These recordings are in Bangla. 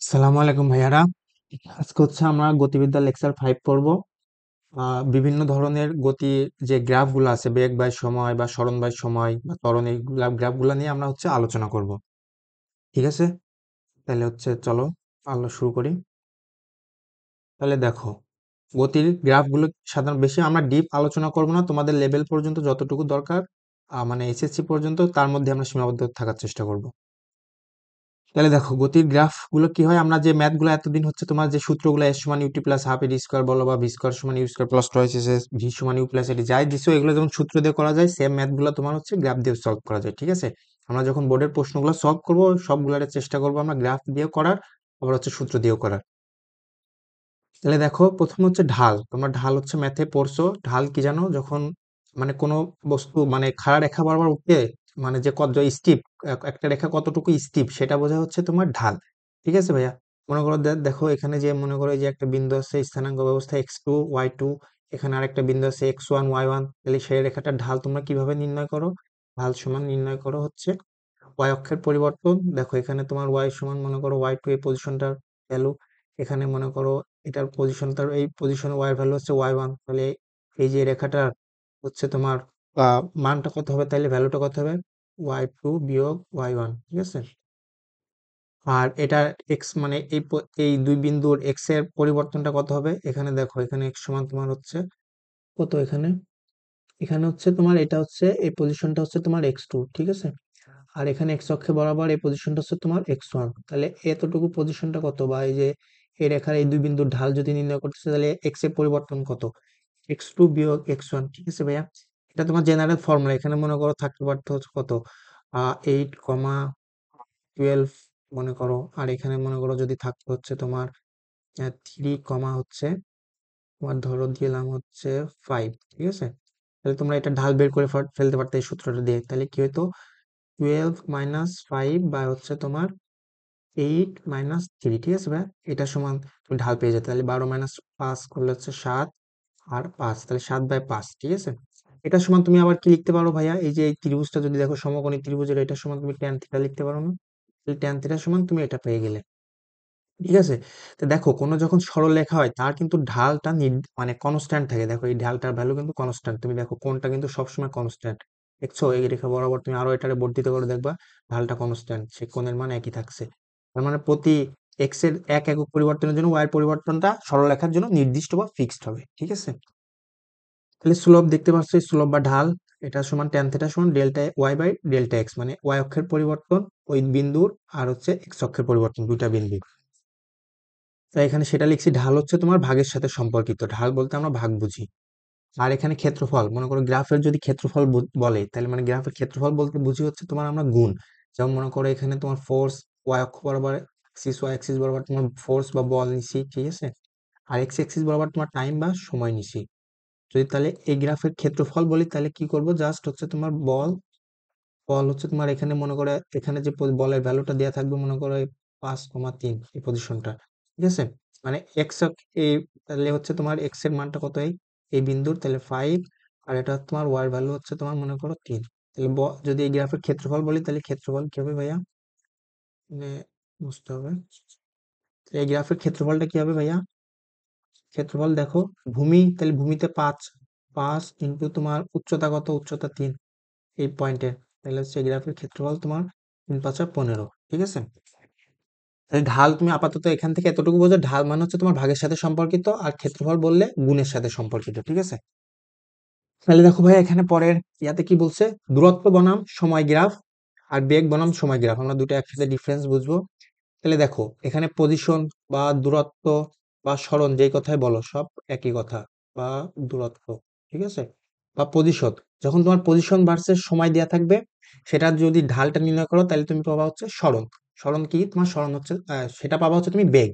আসসালামু আলাইকুম ভাইয়ারা। আজকে হচ্ছে আমরা গতিবিদ্যা লেকচার 5 পড়বো। বিভিন্ন ধরনের গতি যে গ্রাফ গুলো আছে, বেগ বাই সময় বা সরণ বাই সময় বা ত্বরণ, এই গ্রাফ গুলা নিয়ে আমরা হচ্ছে আলোচনা করব। ঠিক আছে, তাহলে হচ্ছে চলো আলো শুরু করি। তাহলে দেখো, গতির গ্রাফ গুলো সাধারণ বেশি আমরা ডিপ আলোচনা করব না, তোমাদের লেভেল পর্যন্ত যতটুকু দরকার, মানে এসএসসি পর্যন্ত তার মধ্যে আমরা সীমাবদ্ধ থাকার চেষ্টা করব। তাহলে দেখো, গতির গ্রাফ গুলো কি হয়, আমরা যে ম্যাথ গুলো এতদিন হচ্ছে তোমার যে সূত্রগুলো এস সমান u t plus half a t square বলো বা ভি স্কোয়ার সমান u square plus two a s v সমান ইউ প্লাস এডি যাই দিছো, এগুলো যেমন সূত্র দিয়ে করা যায়, সেম ম্যাথ গুলো তোমার হচ্ছে গ্রাফ দিয়ে সলভ করা যায়। ঠিক আছে, আমরা যখন বোর্ডের প্রশ্নগুলো সলভ করবো সবগুলোর চেষ্টা করবো আমরা গ্রাফ দিয়ে করার, আবার হচ্ছে সূত্র দিয়েও করার। তাহলে দেখো, প্রথম হচ্ছে ঢাল। তোমরা ঢাল হচ্ছে ম্যাথে পড়ছো, ঢাল কি জানো? যখন মানে কোনো বস্তু মানে খাড়া রেখা বরাবর উঠে, মানে যে কত স্টিপ, একটা রেখা কতটুকু স্টিপ সেটা বোঝা হচ্ছে তোমার ঢাল। ঠিক আছে ভাইয়া, মনে করো দেখো এখানে যে মনে করো এই যে একটা বিন্দু আছে স্থানাঙ্ক ব্যবস্থা x2 y2, এখানে আরেকটা বিন্দু আছে x1 y1, তাহলে সেই রেখাটার ঢাল তোমরা কিভাবে নির্ণয় করো? ঢাল সমান নির্ণয় করো হচ্ছে ওয়াই অক্ষের পরিবর্তন। দেখো এখানে তোমার ওয়াই সমান মনে করো ওয়াই টু, এই পজিশনটার ভ্যালু, এখানে মনে করো এটার পজিশনটার এই পজিশনে ওয়াই ভ্যালু হচ্ছে ওয়াই 1, তাহলে এই যে রেখাটার হচ্ছে তোমার মানটা কত হবে, তাহলে ভ্যালুটা কত হবে? ওয়াই 2 বিয়োগ ওয়াই 1। ঠিক আছে, আর এটা এক্স মানে এই দুই বিন্দুর এক্স এর পরিবর্তনটা কত হবে? এখানে দেখো, এখানে এক্স সমান তোমার হচ্ছে কত, এখানে এখানে হচ্ছে তোমার এটা হচ্ছে এই পজিশনটা হচ্ছে তোমার x2। ঠিক আছে, আর এখানে এক্স অক্ষে বরাবর এই পজিশনটা হচ্ছে তোমার x1, তাহলে এতটুকু পজিশনটা কত, বা এই যে এই রেখার এই দুই বিন্দুর ঢাল যদি নির্ণয় করতেছে, তাহলে এক্স এর পরিবর্তন কত? x2 বিয়োগ x1। ঠিক আছে ভাইয়া, এটা তোমার জেনারেল ফর্মুলা। এখানে মনে করো থাকতে পারতো হচ্ছে কত, 8,12 মনে করো, আর এখানে মনে করো যদি থাকতো হচ্ছে তোমার 3, হচ্ছে তোমার ধরো দিলাম হচ্ছে 5। ঠিক আছে, তাহলে তোমরা এটা ঢাল বের করে ফেলতে পারতো এই সূত্রটা দিয়ে। তাহলে কি হতো? 12 - 5 বা হচ্ছে তোমার 8 - 3। ঠিক আছে ভাই, এটা সমান তুমি ঢাল পেয়ে যেতে। তাহলে 12 - 5 করলে হচ্ছে 7, আর 5, তাহলে 7/5। ঠিক আছে, এটা সমান তুমি আবার কি লিখতে পারো ভাইয়া? এই যে এই ত্রিভুজটা যদি দেখো, সমকোণী ত্রিভুজের, এটা সমান তুমি ট্যান থিটা লিখতে পারো না? তাহলে ট্যান থিটা সমান তুমি এটা পেয়ে গেলে। ঠিক আছে, তো দেখো কোনো যখন সরল রেখা হয় তার কিন্তু ঢালটা মানে কনস্ট্যান্ট থাকে। দেখো এই ঢালটার ভ্যালু কিন্তু কনস্ট্যান্ট, তুমি দেখো কোনটা কিন্তু সবসময় কনস্ট্যান্ট। দেখছো এই রেখা বরাবর তুমি আরো এটারে বর্ধিত করে দেখবা, ঢালটা কনস্ট্যান্ট, সে কোণের মান একই থাকছে। তার মানে প্রতি এক্স এর এক একক পরিবর্তনের জন্য ওয়াই এর পরিবর্তনটা সরলরেখার জন্য নির্দিষ্ট বা ফিক্সড হবে। ঠিক আছে, তাহলে স্লোপ দেখতে পাচ্ছ, এই স্লোপ বা ঢাল, এটা সমান ট্যান থিটা সমান delta y by delta x, মানে ওয়াই অক্ষের পরিবর্তন ওই বিন্দুর, আর হচ্ছে এক্স অক্ষের পরিবর্তন দুইটা বিন্দু। তাই এখানে সেটা লিখছি, ঢাল হচ্ছে তোমার ভাগের সাথে সম্পর্কিত, ঢাল বলতে আমরা ভাগ বুঝি। আর এখানে ক্ষেত্রফল, মনে করো গ্রাফের যদি ক্ষেত্রফল বলে, তাহলে মানে গ্রাফের ক্ষেত্রফল বলতে বুঝি হচ্ছে তোমার আমরা গুণ। যেমন মনে করো এখানে তোমার ফোর্স ওয়াই অক্ষ বরাবর, এক্সিস ওয়াই এক্সিস বরাবর তোমার ফোর্স বা বল নিছি। ঠিক আছে, আর এক্স এক্সিস বরাবর তোমার টাইম বা সময় নিছি। যদি তাহলে এই গ্রাফের ক্ষেত্রফল বলি, তাহলে কি করব? জাস্ট হচ্ছে তোমার বল, বল হচ্ছে তোমার এখানে মনে করো এখানে যে বলের ভ্যালুটা দেওয়া থাকবে, মনে করো 5,3 এই পজিশনটা। ঠিক আছে, মানে এক্স, এই তাহলে হচ্ছে তোমার এক্স এর মানটা কত, এই এই বিন্দুর, তাহলে 5, আর এটা তোমার ওয়াই ভ্যালু হচ্ছে তোমার মনে করো 3। তাহলে যদি এই গ্রাফের ক্ষেত্রফল বলি, তাহলে ক্ষেত্রফল কি হবে ভাইয়া? মানে বুঝতে হবে, এই গ্রাফের ক্ষেত্রফলটা কি হবে ভাইয়া? ক্ষেত্রফল দেখো, ভূমি, তাহলে ভূমিতে 5, 5 ইন্টু তোমার উচ্চতা কত? উচ্চতা 3 এই পয়েন্টে, তাহলে হচ্ছে গ্রাফের ক্ষেত্রফল তোমার 3×5 = 15। ঠিক আছে, তাহলে ঢাল তুমি আপাতত এখান থেকে এতটুকু বোঝো, ঢাল মানে হচ্ছে তোমার ভাগের সাথে সম্পর্কিত, আর ক্ষেত্রফল বললে গুণের সাথে সম্পর্কিত। ঠিক আছে, তাহলে দেখো ভাই এখানে পরের ইয়াতে কি বলছে, দূরত্ব বনাম সময় গ্রাফ আর বেগ বনাম সময় গ্রাফ, আমরা দুটো একসাথে ডিফারেন্স বুঝবো। তাহলে দেখো এখানে পজিশন বা দূরত্ব বা সরণ, যেই কথাই বলো সব একই কথা, বা দূরত্ব। ঠিক আছে, বা পজিশন, যখন তোমার পজিশন ভার্সেস সময় দেয়া থাকবে, সেটা যদি ঢালটা নির্ণয় করো, তাহলে তুমি পাবা হচ্ছে সরণ। সরণ কি তোমার? সরণ হচ্ছে সেটা পাবা হচ্ছে তুমি বেগ।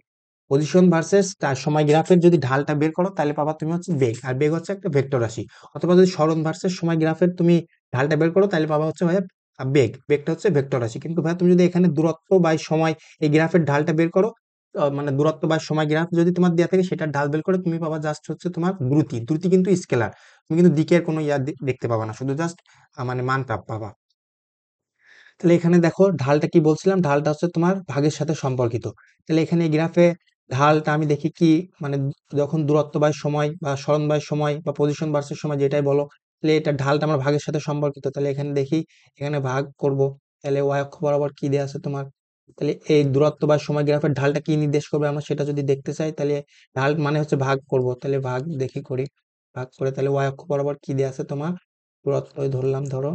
পজিশন ভার্সেস তার সময় গ্রাফের যদি ঢালটা বের করো, তাহলে পাবা তুমি হচ্ছে বেগ, আর বেগ হচ্ছে একটা ভেক্টর রাশি। অথবা যদি সরণ ভার্সেস সময় গ্রাফের তুমি ঢালটা বের করো, তাহলে পাবা হচ্ছে ভাইয়া বেগ, বেগটা হচ্ছে ভেক্টর রাশি। কিন্তু ভাই তুমি যদি এখানে দূরত্ব বাই সময় এই গ্রাফের ঢালটা বের করো, মানে দূরত্ব বাই সময় গ্রাফ যদি তোমার দেওয়া থাকে, সেটা ঢাল বের করে তুমি পাবা জাস্ট হচ্ছে তোমার দ্রুতি। দ্রুতি কিন্তু স্কেলার, তুমি কিন্তু দিকের কোনো দেখতে পাবা না, শুধু জাস্ট মানে মানটা পাবা। তাহলে এখানে দেখো ঢালটা কি বলছিলাম, ঢালটা হচ্ছে তোমার ভাগের সাথে সম্পর্কিত। তাহলে এখানে এই গ্রাফে ঢালটা আমি দেখি কি, মানে যখন দূরত্ব বাই সময় বা সরণ বাই সময় বা পজিশন ভার্সেস সময় যেটাই বলো, তাহলে এটা ঢালটা আমার ভাগের সাথে সম্পর্কিত। তাহলে এখানে দেখি, এখানে ভাগ করব, তাহলে ওয়াই অক্ষ বরাবর কি দেওয়া আছে তোমার, তাহলে এই দূরত্ব বা সময় গ্রাফের ঢালটা কি নির্দেশ করবে আমরা সেটা যদি দেখতে চাই, তাহলে ঢাল মানে হচ্ছে ভাগ করব, তাহলে ভাগ দেখি করি, ভাগ করে তাহলে ওয়াই অক্ষ বরাবর কি দেওয়া আছে তোমার, দূরত্ব ধরলাম ধরো,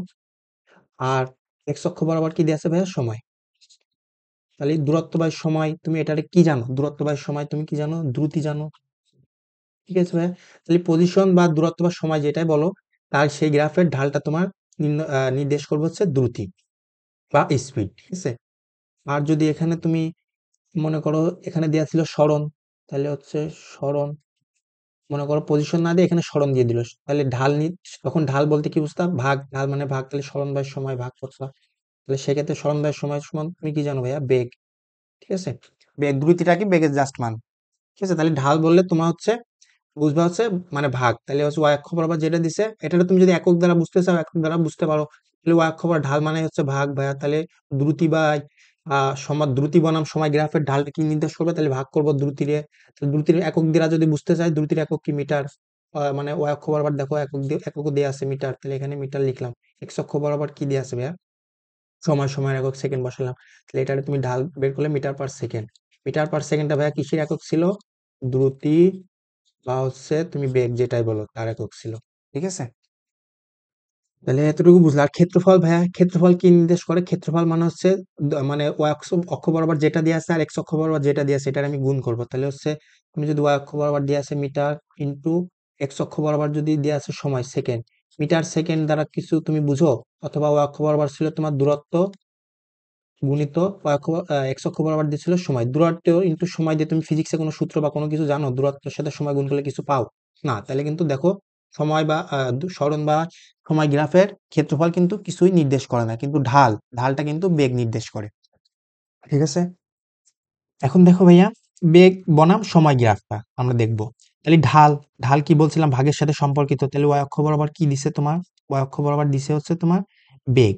আর এক্স অক্ষ বরাবর কি দেওয়া আছে ভাইয়া, সময়। তাহলে দূরত্ব বাই সময় তুমি এটারে কি জানো, দূরত্ব বাই সময় তুমি কি জানো, দ্রুতি জানো, ঠিক আছে ভাইয়া। তাহলে পজিশন বা দূরত্ব বা সময় যেটাই বলো, তার সেই গ্রাফের ঢালটা তোমার নির্দেশ করবে হচ্ছে দ্রুতি বা স্পিড, ঠিক আছে। আর যদি এখানে তুমি মনে করো এখানে দেওয়া ছিল সরণ, তাহলে হচ্ছে সরণ, মনে করো পজিশন না দিয়ে এখানে সরণ দিয়ে দিল, তাহলে তখন ঢাল বলতে কি বুঝতাম, ভাগ, ঢাল মানে ভাগ, তাহলে সরণ বাই সময় ভাগ করছো, তাহলে সেক্ষেত্রে সরণ বাই সময় সমান তুমি কি জানো ভাইয়া, বেগ, ঠিক আছে। বেগ, দ্রুতিটা কি বেগের জাস্ট মান, ঠিক আছে। তাহলে ঢাল বললে তোমার হচ্ছে বুঝবা হচ্ছে মানে ভাগ, তাহলে হচ্ছে ওয়াই অক্ষ বরাবর যেটা দিছে এটা তুমি যদি একক দ্বারা বুঝতে চাও একক দ্বারা বুঝতে পারো, তাহলে ওয়াই অক্ষ বরাবর ঢাল মানে হচ্ছে ভাগ ভাইয়া। তাহলে দ্রুতি বা সময়, দ্রুতি বনাম সময় গ্রাফের ঢালটা কি নির্দেশ করবে, তাহলে ভাগ করবো দ্রুতিরে। তো দ্রুতির একক দ্বারা যদি বুঝতে চাই, দ্রুতির একক কি মিটার, মানে ওয়াই অক্ষ বরাবর দেখো একক দিয়ে আছে মিটার, তাহলে এখানে মিটার লিখলাম। এক্স অক্ষ বরাবর কি দিয়ে আছে ভাইয়া, সময়, সময়ের একক সেকেন্ড বসালাম, তাহলে এটা তুমি ঢাল বের করলে metre per second. Metre per সেকেন্ডটা ভাইয়া কিসের একক ছিল, দ্রুতি বা হচ্ছে তুমি বেগ যেটাই বলো তার একক ছিল, ঠিক আছে। তাহলে এতটুকু বুঝলা। আর ক্ষেত্রফল ভাইয়া, ক্ষেত্রফল কি নির্দেশ করে, ক্ষেত্রফল মানে হচ্ছে মানে ওয়াই অক্ষ অক্ষ বরাবর যেটা দিয়ে আছে আর এক্স অক্ষ বরাবর যেটা দিয়ে আছে এটার আমি গুণ করবো, তাহলে হচ্ছে তুমি যদি ওয়াই অক্ষ বরাবর দিয়ে আছে মিটার ইন্টু এক্স অক্ষ বরাবর যদি দিয়ে আছে সময় সেকেন্ড, মিটার সেকেন্ড দ্বারা কিছু তুমি বুঝো, অথবা ওয়াই অক্ষ বরাবর ছিল তোমার দূরত্ব গুণিত এক্স অক্ষ বরাবর দিয়েছিল সময়, দূরত্ব ইন্টু সময় দিয়ে তুমি ফিজিক্সে কোনো সূত্র বা কোনো কিছু জানো, দূরত্বের সাথে সময় গুণ করলে কিছু পাও না, তাহলে কিন্তু দেখো সময় বা সরণ বা সময় গ্রাফের ক্ষেত্রফল কিন্তু কিছুই নির্দেশ করে না, কিন্তু ঢালটা কিন্তু বেগ নির্দেশ করে, ঠিক আছে। এখন দেখো ভাইয়া, বেগ বনাম সময় গ্রাফটা আমরা দেখবো। তাহলে ঢাল, ঢাল কি বলছিলাম ভাগের সাথে সম্পর্কিত, তাহলে ওয়াই অক্ষ বরাবর কি দিছে তোমার, ওয়াই অক্ষ বরাবর দিছে হচ্ছে তোমার বেগ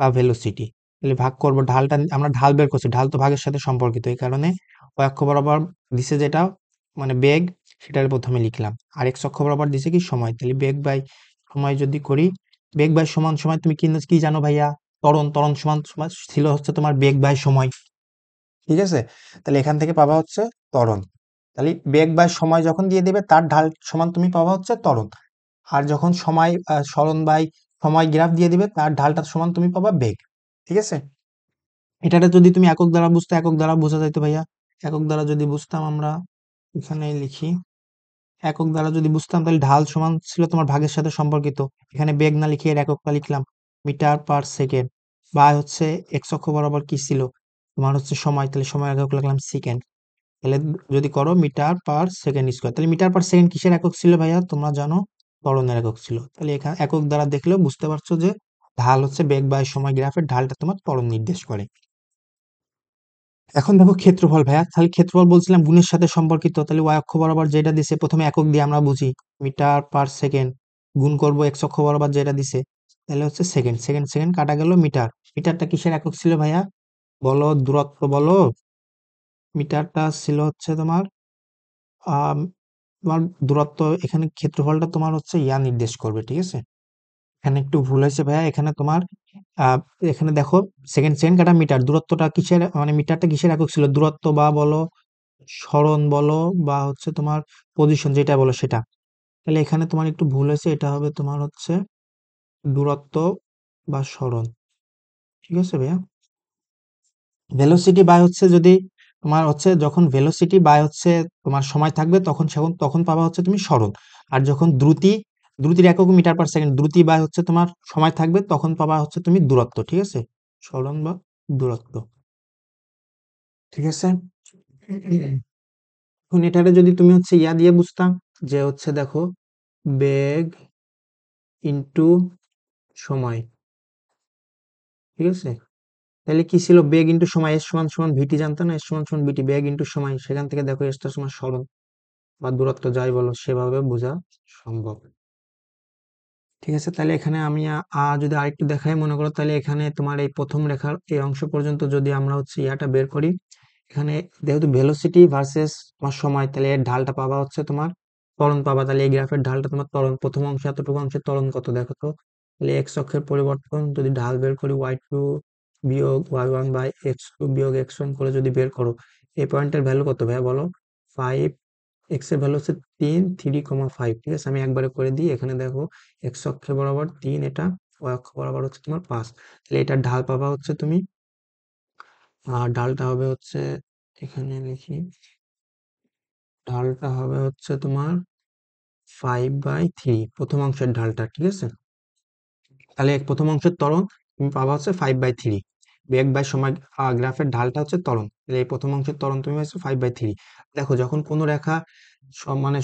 বা ভেলোসিটি, তাহলে ভাগ করব, ঢালটা আমরা ঢাল বের করছি, ঢাল তো ভাগের সাথে সম্পর্কিত, এই কারণে ওই অক্ষ বরাবর দিছে যেটা মানে বেগ, সেটার প্রথমে লিখলাম। আর এক্স অক্ষ বরাবর দিছে কি সময়, তাহলে বেগ বাই সময় যদি করি, বেগ বাই সমান সময় তুমি কি জানো ভাইয়া, ত্বরণ, ত্বরণ সমান সমান ছিল হচ্ছে তোমার বেগ বাই সময়, ঠিক আছে। তাহলে এখান থেকে পাবা হচ্ছে ত্বরণ, তাহলে বেগ বাই সময় যখন দিয়ে দেবে তার ঢাল সমান তুমি পাবা হচ্ছে ত্বরণ। আর যখন সময় সরণ বাই সময় গ্রাফ দিয়ে দিবে তার ঢালটা সমান তুমি পাবা বেগ, ঠিক আছে। এটাতে যদি তুমি একক দ্বারা বুঝতে, একক দ্বারা বোঝা যাইতো ভাইয়া, একক দ্বারা যদি বুঝতাম আমরা এখানে লিখি, একক দ্বারা যদি বুঝতাম তাহলে ঢাল সমান ছিল তোমার ভাগের সাথে সম্পর্কিত, এখানে বেগ না লিখে এর এককটা লিখলাম মিটার পার সেকেন্ড, বা হচ্ছে এক্স অক্ষ বরাবর কি ছিল তোমার হচ্ছে সময়, তাহলে সময় একক লিখলাম সেকেন্ড, তাহলে যদি করো মিটার পার সেকেন্ড স্কোয়ার, তাহলে মিটার পার সেকেন্ড কিসের একক ছিল ভাইয়া, তোমরা জানো ত্বরণের একক ছিল, তাহলে এখানে একক দ্বারা দেখলেও বুঝতে পারছো যে ঢাল হচ্ছে বেগ বাই সময় গ্রাফের ঢালটা তোমার ত্বরণ নির্দেশ করে। এখন দেখো ক্ষেত্রফল ভাইয়া, তাহলে ক্ষেত্রফল বলছিলাম গুণের সাথে সম্পর্কিত, তাহলে ওয়াই অক্ষ বরাবর যেটা দিছে প্রথমে একক দিয়ে আমরা বুঝি, মিটার পার সেকেন্ড গুণ করব এক্স অক্ষ বরাবর যেটা দিছে, তাহলে হচ্ছে সেকেন্ড, সেকেন্ড সেকেন্ড কাটা গেল মিটার, মিটারটা কিসের একক ছিল ভাইয়া, বলো দূরত্ব বলো, মিটারটা ছিল হচ্ছে তোমার আহ তোমার দূরত্ব, এখানে ক্ষেত্রফলটা তোমার হচ্ছে ইয়া নির্দেশ করবে, ঠিক আছে। এখানে একটু ভুল হয়েছে ভাইয়া, এখানে তোমার আহ এখানে দেখো সেকেন্ড সেকেন্ড কাটা মিটার, দূরত্বটা কিসের মানে মিটারটা কিসের একক ছিল, দূরত্ব বা বলো সরণ বলো বা হচ্ছে তোমার পজিশন যেটা বলো সেটা, তাহলে এখানে তোমার একটু ভুল হয়েছে, এটা হবে তোমার হচ্ছে দূরত্ব বা সরণ, ঠিক আছে ভাইয়া। ভেলোসিটি বাই হচ্ছে যদি তোমার হচ্ছে যখন ভেলোসিটি বাই হচ্ছে তোমার সময় থাকবে তখন তখন পাবা হচ্ছে তুমি সরণ, আর যখন দ্রুতির একক মিটার পার সেকেন্ড, দ্রুতি বাই হচ্ছে তোমার সময় থাকবে তখন পাবা হচ্ছে তুমি দূরত্ব, ঠিক আছে, সরণ বা দূরত্ব, ঠিক আছে। এখন এটারে যদি তুমি হচ্ছে ইয়া দিয়ে বুঝতাম, যে হচ্ছে দেখো বেগ ইন্টু সময়, ঠিক আছে। তাহলে কি ছিল, বেগ ইন্টু সময়, এস সমান সমান ভিটি, জানতো না, এস সমান সমান ভিটি, বেগ ইন্টু সময়, সেখান থেকে দেখো এসটা সমান সরণ বা দূরত্ব যাই বলো সেভাবে বোঝা সম্ভব। ঠিক আছে, তাহলে এখানে আমি যদি আরেকটু দেখাই, মনে করো তাহলে এখানে তোমার এই প্রথম রেখার এই অংশ পর্যন্ত যদি আমরা হচ্ছে ইয়াটা বের করি, এখানে যেহেতু ভেলোসিটি ভার্সেস তোমার সময়, তাহলে এর ঢালটা পাবা হচ্ছে তোমার ত্বরণ পাবা। তাহলে এই গ্রাফের ঢালটা তোমার ত্বরণ, প্রথম অংশে এতটুকু অংশের ত্বরণ কত দেখো তো। তাহলে এক্স অক্ষের পরিবর্তন যদি ঢাল বের করি, y2 বিয়োগ y1 বাই x2 বিয়োগ x1 করে যদি বের করো, এই পয়েন্টের ভ্যালু কত ভাইয়া বলো? 5। এক্স এর ভ্যালু হচ্ছে 3, 3,5। ঠিক আছে, আমি একবারে করে দিই। এখানে দেখো এক্স অক্ষে বরাবর 3, এটা ওয়াই অক্ষ বরাবর হচ্ছে তোমার 5। তাহলে এটার ঢাল পাবা হচ্ছে তুমি, ঢালটা হবে হচ্ছে, এখানে লিখি, ঢালটা হবে হচ্ছে তোমার 5/3, প্রথম অংশের ঢালটা। ঠিক আছে, তাহলে প্রথম অংশের ত্বরণ তুমি পাবা হচ্ছে 5/3, বেগ বাই সময়, গ্রাফের ঢালটা হচ্ছে ত্বরণ, তাহলে এই প্রথম অংশের ত্বরণ তুমি পাচ্ছ 5/3। দেখো যখন কোনো রেখা মানে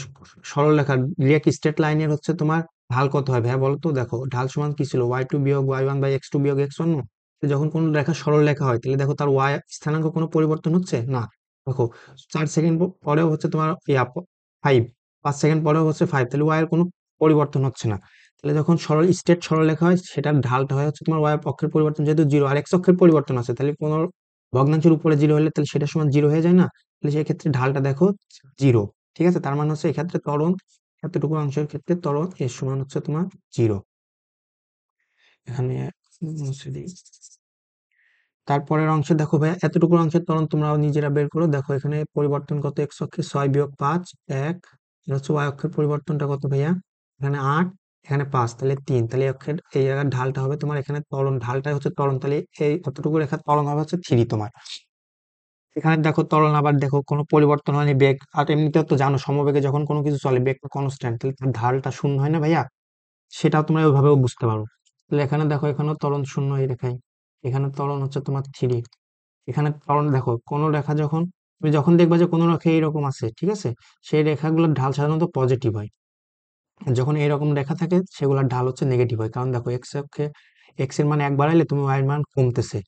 সরল রেখা ডিরেক্ট স্ট্রেট লাইনের হচ্ছে তোমার ঢাল কত হয় ভাইয়া বলো তো? দেখো ঢাল সমান কি ছিল, y2 বিয়োগ y1 বাই x2 বিয়োগ x1 না? তো যখন কোনো রেখা সরল রেখা হয়, তাহলে দেখো তার y স্থানাঙ্ক কোনো পরিবর্তন হচ্ছে না। দেখো 4 সেকেন্ড পরেও হচ্ছে তোমার 5, 5 সেকেন্ড পরেও হচ্ছে 5, তাহলে y এর কোনো পরিবর্তন হচ্ছে না। তাহলে যখন স্ট্রেট সরলরেখা হয়, সেটার ঢালটা হয় হচ্ছে তোমার ওয়াই অক্ষের পরিবর্তন যেহেতু জিরো, আর এক্স অক্ষের পরিবর্তন আছে, তাহলে কোনো ভগ্নাংশের উপরে জিরো হলে তাহলে সেটা সমান জিরো হয়ে যায় না? তাহলে সেই ক্ষেত্রে ঢালটা দেখো জিরো। ঠিক আছে, তার মানে হচ্ছে এক্ষেত্রে ত্বরণ, এতটুকু অংশের ক্ষেত্রে ত্বরণ এর সমান হচ্ছে তোমার জিরো। এখানে মুছে দিই। তারপরের অংশে দেখো ভাই, এতটুকু অংশের ত্বরণ তোমরাও নিজেরা বের করো। দেখো এখানে পরিবর্তন কত, এক্স অক্ষে 6 বিয়োগ 5 1, এটা হচ্ছে ওয়াই অক্ষের পরিবর্তনটা কত ভাইয়া? এখানে 8, এখানে 5, তাহলে 3, তাহলে এই অক্ষের এই জায়গার ঢালটা হবে তোমার, এখানে ত্বরণ ঢালটা হচ্ছে ত্বরণ, তাহলে এই অতটুকু রেখার ত্বরণ হবে হচ্ছে 3 তোমার। এখানে দেখো ত্বরণ, আবার দেখো কোনো পরিবর্তন হয়নি, বেগ, আর এমনিতে তো জানো সমবেগে যখন কোনো কিছু চলে বেগটা কনস্ট্যান্ট, তাহলে তার ঢালটা শূন্য হয় না ভাইয়া? সেটাও তোমরা ওইভাবেও বুঝতে পারো। তাহলে এখানে দেখো এখানেও ত্বরণ শূন্য এই রেখায়, এখানে ত্বরণ হচ্ছে তোমার 3। এখানে কারণ দেখো কোনো রেখা যখন তুমি যখন দেখবা যে কোনো রেখা এইরকম আছে, ঠিক আছে, সেই রেখাগুলোর ঢাল সাধারণত পজিটিভ হয়। আর যখন এইরকম রেখা থাকে সেগুলোর ঢাল হচ্ছে নেগেটিভ হয়, কারণ দেখো এক্স অক্ষে এক্স এর মান 1 বাড়াইলে তুমি ওয়াই এর মান কমতেছে,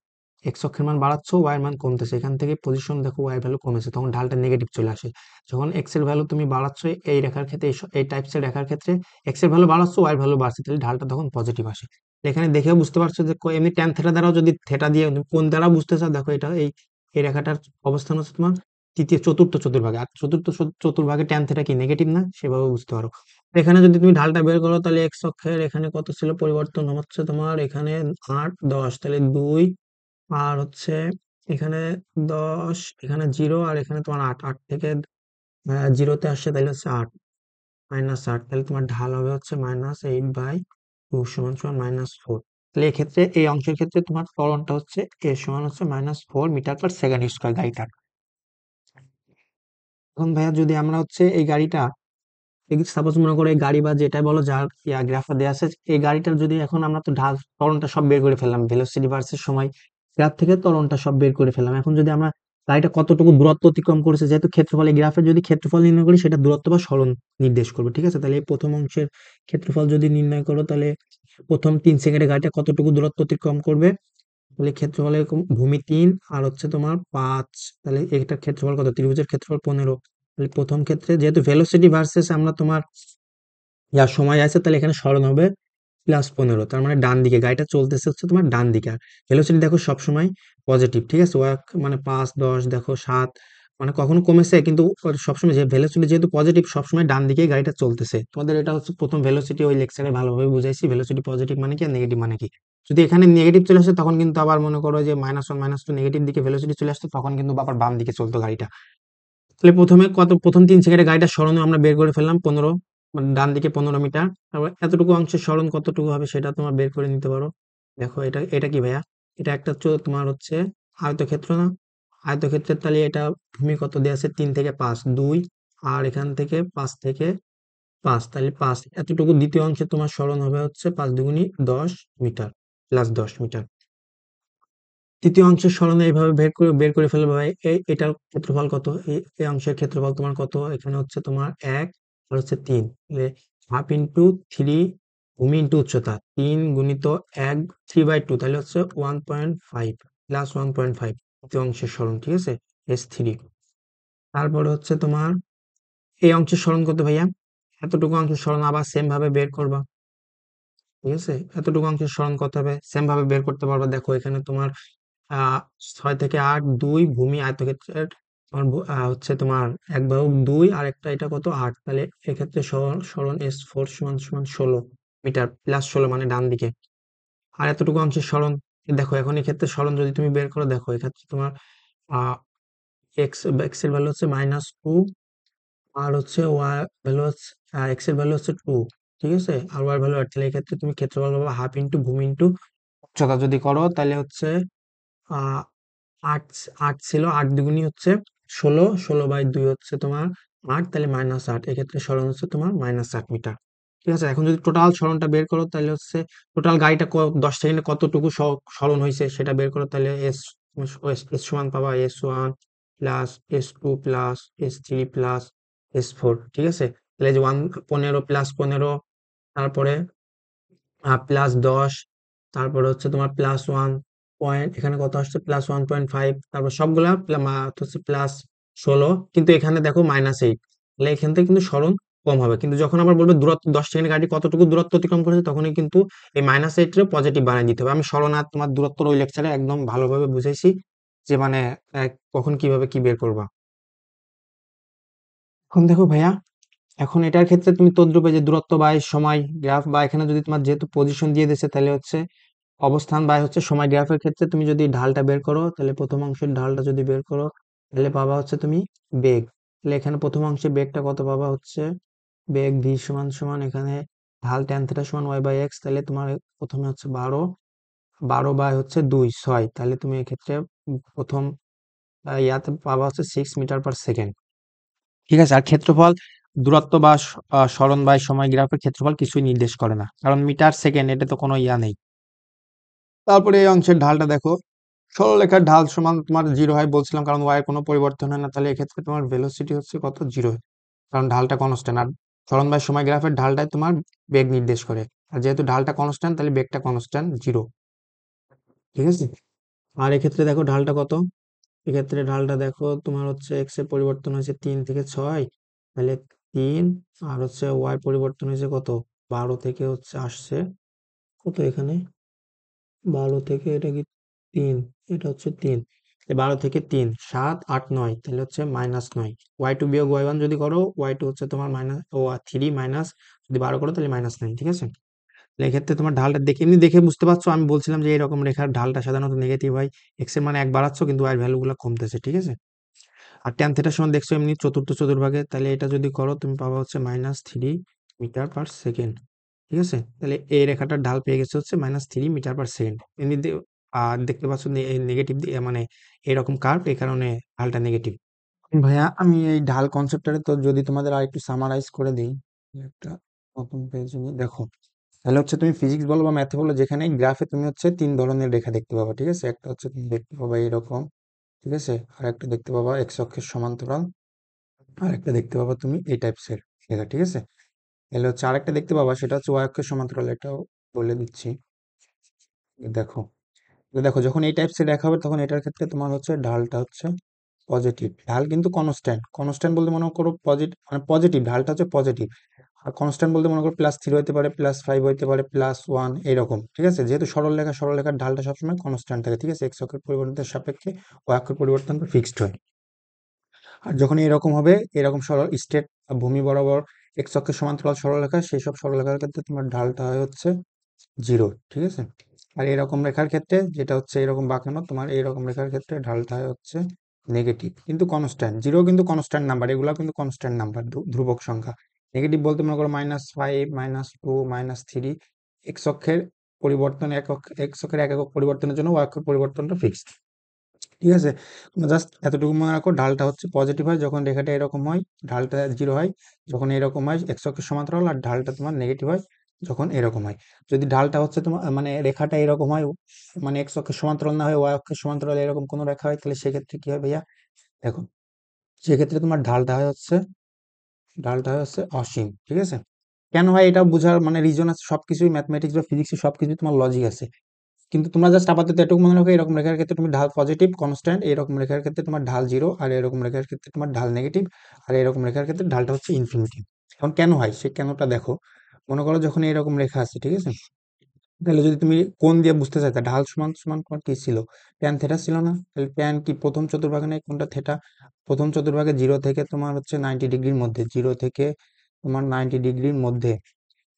এক্স অক্ষের মান বাড়াচ্ছ ওয়াই এর মান কমতেছে, এখান থেকে পজিশন দেখো ওয়াই ভ্যালু কমেছে, তখন ঢালটা নেগেটিভ চলে আসে। যখন এক্স এর ভ্যালু তুমি বাড়াচ্ছ এই রেখার ক্ষেত্রে, এই টাইপস এর রেখার ক্ষেত্রে এক্স এর ভ্যালু বাড়াচ্ছ ওয়াই ভ্যালু বাড়ছে, তাহলে ঢালটা তখন পজিটিভ আসে। এখানে দেখেও বুঝতে পারছো যে এমনি ট্যান থেটা দ্বারাও যদি থেটা দিয়ে তুমি কোন দ্বারা বুঝতে চাও, দেখো এটা এই এই রেখাটার অবস্থান হচ্ছে তোমার তৃতীয় চতুর্থ চতুর্ভাগে, আর চতুর্থ চতুর্ভাগে ট্যান থেটা কি নেগেটিভ না, সেভাবে বুঝতে পারো। এখানে যদি তুমি ঢালটা বের করো, তাহলে এক্স অক্ষের এখানে কত ছিল পরিবর্তন হচ্ছে তোমার, এখানে 8 10, তাহলে 2, আর হচ্ছে এখানে 10, এখানে 0, আর এখানে তোমার 8, 8 থেকে জিরোতে আসছে, তাহলে হচ্ছে 8 -8, তাহলে তোমার ঢাল হবে হচ্ছে -8/2 সমান সমান -4। তাহলে এক্ষেত্রে এই অংশের ক্ষেত্রে তোমার ত্বরণটা হচ্ছে এ সমান হচ্ছে -4 মিটার/সেকেন্ড স্কয়ার গাড়িটার। এখন ভাইয়া যদি আমরা হচ্ছে এই গাড়িটা, সাপোজ মনে করো এই গাড়ি বা যেটা বলো যার গ্রাফটা দেওয়া আছে, এই গাড়িটার যদি এখন আমরা তো ঢাল ত্বরণটা সব বের করে ফেললাম, ভেলোসিটি ভার্সেস সময়, গ্রাফ থেকে ত্বরণটা সব বের করে ফেললাম। এখন যদি আমরা গাড়িটা কতটুকু দূরত্ব অতিক্রম করেছে, যেহেতু ক্ষেত্রফল, এই গ্রাফে যদি ক্ষেত্রফল নির্ণয় করি সেটা দূরত্ব বা সরণ নির্দেশ করবে। ঠিক আছে, তাহলে এই প্রথম অংশের ক্ষেত্রফল যদি নির্ণয় করো, তাহলে প্রথম 3 সেকেন্ডে গাড়িটা কতটুকু দূরত্ব অতিক্রম করবে, তাহলে ক্ষেত্রফল এরকম ভূমি 3 আর হচ্ছে তোমার 5, তাহলে এটার ক্ষেত্রফল কত, ত্রিভুজের ক্ষেত্রফল 15। তাহলে প্রথম ক্ষেত্রে যেহেতু ভেলোসিটি ভার্সেস আমরা তোমার সময় আছে, তাহলে এখানে সরণ হবে +15, তার মানে ডান দিকে গাড়িটা চলতেছে হচ্ছে তোমার ডান দিকে। আর ভেলোসিটি দেখো সবসময় পজিটিভ, ঠিক আছে, ওয়াক মানে 5 10 দেখো 7, মানে কখনো কমেছে কিন্তু সবসময়, যে ভেলোসিটি যেহেতু পজিটিভ সবসময় ডান দিকে গাড়িটা চলতেছে। তোমাদের এটা হচ্ছে প্রথম ভেলোসিটি ওই লেকচারে ভালোভাবে বুঝাইছি, ভেলোসিটি পজিটিভ মানে কি আর নেগেটিভ মানে কি। যদি এখানে নেগেটিভ চলে আসে তখন কিন্তু আবার মনে করো যে -1 -2 নেগেটিভ দিকে ভেলোসিটি চলে আসতো, তখন কিন্তু আবার বাম দিকে চলতো গাড়িটা। তাহলে প্রথমে প্রথম 3 সেকেন্ডে গাড়িটা সরণ আমরা বের করে ফেললাম 15, মানে ডান দিকে 15 মিটার। তারপর এতটুকু অংশের সরণ কতটুকু হবে সেটা তোমার বের করে নিতে পারো। দেখো এটা এটা কি ভাইয়া, এটা একটা তোমার হচ্ছে আয়তক্ষেত্র না? আয়তক্ষেত্রের তাহলে এটা ভূমি কত দেওয়া আছে, 3 থেকে 5 2, আর এখান থেকে 5 থেকে 5, তাহলে 5 এতটুকু দ্বিতীয় অংশে তোমার সরণ হবে হচ্ছে 5 × 2 = 10 মিটার, +10 মিটার। তৃতীয় অংশের সরণে এইভাবে বের করে ফেলবে ভাই, এটার ক্ষেত্রফল কত, এই অংশের ক্ষেত্রফল তোমার কত, এখানে হচ্ছে তোমার 1 আর হচ্ছে 3, তাহলে 1/2 × 3 ভূমি ইন্টু উচ্চতা, 3 × 1 3/2, তাহলে হচ্ছে 1.5 +1.5 তৃতীয় অংশের সরণ। ঠিক আছে, S3। তারপরে হচ্ছে তোমার এই অংশের সরণ কত ভাইয়া, এতটুকু অংশের সরণ আবার সেম ভাবে বের করবা। ঠিক আছে, এতটুকু অংশের সরণ কত হবে সেম ভাবে বের করতে পারবা। দেখো এখানে তোমার 6 থেকে 8 2 ভূমি আয়তক্ষেত্রের তোমার হচ্ছে তোমার 1/2 আর একটা এটা কত 8, তাহলে এক্ষেত্রে সরণ সরণ S4 সমান সমান 16 মিটার, +16 মানে ডান দিকে। আর এতটুকু অংশের সরণ, দেখো এখন এক্ষেত্রে সরণ যদি তুমি বের করো, দেখো এক্ষেত্রে তোমার আহ এক্স এর ভ্যালু হচ্ছে -2, আর হচ্ছে ওয়াই ভ্যালু হচ্ছে এক্স এর ভ্যালু হচ্ছে 2, ঠিক আছে, আর ওয়াই ভ্যালু 8, তাহলে এক্ষেত্রে তুমি ক্ষেত্রফল পাবা হাফ ইন্টু ভূমি ইন্টু উচ্চতা যদি করো, তাহলে হচ্ছে আহ 8, 8 ছিল, 8 দুগুণই হচ্ছে 16, 16/2 হচ্ছে তোমার 8, তাহলে -8, এক্ষেত্রে সরণ হচ্ছে তোমার -8 মিটার। ঠিক আছে, এখন যদি টোটাল সরণটা বের করো, তাহলে হচ্ছে টোটাল গাড়িটা 10 সেকেন্ডে কতটুকু সরণ হয়েছে সেটা বের করো, তাহলে এস সমান পাবা S1 plus S2 plus S3 plus S4। ঠিক আছে, তাহলে যে 15 প্লাস 15, তারপরে +10, তারপরে হচ্ছে তোমার +1 পয়েন্ট, এখানে কত আসছে +1.5, তারপর সবগুলা হচ্ছে +16, কিন্তু এখানে দেখো -8, তাহলে এখান থেকে কিন্তু সরণ কম হবে। কিন্তু যখন আবার বলবে দূরত্ব 10 সেকেন্ড গাড়ি কতটুকু দূরত্ব অতিক্রম করেছে, তখনই কিন্তু এই -8 পজিটিভ বানিয়ে দিতে হবে। আমি সরণ আর তোমার দূরত্বর ওই লেকচারে একদম ভালোভাবে বুঝাইছি, যে মানে কখন কিভাবে কি বের করবা। এখন দেখো ভাইয়া, এখন এটার ক্ষেত্রে তুমি তদ্রূপে যে দূরত্ব বাই সময় গ্রাফ, বা এখানে যদি তোমার যেহেতু পজিশন দিয়ে দিয়েছে, তাহলে হচ্ছে অবস্থান বাই হচ্ছে সময় গ্রাফের ক্ষেত্রে তুমি যদি ঢালটা বের করো, তাহলে প্রথম অংশের ঢালটা যদি বের করো, তাহলে পাবা হচ্ছে তুমি বেগ। তাহলে এখানে প্রথম অংশে বেগটা কত পাবা হচ্ছে, বেগ ভি সমান সমান এখানে ঢাল ট্যান থিটা সমান y/x, তাহলে তোমার প্রথমে হচ্ছে 12, 12 বাই হচ্ছে 2 6, তাহলে তুমি এক্ষেত্রে প্রথম ইয়াতে পাবা হচ্ছে 6 মিটার/সেকেন্ড। ঠিক আছে, আর ক্ষেত্রফল দূরত্ব বা সরণ বাই সময় গ্রাফের ক্ষেত্রফল কিছুই নির্দেশ করে না, কারণ মিটার সেকেন্ড এটা তো কোনো ইয়া নেই। তারপরে এই অংশের ঢালটা দেখো, সরলরেখার ঢাল সমান তোমার 0 হয় বলছিলাম, কারণ ওয়াই কোনো পরিবর্তন হয় না, তাহলে এক্ষেত্রে তোমার ভেলোসিটি হচ্ছে কত 0, কারণ ঢালটা কনস্ট্যান্ট। আর সরণ বাই সময় গ্রাফের ঢালটাই তোমার বেগ নির্দেশ করে, আর যেহেতু ঢালটা কনস্ট্যান্ট, তাহলে বেগটা কনস্ট্যান্ট 0। ঠিক আছে, আর এক্ষেত্রে দেখো ঢালটা কত, এক্ষেত্রে ঢালটা দেখো তোমার হচ্ছে এক্স এর পরিবর্তন হয়েছে 3 থেকে 6, তাহলে 3, আর হচ্ছে ওয়াই পরিবর্তন হয়েছে কত 12 থেকে হচ্ছে আসছে কত এখানে 12 থেকে এটা কি 3, এটা হচ্ছে 3, 12 থেকে 3 7 8 9, তাহলে হচ্ছে -9, y2 বিয়োগ y1 যদি করো, y2 হচ্ছে তোমার -3 মাইনাস, যদি 12 করো তাহলে -9। ঠিক আছে, তাহলে এক্ষেত্রে তোমার ঢালটা দেখে এমনি দেখে বুঝতে পারছো, আমি বলছিলাম যে এরকম রেখার ঢালটা সাধারণত নেগেটিভ হয়, এক্স এর মানে 1 বাড়াচ্ছ কিন্তু y এর ভ্যালু গুলো কমতেছে। ঠিক আছে, আর ট্যান থিটার সমান দেখছো এমনি চতুর্থ চতুর্ভাগে, তাহলে এটা যদি করো তুমি পাবা হচ্ছে -3 মিটার/সেকেন্ড। ঠিক আছে, তাহলে এই রেখাটার ঢাল পেয়ে গেছে হচ্ছে -3 মিটার/সেকেন্ড। এমনি আর দেখতে পাচ্ছ নেগেটিভ মানে এরকম কার্ভ, এই কারণে ঢালটা নেগেটিভ। ভাইয়া আমি এই ঢাল কনসেপ্টটা তো যদি তোমাদের আর একটু সামারাইজ করে দিই, একটা নতুন পেজ নিয়ে দেখো, তাহলে হচ্ছে তুমি ফিজিক্স বলো বা ম্যাথে বলো, যেখানে গ্রাফে তুমি হচ্ছে 3 ধরনের রেখা দেখতে পাবা। ঠিক আছে, একটা হচ্ছে তুমি দেখতে পাবা এরকম, ঠিক আছে, আর একটা দেখতে পাবা এক্স অক্ষের সমান্তরাল, আর একটা দেখতে পাবা তুমি এই টাইপসের রেখা। ঠিক আছে, তাহলে হচ্ছে আরেকটা দেখতে পাবা, সেটা হচ্ছে ওয়াই অক্ষের সমান্তরাল, এটাও বলে দিচ্ছি। দেখো, তো দেখো যখন এই টাইপসের রেখা হবে, তখন এটার ক্ষেত্রে তোমার হচ্ছে ঢালটা হচ্ছে পজিটিভ। ঢাল কিন্তু কনস্ট্যান্ট, কনস্ট্যান্ট বলতে মনে করো পজিটিভ, মানে পজিটিভ ঢালটা হচ্ছে পজিটিভ। আর কনস্ট্যান্ট বলতে মনে করো +3 হইতে পারে, +5 হইতে পারে, +1 এরকম। ঠিক আছে, যেহেতু সরলরেখার ঢালটা সবসময় কনস্ট্যান্ট থাকে। ঠিক আছে, এক্স অক্ষের পরিবর্তনের সাপেক্ষে ওয়াই অক্ষের পরিবর্তনটা ফিক্সড হয়। আর যখন এরকম হবে, এরকম সরল স্ট্রেট ভূমি বরাবর এক্স অক্ষের সমান্তরাল সরলরেখা, সেই সব সরলরেখার ক্ষেত্রে তোমার ঢালটা হয় হচ্ছে 0। ঠিক আছে, আর এরকম রেখার ক্ষেত্রে যেটা হচ্ছে এরকম বাঁকানো, তোমার এইরকম রেখার ক্ষেত্রে ঢালটা হয় হচ্ছে নেগেটিভ, কিন্তু কনস্ট্যান্ট। 0 কিন্তু কনস্ট্যান্ট নাম্বার, এগুলো কিন্তু কনস্ট্যান্ট নাম্বার, ধ্রুবক সংখ্যা। নেগেটিভ বলতে মনে করো -5 -2 -3, এক্স অক্ষের পরিবর্তন এক্স অক্ষের এক একক পরিবর্তনের জন্য ওয়াই অক্ষের পরিবর্তনটা ফিক্সড। ঠিক আছে, জাস্ট এতটুকু মনে রাখো, ঢালটা হচ্ছে পজিটিভ হয় যখন রেখাটা এরকম হয়, ঢালটা 0 হয় যখন এরকম হয় এক্স অক্ষের সমান্তরাল, আর ঢালটা তোমার নেগেটিভ হয় যখন এরকম হয়। যদি ঢালটা হচ্ছে তোমার মানে রেখাটা এরকম হয়, মানে এক্স অক্ষের সমান্তরাল না হয় ওয়াই অক্ষের সমান্তরাল এরকম কোনো রেখা হয়, তাহলে সেক্ষেত্রে কি হবে ভাইয়া, দেখো সেক্ষেত্রে তোমার ঢালটা হয় হচ্ছে অসীম। ঠিক আছে, কেন হয় এটা বোঝার মানে রিজন আছে, সবকিছুই ম্যাথমেটিক্স বা ফিজিক্স সবকিছু তোমার লজিক আছে। কিন্তু তোমরা জাস্ট আপাতত এটুকু মনে রাখো, এরকম রেখার ক্ষেত্রে তুমি ঢাল পজিটিভ কনস্ট্যান্ট, এরকম রেখার ক্ষেত্রে তোমার ঢাল 0, আর এরকম রেখার ক্ষেত্রে তোমার ঢাল নেগেটিভ, আর এরকম রেখার ক্ষেত্রে ঢালটা হচ্ছে ইনফিনিটি। এখন কেন হয় সেই কেনটা দেখো, মনে করো যখন এরকম রেখা আছে, ঠিক আছে, তাহলে যদি তুমি কোণ দিয়ে বুঝতে চাইতা, ঢাল সমান সমান তোমার কি ছিল, ট্যান থেটা ছিল না? তাহলে ট্যান কি প্রথম চতুর্ভাগে নেই, কোনটা থেটা? প্রথম চতুর্ভাগে জিরো থেকে তোমার হচ্ছে 90 ডিগ্রির মধ্যে, জিরো থেকে তোমার 90 ডিগ্রির মধ্যে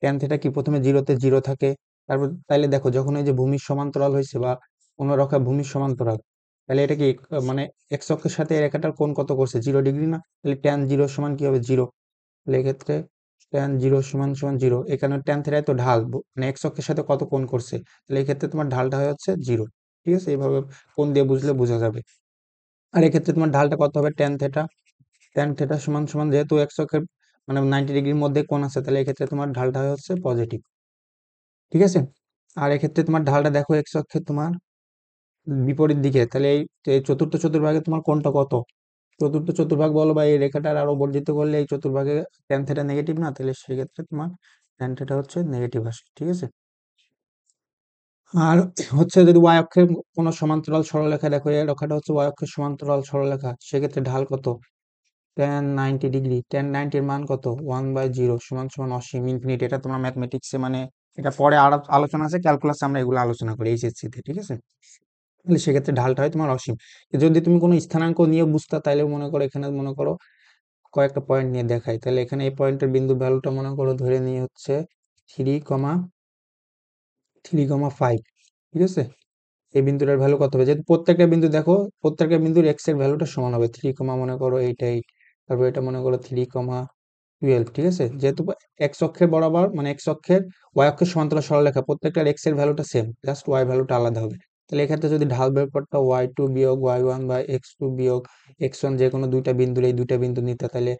ট্যান থেটা কি প্রথমে জিরোতে জিরো থাকে। তারপর তাইলে দেখো যখন এই যে ভূমির সমান্তরাল হয়েছে বা কোনো রকম ভূমির সমান্তরাল, তাহলে এটা কি মানে এক্স অক্ষের সাথে এই রেখাটার কোণ কত করছে, 0 ডিগ্রি না? তাহলে ট্যান জিরো সমান কি হবে, জিরো। তাহলে এক্ষেত্রে ট্যান জিরো সমান সমান জিরো, এখানে ট্যান থিটায় তো ঢাল মানে এক্স অক্ষের সাথে কত কোণ করছে, তাহলে এই ক্ষেত্রে তোমার ঢালটা হয়ে যাচ্ছে জিরো। ঠিক আছে, এইভাবে কোণ দিয়ে বুঝলে বোঝা যাবে। আর এক্ষেত্রে তোমার ঢালটা কত হবে, ট্যান থেটা। ট্যান থেটা সমান সমান যেহেতু এক্স অক্ষের মানে 90 ডিগ্রির মধ্যে কোণ আছে, তাহলে এক্ষেত্রে তোমার ঢালটা হয়ে হচ্ছে পজিটিভ। ঠিক আছে, আর এক্ষেত্রে তোমার ঢালটা দেখো এক্স অক্ষের তোমার বিপরীত দিকে, তাহলে এই চতুর্থ চতুর্ভাগে তোমার কোণটা কত, চতুর্থ চতুর্ভাগ বলো বা এই রেখাটার আরো বর্ধিত করলে এই চতুর্ভাগে ট্যান থেটা নেগেটিভ না, তাহলে সেক্ষেত্রে তোমার ট্যান থেটা হচ্ছে নেগেটিভ আসে। ঠিক আছে, আর হচ্ছে যদি ওয়াই অক্ষের কোনো সমান্তরাল সরলরেখা দেখো, এই রেখাটা হচ্ছে ওয়াই অক্ষের সমান্তরাল সরলরেখা, সেক্ষেত্রে ঢাল কত, tan 90 ডিগ্রি, tan 90 এর মান কত, 1/0 সমান সমান অসীম, ইনফিনিটি। এটা তোমার ম্যাথমেটিক্সে মানে এটা পরে আরো আলোচনা আছে, ক্যালকুলাসে আমরা এগুলো আলোচনা করি এইচএসসি তে। ঠিক আছে, তাহলে সেক্ষেত্রে ঢালটা হয় তোমার অসীম। যদি তুমি কোনো স্থানাঙ্ক নিয়ে বুঝতা, তাহলে মনে করো এখানে মনে করো কয়েকটা পয়েন্ট নিয়ে দেখাই, তাহলে এখানে এই পয়েন্টের বিন্দু ভ্যালুটা মনে করো ধরে নিয়ে হচ্ছে 3,3,5। ঠিক আছে, এই বিন্দুটার ভ্যালু কত হবে, যেহেতু প্রত্যেকটা বিন্দু দেখো প্রত্যেকটা বিন্দুর এক্স এর ভ্যালুটা সমান হবে, 3, মনে করো 8, তারপর এটা মনে করো 3,12। ঠিক আছে, যেহেতু এক্স অক্ষের বরাবর মানে এক্স অক্ষের ওয়াই অক্ষের সমান্তরাল সরলরেখা, প্রত্যেকটার এক্স এর ভ্যালুটা সেম, জাস্ট ওয়াই ভ্যালুটা আলাদা হবে। তাহলে এক্ষেত্রে যদি ঢাল বের করতে y2 বিয়োগ y1 বা x2 বিয়োগ x1 যে কোনো দুইটা বিন্দুর এই দুইটা বিন্দু নিতে, তাহলে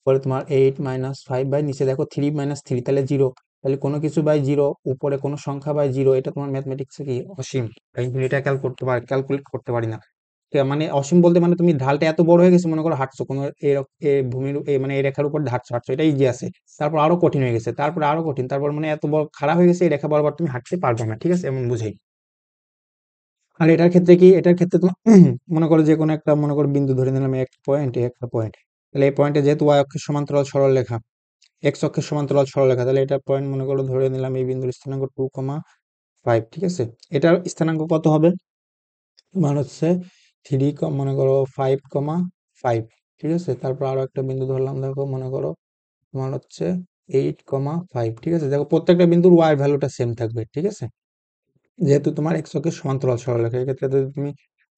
পরে তোমার 8 - 5 বাই নিচে দেখো 3 - 3, তাহলে জিরো। তাহলে কোনো কিছু বাই জিরো, উপরে কোনো সংখ্যা বাই জিরো, এটা তোমার ম্যাথমেটিক্সে কি অসীম। এটা ক্যালকুলেট করতে পারি না। ঠিক আছে, মানে অসীম বলতে মানে তুমি ঢালটা এত বড় হয়ে গেছে, মনে করো হাঁটছো কোনো ভূমির মানে এই রেখার উপর হাঁটছো হাঁটছো, এটা ইজি আছে। তারপর আরো কঠিন হয়ে গেছে, তারপর আরো কঠিন, তারপর মানে এত বড় খাড়া হয়ে গেছে এই রেখা বরাবর তুমি হাঁটতে পারবে না। ঠিক আছে, এমন বুঝাই। আর এটার ক্ষেত্রে কি, এটার ক্ষেত্রে তোমার মনে করো যে কোনো একটা মনে করো বিন্দু ধরে নিলাম, একটা পয়েন্ট। তাহলে এই পয়েন্টে যেহেতু ওয়াই অক্ষের সমান্তরাল সরলরেখা, এক্স অক্ষের সমান্তরাল সরলরেখা, তাহলে এটা পয়েন্ট মনে করো ধরে নিলাম এই বিন্দুর স্থানাঙ্ক 2,5। ঠিক আছে, এটার স্থানাঙ্ক কত হবে, তোমার হচ্ছে মনে করো 5,5। ঠিক আছে, তারপর আরো একটা বিন্দু ধরলাম, দেখো মনে করো তোমার হচ্ছে 8,5। ঠিক আছে, দেখো প্রত্যেকটা বিন্দুর ওয়াই ভ্যালুটা সেম থাকবে। ঠিক আছে, যেহেতু তোমার এক্স অক্ষের সমান্তরাল সরলরেখা, এক্ষেত্রে যদি তুমি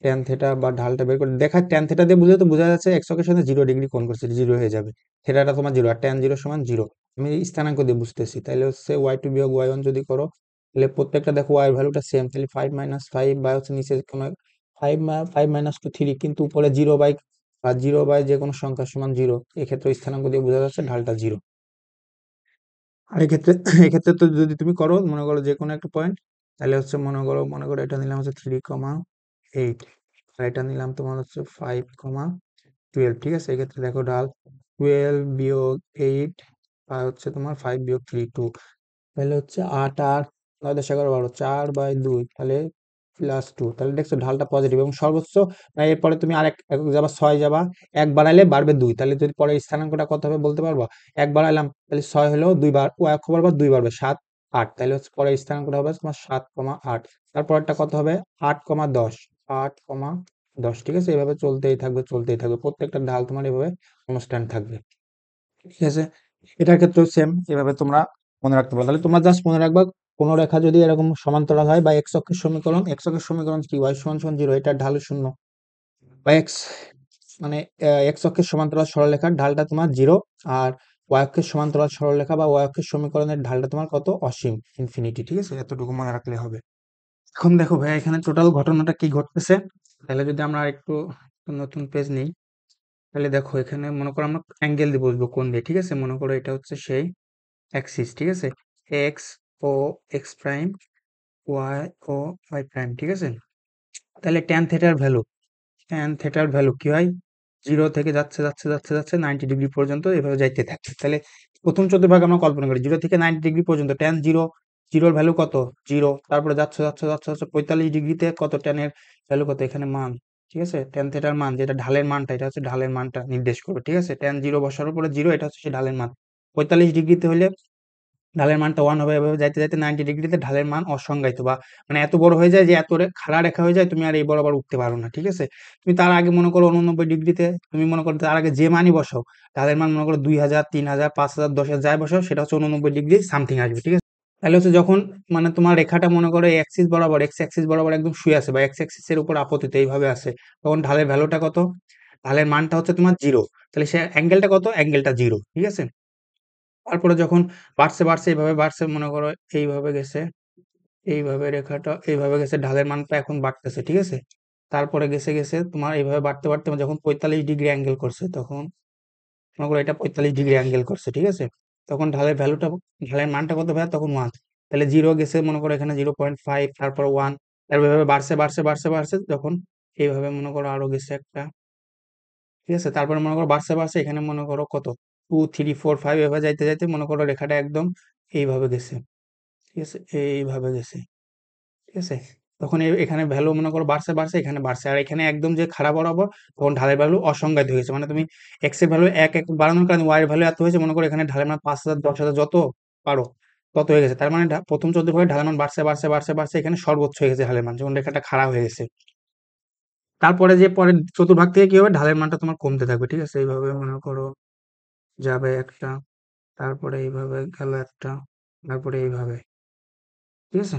ট্যান থেটা বা ঢালটা বের করে দেখা, ট্যান থেটা দিয়ে বুঝলে তো বোঝা যাচ্ছে এক্স অক্ষের সাথে 0 ডিগ্রি কোণ করছে, জিরো হয়ে যাবে, থেটাটা তোমার জিরো, আর ট্যান জিরো সমান জিরো। আমি স্থানাঙ্ক দিয়ে বুঝতেছি, তাহলে হচ্ছে y2 বিয়োগ y1 যদি করো, তাহলে প্রত্যেকটা দেখো ওয়াই ভ্যালুটা সেম, তাহলে 5 - 5 বা হচ্ছে নিচে কোনো 5 - 2 3, কিন্তু উপরে জিরো বাই যে কোনো সংখ্যা সমান জিরো, এক্ষেত্রে স্থানাঙ্ক দিয়ে বোঝা যাচ্ছে ঢালটা জিরো। আর এক্ষেত্রে এক্ষেত্রে তো যদি তুমি করো মনে করো যে কোনো একটা পয়েন্ট, তাহলে হচ্ছে মনে করো এটা নিলাম হচ্ছে 3,8, আর এটা নিলাম তোমার হচ্ছে 5,12। ঠিক আছে, এক্ষেত্রে দেখো ঢাল 12 - 8 আর হচ্ছে তোমার 5 - 3 2, তাহলে হচ্ছে 8 আর 9 × 10 = 12, 4/2, তাহলে +2, তাহলে দেখছো ঢালটা পজিটিভ এবং সর্বোচ্চ। এরপরে তুমি আরেক একক যাবা 6 যাবা, এক বাড়াইলে বাড়বে 2, তাহলে যদি পরে স্থানাঙ্কটা কত হবে বলতে পারবা, এক বাড়াইলাম তাহলে 6 হলেও 2 বার ও এক বারবার 2 বাড়বে 7 8, তাহলে হচ্ছে পরে স্থানাঙ্কটা হবে তোমার 7,8। তারপরটা কত হবে 8,10, 8,10। ঠিক আছে, এভাবে চলতেই থাকবে চলতেই থাকবে, প্রত্যেকটা ঢাল তোমার এভাবে কনস্ট্যান্ট থাকবে। ঠিক আছে, এটার ক্ষেত্রেও সেম, এভাবে তোমরা মনে রাখতে পারো। তাহলে তোমরা জাস্ট মনে রাখবা, কোন রেখা যদি এরকম সমান্তরাল হয় বা এক্স অক্ষের সমীকরণ কি, ওয়াই সমান সমান জিরো, এটা ঢাল শূন্য, বা এক্স মানে এক্স অক্ষের সমান্তরাল সরলরেখার ঢালটা তোমার জিরো, আর ওয়াই অক্ষের সমান্তরাল সরলরেখা বা ওয়াই অক্ষের সমীকরণের ঢালটা তোমার কত, অসীম, ইনফিনিটি। ঠিক আছে, এতটুকু মনে রাখলে হবে। এখন দেখো ভাই এখানে টোটাল ঘটনাটা কি ঘটতেছে, তাহলে যদি আমরা একটু নতুন পেজ নিই, তাহলে দেখো এখানে মনে করো আমরা অ্যাঙ্গেল দিয়ে বসবো, কোণ দিয়ে। ঠিক আছে, মনে করো এটা হচ্ছে সেই অ্যাক্সিস। ঠিক আছে, এক্স ও এক্স প্রাইম, ওয়াই ও ওয়াই প্রাইম। ঠিক আছে, তাহলে ট্যান থেটার ভ্যালু কি হয়, জিরো থেকে যাচ্ছে যাচ্ছে যাচ্ছে যাচ্ছে 90 ডিগ্রি পর্যন্ত এভাবে যাইতে থাকে। তাহলে প্রথম চতুর্ভাগ আমরা কল্পনা করি, 0 থেকে 90 ডিগ্রি পর্যন্ত ট্যান জিরো, জিরোর ভ্যালু কত, জিরো। তারপরে যাচ্ছে যাচ্ছে যাচ্ছে যাচ্ছে 45 ডিগ্রিতে কত, ট্যানের ভ্যালু কত, এখানে মান। ঠিক আছে, ট্যান থেটার মান যেটা ঢালের মানটা, এটা হচ্ছে ঢালের মানটা নির্দেশ করবে। ঠিক আছে, ট্যান জিরো বসার উপরে জিরো, এটা হচ্ছে সেই ঢালের মান। 45 ডিগ্রিতে হলে ঢালের মানটা 1 হবে, এভাবে যাইতে যাইতে 90 ডিগ্রিতে ঢালের মান অসংজ্ঞায়িত বা মানে এত বড় হয়ে যায় যে এত খাড়া রেখা হয়ে যায়, তুমি আর এই বরাবর উঠতে পারো না। ঠিক আছে, তুমি তার আগে মনে করো 89 ডিগ্রিতে, তুমি মনে করো তার আগে যে মানই বসাও, ঢালের মান মনে করো 2000, 3000, 5000, 10,000 যাই বসাও, সেটা হচ্ছে 89 ডিগ্রি সামথিং আসবে। ঠিক আছে, তাহলে হচ্ছে যখন মানে তোমার রেখাটা মনে করো এক্সিস বরাবর, এক্স অ্যাক্সিস বরাবর একদম শুয়ে আছে বা এক্স অ্যাক্সিস এর উপর আপতিত এইভাবে আছে, তখন ঢালের ভ্যালুটা কত? ঢালের মানটা হচ্ছে তোমার 0। তাহলে সে অ্যাঙ্গেলটা কত? অ্যাঙ্গেলটা 0। ঠিক আছে, তারপরে যখন বাড়ছে বাড়ছে এইভাবে বাড়ছে, মনে করো এইভাবে গেছে, এইভাবে রেখাটা এইভাবে গেছে, ঢালের মানটা এখন বাড়তেছে। ঠিক আছে, তারপরে গেছে গেছে তোমার এইভাবে বাড়তে বাড়তে যখন 45 ডিগ্রি অ্যাঙ্গেল করছে, তখন মনে করো এটা 45 ডিগ্রি অ্যাঙ্গেল করছে। ঠিক আছে, তখন ঢালের ভ্যালুটা, ঢালের মানটা কত ভাইয়া? তখন 1। তাহলে 0 গেছে মনে করো এখানে 0.5, তারপর 1, তারপর এভাবে বাড়ছে বাড়ছে বাড়ছে বাড়ছে, যখন এইভাবে মনে করো আরো গেছে একটা। ঠিক আছে, তারপরে মনে করো বাড়ছে বাড়ছে, এখানে মনে করো কত 2, 3, 4, 5 এভাবে যাইতে যাইতে মনে করো রেখাটা একদম এইভাবে গেছে। ঠিক আছে, এইভাবে গেছে। ঠিক আছে, তখন এখানে ভ্যালু মনে করো বাড়ছে বাড়ছে, এখানে বাড়ছে, আর এখানে একদম যে খাড়া বরাবর, তখন ঢালের ভ্যালু অসংজ্ঞায়িত হয়ে গেছে। মানে তুমি এক্স এর ভ্যালু এক এক বাড়ানোর কারণে ওয়াই এর ভ্যালু এত হয়েছে, মনে করো এখানে ঢালের মান 5000, 10,000 যত পারো তত হয়ে গেছে। তার মানে প্রথম 14 ভাগে ঢালের মান বাড়ছে বাড়ছে বাড়ছে বাড়ছে, এখানে সর্বোচ্চ হয়ে গেছে ঢালের মান, যখন রেখাটা খাড়া হয়ে গেছে। তারপরে যে পরের চতুর্ভাগ থেকে কি হবে? ঢালের মানটা তোমার কমতে থাকবে। ঠিক আছে, এইভাবে মনে করো যাবে একটা, তারপরে এইভাবে গেল একটা, তারপরে এইভাবে। ঠিক আছে,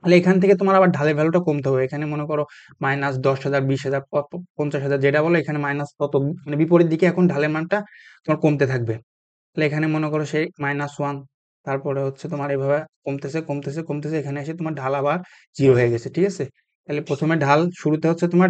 তাহলে এখান থেকে তোমার আবার ঢালের ভ্যালুটা কমতে হবে। এখানে মনে করো -10,000, 20,000, 50,000 যেটা বলো, এখানে মাইনাস তত মানে বিপরীত দিকে এখন ঢালের মানটা তোমার কমতে থাকবে। তাহলে এখানে মনে করো সেই -1, তারপরে হচ্ছে তোমার এভাবে কমতেছে কমতেছে কমতেছে, এখানে এসে তোমার ঢাল আবার 0 হয়ে গেছে। ঠিক আছে, তাহলে প্রথমে ঢাল শুরুতে হচ্ছে তোমার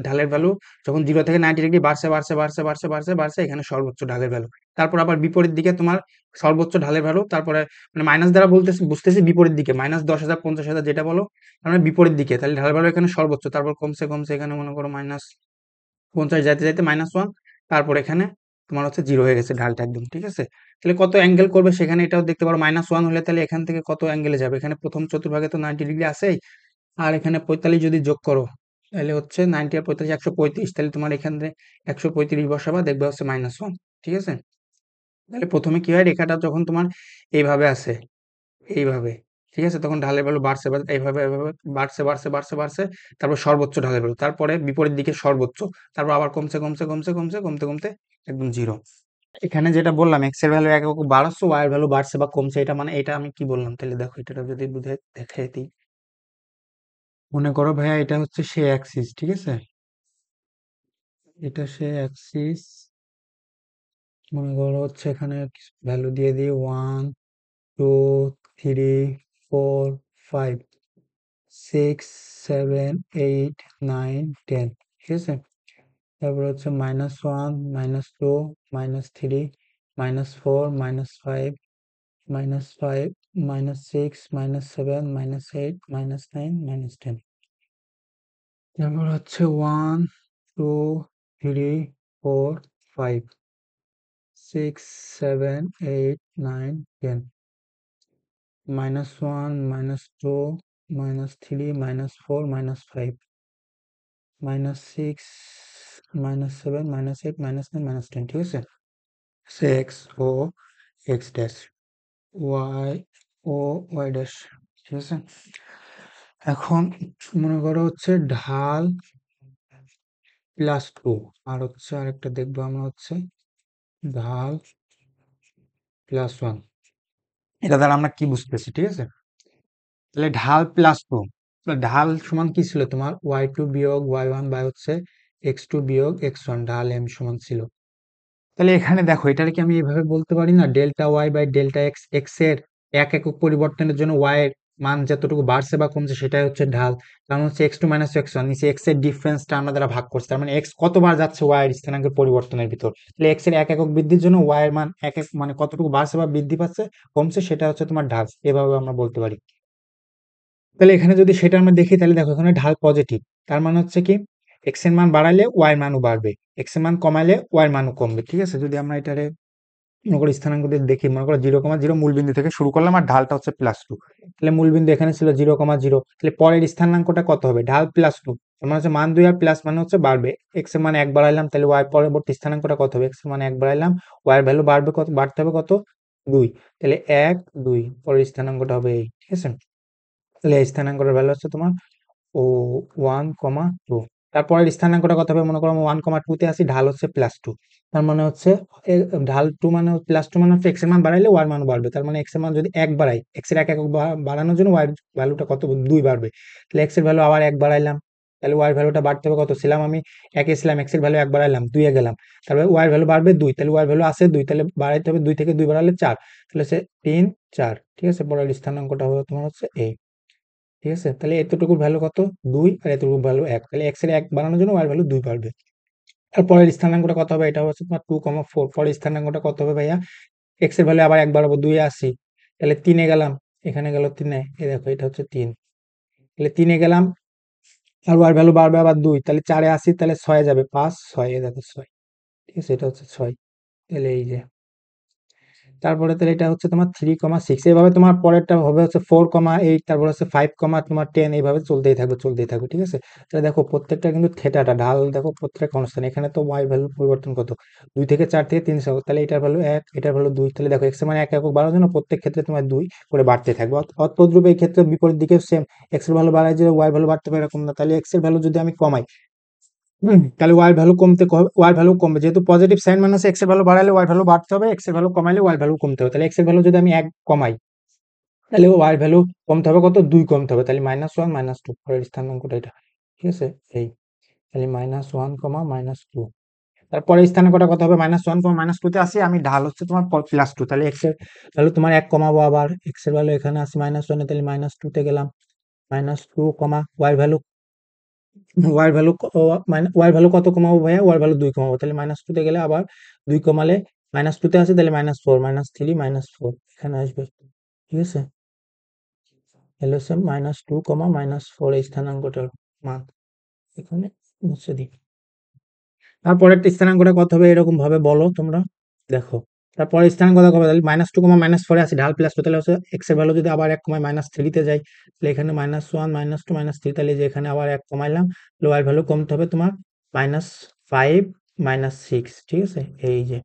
ঢালের ভ্যালু যখন 0 থেকে 90 ডিগ্রি বাড়ছে বাড়ছে বাড়ছে বাড়ছে বাড়ছে বাড়ছে, এখানে সর্বোচ্চ ঢালের ভ্যালু। তারপর আবার বিপরীত দিকে তোমার সর্বোচ্চ ঢালের ভ্যালু, তারপরে মানে মাইনাস দ্বারা বলতেছি, বুঝতেছি বিপরীত দিকে, -10,000, 50,000 যেটা বলো, তার মানে বিপরীত দিকে, তাহলে ঢালের ভ্যালু এখানে সর্বোচ্চ, তারপর কমছে কমছে, এখানে মনে করো -50 যাইতে যাইতে -1, তারপর এখানে তোমার হচ্ছে 0 হয়ে গেছে ঢালটা একদম। ঠিক আছে, তাহলে কত অ্যাঙ্গেল করবে সেখানে এটাও দেখতে পারো। -1 হলে তাহলে এখান থেকে কত অ্যাঙ্গেলে যাবে? এখানে প্রথম চতুর্ভাগে তো 90 ডিগ্রি আছেই, আর এখানে 45 যদি যোগ করো, তাহলে হচ্ছে 90 আর 45, 135, তাহলে তোমার এখানে 135 বসাবা, দেখবে হচ্ছে -1। ঠিক আছে, তাহলে প্রথমে কি হয়? রেখাটা যখন তোমার এইভাবে আছে, এইভাবে, ঠিক আছে, তখন ঢালের ভ্যালু বাড়ছে এইভাবে এইভাবে বাড়ছে বাড়ছে বাড়ছে বাড়ছে, তারপর সর্বোচ্চ ঢালের ভ্যালু, তারপরে বিপরীত দিকে সর্বোচ্চ, তারপর আবার কমছে কমছে কমছে কমছে কমতে কমতে একদম 0। এখানে যেটা বললাম এক্স এর ভ্যালু এক একক বাড়াচ্ছে, ওয়াই এর ভ্যালু বাড়ছে বা কমছে, এটা মানে এটা আমি কি বললাম? তাহলে দেখো এটা যদি বুঝে দেখাই দিই, মনে করো ভাইয়া এটা হচ্ছে সে অ্যাক্সিস। ঠিক আছে, এটা সে অ্যাক্সিস, মনে করো হচ্ছে এখানে ভ্যালু দিয়ে দিই 1, 2, 3, 4, 5, 6, 7, 8, 9, 10। ঠিক আছে, তারপর হচ্ছে -1, -2, -3, -4, -5, -5, -6, -7, -8, -9, -10। তারপর হচ্ছে 1, 2, 3, 4, 5, 6, 7, 8, 9, 10, -1, -2, -3, -4, -5, -6, -7, -8, -9, -10। ঠিক আছে, এক্স ও এক্স ড্যাশ, ওয়াই ও ওয়াই ড্যাশ। ঠিক আছে, এখন মনে করো হচ্ছে ঢাল +2, আর হচ্ছে আরেকটা দেখবো আমরা হচ্ছে ঢাল +1। এটা দ্বারা আমরা কি বুঝতেছি? ঠিক আছে, তাহলে ঢাল +2, ঢাল সমান কি ছিল তোমার? y2 বিয়োগ y1 বাই হচ্ছে x2 বিয়োগ x1, ঢাল m সমান ছিল। তাহলে এখানে দেখো, এটার কি আমি এভাবে বলতে পারি না, delta y by delta x, x এর এক একক পরিবর্তনের জন্য ওয়াই এর মান যতটুকু বাড়ছে বা কমছে সেটাই হচ্ছে ঢাল। কারণ হচ্ছে x2 - x1, নিচে এক্স এর ডিফারেন্সটা আমরা দ্বারা ভাগ করছি, তার মানে এক্স কতবার যাচ্ছে ওয়াই এর স্থানাঙ্কের পরিবর্তনের ভিতর, তাহলে এক্স এর এক একক বৃদ্ধির জন্য ওয়াই এর মান এক এক মানে কতটুকু বাড়ছে বা বৃদ্ধি পাচ্ছে কমছে, সেটা হচ্ছে তোমার ঢাল, এভাবে আমরা বলতে পারি। তাহলে এখানে যদি সেটা আমরা দেখি, তাহলে দেখো এখানে ঢাল পজিটিভ, তার মানে হচ্ছে কি এক্স এর মান বাড়াইলে ওয়াই এর মানও বাড়বে, এক্স এর মান কমাইলে ওয়াই এর মানও কমবে। ঠিক আছে, যদি আমরা এটারে মনে করো স্থানাঙ্ক দিয়ে দেখি, মনে করো 0,0 মূলবিন্দু থেকে শুরু করলাম, আর ঢালটা হচ্ছে +2, তাহলে মূলবিন্দু এখানে ছিল 0,0, তাহলে পরের স্থানাঙ্কটা কত হবে? ঢাল +2, তার মানে হচ্ছে মান 2 আর প্লাস মানে হচ্ছে বাড়বে, এক্স এর মান 1 বাড়াইলাম, তাহলে ওয়াই পরবর্তী স্থানাঙ্কটা কত হবে? এক্স এর মান 1 বাড়াইলাম, ওয়াই এর ভ্যালু বাড়বে কত? বাড়তে হবে কত? 2, তাহলে 1 2 পরের স্থানাঙ্কটা হবে এই, ঠিক আছে? তাহলে এই স্থানাঙ্কটার ভ্যালু হচ্ছে তোমার ও 1,2। তারপরের স্থানাঙ্কটা কত হবে? মনে করো 1,2 তে আসি, ঢাল হচ্ছে +2, তার মানে হচ্ছে ঢাল 2 মানে +2 মানে হচ্ছে এক্স এর মান বাড়াইলে ওয়াই মান বাড়বে। তার মানে এক্স এর মান যদি 1 বাড়াই, এক্স এর এক একক বাড়ানোর জন্য ওয়াই ভ্যালুটা কত 2 বাড়বে। তাহলে এক্স এর ভ্যালু আবার 1 বাড়াইলাম, তাহলে ওয়াই ভ্যালুটা বাড়তে হবে কত? ছিলাম আমি 1 এ ছিলাম, এক্স এর ভ্যালু 1 বাড়াইলাম 2 এ গেলাম, তারপরে ওয়াই ভ্যালু বাড়বে 2, তাহলে ওয়াই ভ্যালু আছে 2, তাহলে বাড়াইতে হবে 2 থেকে 2 বাড়ালে 4, তাহলে হচ্ছে 3 4, ঠিক আছে? পরের স্থানাঙ্কটা হবে তোমার হচ্ছে এই, ঠিক আছে? তাহলে এতটুকুর ভ্যালু কত? 2, আর এতটুকুর ভ্যালু 1, তাহলে এক্স এর 1 বানানোর জন্য ওয়াই ভ্যালু 2 বাড়বে। আর পরের স্থানাঙ্কটা কত হবে? এটা হচ্ছে তোমার 2,4। পরের স্থানাঙ্কটা কত হবে ভাইয়া? এক্স এর ভ্যালু আবার 1 বাড়াবো, 2 এ আসি, তাহলে 3 এ গেলাম, এখানে গেল 3 এ, এই দেখো এটা হচ্ছে 3, তাহলে 3 এ গেলাম, আর ওয়াই ভ্যালু বাড়বে আবার 2, তাহলে 4 এ আসি, তাহলে 6 এ যাবে, 5 6, এ দেখো 6, ঠিক আছে? এটা হচ্ছে 6, তাহলে এই যে তারপরে তাহলে এটা হচ্ছে তোমার 3,6, এইভাবে তোমার পরেরটা হবে হচ্ছে 4,8, তারপর হচ্ছে 5, তোমার 10, এইভাবে চলতেই থাকবে চলতেই থাকবে, ঠিক আছে? তাহলে দেখো প্রত্যেকটা কিন্তু থেটাটা ঢাল দেখো প্রত্যেকটা কনস্ট্যান্ট। এখানে তো ওয়াই ভ্যালু পরিবর্তন কত? 2 থেকে 4 থেকে 3 সেকেন্ড, তাহলে এটার ভ্যালু 1, এটার ভ্যালু 2, তাহলে দেখো এক্স এর মানে 1 একক বাড়ানোর জন্য প্রত্যেক ক্ষেত্রে তোমার 2 করে বাড়তে থাকবে। তদ্রূপ এই ক্ষেত্রে বিপরীত দিকে সেম, এক্স এর ভ্যালু বাড়ায় যে ওয়াই ভ্যালু বাড়তে পারে এরকম না। তাহলে এক্স এর ভ্যালু যদি আমি কমাই, তাহলে ওয়াই ভ্যালু কমতে ওয়াই ভ্যালু কমবে, যেহেতু পজিটিভ সাইন মানে হচ্ছে এক্স এর ভ্যালু বাড়ালে ওয়াই ভ্যালু বাড়তে হবে, এক্স এর ভ্যালু কমাইলে ওয়াই ভ্যালু কমতে হবে। তাহলে এক্স এর ভ্যালু যদি আমি 1 কমাই, তাহলে ওয়াই ভ্যালু কমতে হবে কত? 2 কমতে হবে, তাহলে -1 -2 পরের স্থানাঙ্কটা এটা, ঠিক আছে? এই তাহলে -1, -2, তারপরে স্থানাঙ্কটা কত হবে? -1, -2 তে আসি আমি, ঢাল হচ্ছে তোমার +2, তাহলে এক্স এর ভ্যালু তোমার 1 কমাবো, আবার এক্স এর ভ্যালু এখানে আসি -1 এ, তাহলে -2 তে গেলাম, -2 y value, y value y value কত কমাবো ভাইয়া? ওয়াই ভ্যালু 2 কমাবো, তাহলে -2 তে গেলে আবার 2 কমালে -2 তে আসে, তাহলে -4 -3 -4 এখানে আসবে, ঠিক আছে? তাহলে হচ্ছে -2, -4 এই স্থানাঙ্কটার মান এখানে মুছে দিই। তারপরে একটা স্থানাঙ্কটা কত হবে এরকম ভাবে বলো তোমরা, দেখো তারপরে স্থানাঙ্ক কত হবে? তাহলে -2, -4 আছে, ঢাল +2, তাহলে হচ্ছে এক্স এর ভ্যালু যদি আবার 1 কমায় -3 তে যাই, তাহলে এখানে -1 -2 -3, তাহলে যে এখানে আবার 1 কমাইলাম, লোয়ার ভ্যালু কমতে হবে তোমার -5 -6, ঠিক আছে? এই যে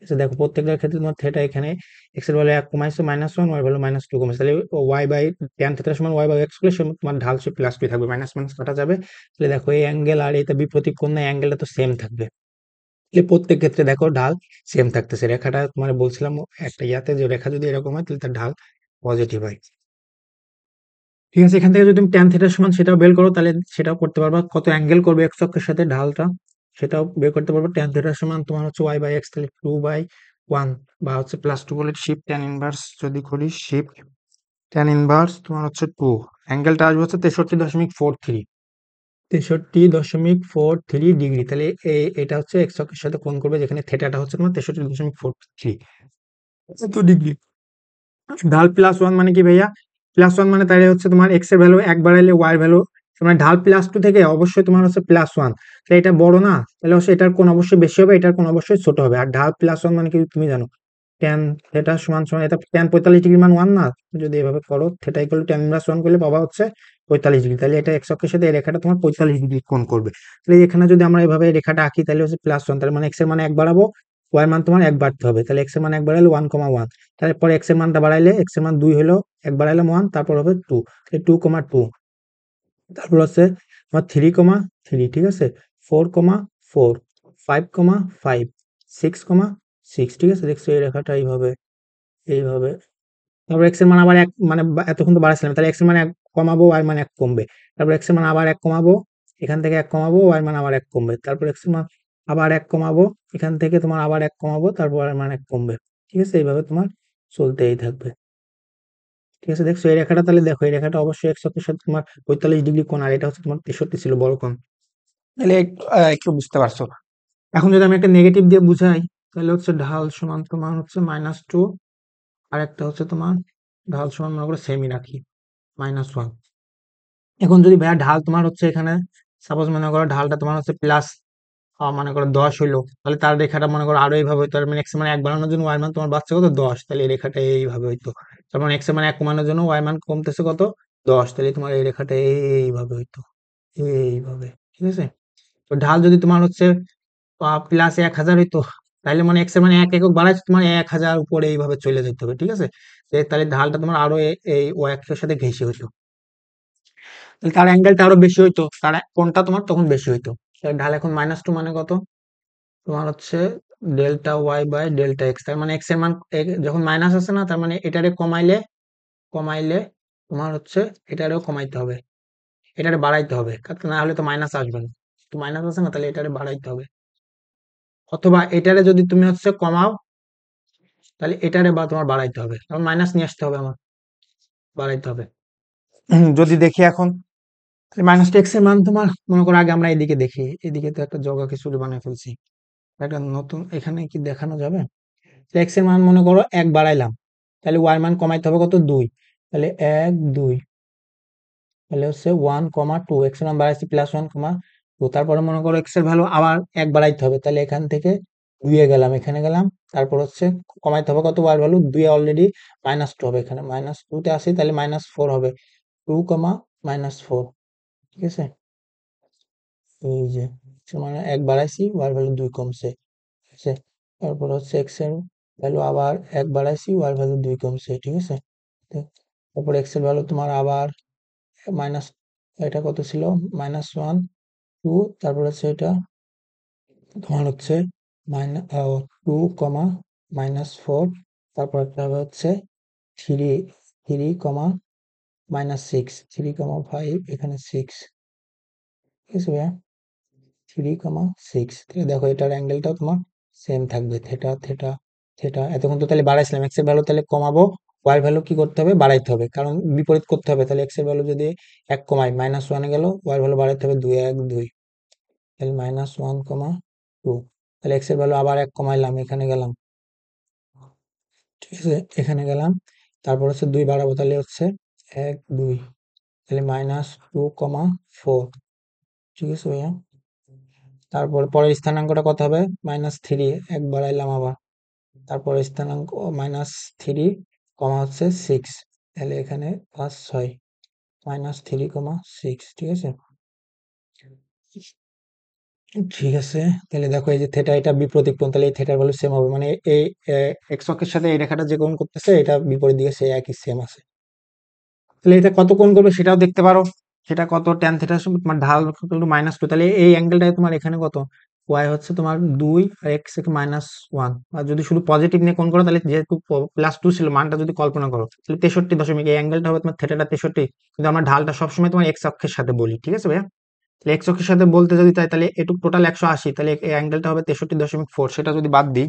আচ্ছা দেখো প্রত্যেকটার ক্ষেত্রে তোমার থিটা এখানে এক্স এর ভ্যালু 1 কমাইছো -1, ওয়াই ভ্যালু -2 কমাইছো, তাহলে ওয়াই বাই tan থিটা সমান ওয়াই বাই এক্স করলে তোমার ঢাল সে +2 থাকবে, মাইনাস মাইনাস কাটা যাবে। তাহলে দেখো এই অ্যাঙ্গেল আর এটা বিপরীত কোণ, অ্যাঙ্গেলটা তো সেম থাকবে। তাহলে প্রত্যেক ক্ষেত্রে দেখো ঢাল সেম থাকতেছে। রেখাটা তোমার বলছিলাম একটা ইয়াতে, যে রেখা যদি এরকম হয় তাহলে তার ঢাল পজিটিভ হয়, ঠিক আছে? এখান থেকে যদি তুমি tan থিটা সমান সেটাও বের করো, তাহলে সেটাও করতে পারবা, কত অ্যাঙ্গেল করবে এক্স অক্ষের সাথে ঢালটা সেটাও বের করতে পারবো। tan থিটা সমান তোমার হচ্ছে ওয়াই বাই এক্স, তাহলে 2/1, বা হচ্ছে +2 বলে শিফট tan ইনভার্স যদি করি, শিফট tan ইনভার্স তোমার হচ্ছে 2, অ্যাঙ্গেলটা আসবে হচ্ছে 63.43, 63.43 ডিগ্রি। তাহলে এটা হচ্ছে এক্স অক্ষের সাথে কোণ করবে, যেখানে থেটাটা হচ্ছে তোমার 63.43 এত ডিগ্রি। ঢাল +1 মানে কি ভাইয়া? +1 মানে তাহলে হচ্ছে তোমার এক্স এর ভ্যালু 1 বাড়াইলে ওয়াই ভ্যালু, তোমার ঢাল +2 থেকে অবশ্যই তোমার হচ্ছে +1, তাহলে এটা বড় না, তাহলে অবশ্যই এটার কোণ অবশ্যই বেশি হবে, এটার কোণ অবশ্যই ছোট হবে। আর ঢাল +1 মানে কি তুমি জানো? tan থিটা সমান সমান এটা tan 45 ডিগ্রি মান 1 না? যদি এভাবে করো থিটা ইকুয়াল tan ইনভার্স 1 করলে পাবা হচ্ছে 45 ডিগ্রি, তাহলে এটা এক্স অক্ষের সাথে এই রেখাটা তোমার 45 ডিগ্রি কোণ করবে। তাহলে এখানে যদি আমরা এভাবে রেখাটা আঁকি, তাহলে হচ্ছে +1, তার মানে এক্স এর মানে 1 বাড়াবো, ওয়াই এর মান তোমার 1 বাড়তে হবে, তাহলে এক্স এর মান 1 বাড়াইলে 1,1, তারপরে এক্স এর মানটা বাড়াইলে এক্স এর মান 2 হলো, 1 বাড়াইলাম 1, তারপর হবে 2, তাহলে 2,2, তারপর হচ্ছে তোমার 3,3, ঠিক আছে? 4,4, 5,5, 6,6, ঠিক আছে? দেখছো এই রেখাটা এইভাবে এইভাবে। তারপর এক্স এর মান আবার 1 মানে এতক্ষণ তো বাড়াইছিলাম, তাহলে এক্স এর মান 1 কমাবো, ওয়াই এর মান 1 কমবে। তারপর এক্স এর মান আবার 1 কমাবো, এখান থেকে 1 কমাবো, ওয়াই এর মান আবার 1 কমবে। তারপর এক্স এর মান আবার 1 কমাবো, এখান থেকে তোমার আবার 1 কমাবো, তারপর ওয়াই এর মান 1 কমবে। ঠিক আছে? এইভাবে তোমার চলতেই থাকবে। ঠিক আছে? দেখছো এই রেখাটা, তাহলে দেখো এই রেখাটা অবশ্যই এক্স অক্ষের সাথে তোমার 45 ডিগ্রি কোণ, আর এটা হচ্ছে তোমার 63 ছিল বড় কোণ। তাহলে একটু বুঝতে পারছো। এখন যদি আমি একটা নেগেটিভ দিয়ে বুঝাই, তাহলে হচ্ছে ঢাল সমান তোমার হচ্ছে -2, আর একটা হচ্ছে তোমার ঢাল সমান মনে করো সেমি রাখি -1। এখন যদি ভাইয়া ঢাল তোমার হচ্ছে এখানে সাপোজ মনে করো ঢালটা তোমার হচ্ছে প্লাস মনে করো 10 হইলো, তাহলে তার রেখাটা মনে করো আরো এইভাবে হইতো, মানে এক্স এর মান 1 বাড়ানোর জন্য ওয়াই মান তোমার বাড়ছে কত 10, তাহলে এই রেখাটা এইভাবে হইতো। তার মানে এক্স এর মান 1 কমানোর জন্য ওয়াই মান কমতেছে কত 10, তাহলে তোমার এই রেখাটা এইভাবে হইতো, এইভাবে। ঠিক আছে? তো ঢাল যদি তোমার হচ্ছে +1000 হইতো, তাহলে মানে এক্স এর মানে 1 একক বাড়াচ্ছে, তোমার 1000 উপরে এইভাবে চলে যেতে হবে, ঠিক আছে। তাহলে ঢালটা তোমার আরো এই ও অক্ষের সাথে ঘেঁষে হইতো, তাহলে তার অ্যাঙ্গেলটা আরো বেশি হইতো, তার কোণটা তোমার তখন বেশি হইতো। তাহলে ঢাল এখন -2 মানে কত, তোমার হচ্ছে delta y by delta x. তার মানে এক্স এর মান যখন মাইনাস আছে না, তার মানে এটারে কমাইলে কমাইলে তোমার হচ্ছে এটারেও কমাইতে হবে, এটারে বাড়াইতে হবে, কারণ না হলে তো মাইনাস আসবে না, তো মাইনাস আছে না, তাহলে এটারে বাড়াইতে হবে। অথবা এটারে যদি তুমি হচ্ছে কমাও, তাহলে এটারে বা তোমার বাড়াইতে হবে, কারণ মাইনাস নিয়ে আসতে হবে আমার, বাড়াইতে হবে। যদি দেখি এখন মাইনাস এক্স এর মান তোমার, মনে করো আগে আমরা এদিকে দেখি, এদিকে তো একটা জগা খিচুড়ি বানিয়ে ফেলছি, একটা নতুন এখানে কি দেখানো যাবে। এক্স এর মান মনে করো 1 বাড়াইলাম, তাহলে ওয়াই মান কমাইতে হবে কত, 2, তাহলে 1 2, তাহলে হচ্ছে 1,2, এক্স এর মান বাড়াইছি +1,2, তারপরে মনে করো এক্স এর ভ্যালু আবার 1 বাড়াইতে হবে, তাহলে এখান থেকে 2 এ গেলাম, এখানে গেলাম, তারপর হচ্ছে কমাইতে হবে কত, ওয়াই ভ্যালু 2 এ অলরেডি -2 হবে, এখানে -2 তে আসি, তাহলে -4 হবে, 2, -4, ঠিক আছে। এই যে মানে 1 বাড়াইছি, ওয়াই ভ্যালু 2 কমছে, ঠিক আছে। তারপর হচ্ছে এক্স এর ভ্যালু আবার 1 বাড়াইছি, ওয়াই ভ্যালু 2 কমছে, ঠিক আছে। তারপর এক্স এর ভ্যালু তোমার আবার মাইনাস, এটা কত ছিল, -1 2, তারপর হচ্ছে এটা তোমার হচ্ছে -2, তারপর একটা হবে হচ্ছে 3, 3, -6, 3,5, এখানে 6, ঠিক আছে ভাইয়া, 3,6, তাহলে দেখো এটার অ্যাঙ্গেলটাও তোমার সেম থাকবে, থেটা থেটা থেটা। এতক্ষণ তো তাহলে বাড়াইছিলাম, এক্স এর ভ্যালু তাহলে কমাবো, ওয়াই ভ্যালু কি করতে হবে, বাড়াইতে হবে, কারণ বিপরীত করতে হবে। তাহলে এক্স এর ভ্যালু যদি 1 কমাই, -1 এ গেল, ওয়াই ভ্যালু বাড়াইতে হবে 2, 1 2, তাহলে -1,2, তাহলে এক্স এর ভ্যালু আবার 1 কমাইলাম, এখানে গেলাম, ঠিক আছে, এখানে গেলাম, তারপর হচ্ছে 2 বাড়াবো, তাহলে হচ্ছে 1 2, তাহলে -2,4, ঠিক আছে ভাইয়া। তারপর পরের স্থানাঙ্কটা কত হবে, -3, 1 বাড়াইলাম আবার, তারপর স্থানাঙ্ক -3, কমা হচ্ছে 6, তাহলে এখানে 5 6, -3,6, ঠিক আছে। ঠিক আছে, তাহলে দেখো এই যে থেটা, এটা বিপরীত কোণ, তাহলে এই থেটার ভ্যালু সেম হবে, মানে এই এক্স অক্ষের সাথে এই রেখাটা যে কোণ করতেছে, এটা বিপরীত দিকে সে একই সেম আছে। তাহলে এটা কত কোণ করবে সেটাও দেখতে পারো, সেটা কত, ট্যান থেটার সময় তোমার ঢাল -2, তাহলে এই অ্যাঙ্গেলটাই তোমার এখানে কত, ওয়াই হচ্ছে তোমার 2 আর এক্স -1, আর যদি শুধু পজিটিভ নিয়ে কোণ করো, তাহলে যেহেতু +2 ছিল মানটা, যদি কল্পনা করো, তাহলে 63 দশমিক, এই অ্যাঙ্গেলটা হবে তোমার থেটাটা 63, কিন্তু আমরা ঢালটা সবসময় তোমার এক্স অক্ষের সাথে বলি, ঠিক আছে ভাইয়া। তাহলে এক্স অক্ষের সাথে বলতে যদি চাই, তাহলে এটুক টোটাল 180, তাহলে এই অ্যাঙ্গেলটা হবে 63.4, সেটা যদি বাদ দিই,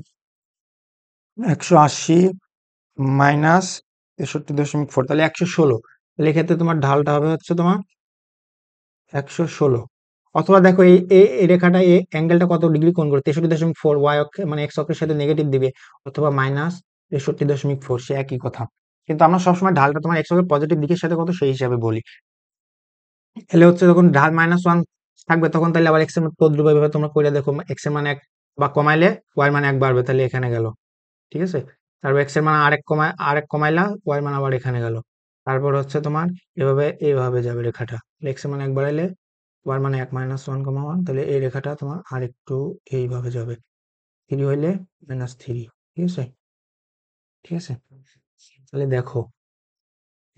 180 -63.4, তাহলে 116, তাহলে এক্ষেত্রে তোমার ঢালটা হবে হচ্ছে তোমার 116। অথবা দেখো এই রেখাটা, এই অ্যাঙ্গেলটা কত ডিগ্রি কোণ করে, 63.4, ওয়াই অক্ষে মানে এক্স অক্ষের সাথে নেগেটিভ দিবে, অথবা -63.4, সে একই কথা, কিন্তু আমরা সবসময় ঢালটা তোমার এক্স অক্ষের পজিটিভ দিকের সাথে কত সেই হিসাবে বলি। তাহলে হচ্ছে যখন ঢাল -1 থাকবে, তখন তাহলে আবার এক্স এর তদ্রুপ এভাবে তোমরা করে দেখো, এক্স এর মান 1 বা কমাইলে ওয়াই মান 1 বাড়বে, তাহলে এখানে গেল, ঠিক আছে। তারপর এক্স এর মান আরেক কমাইলা, ওয়াই মান আবার এখানে গেল, তারপর হচ্ছে তোমার এভাবে এইভাবে যাবে রেখাটা, এক্স এর মান 1 বাড়াইলে ওয়াই মানে 1 -1,1, তাহলে এই রেখাটা তোমার আরেকটু এইভাবে যাবে, 3 হইলে -3, ঠিক আছে, ঠিক আছে। তাহলে দেখো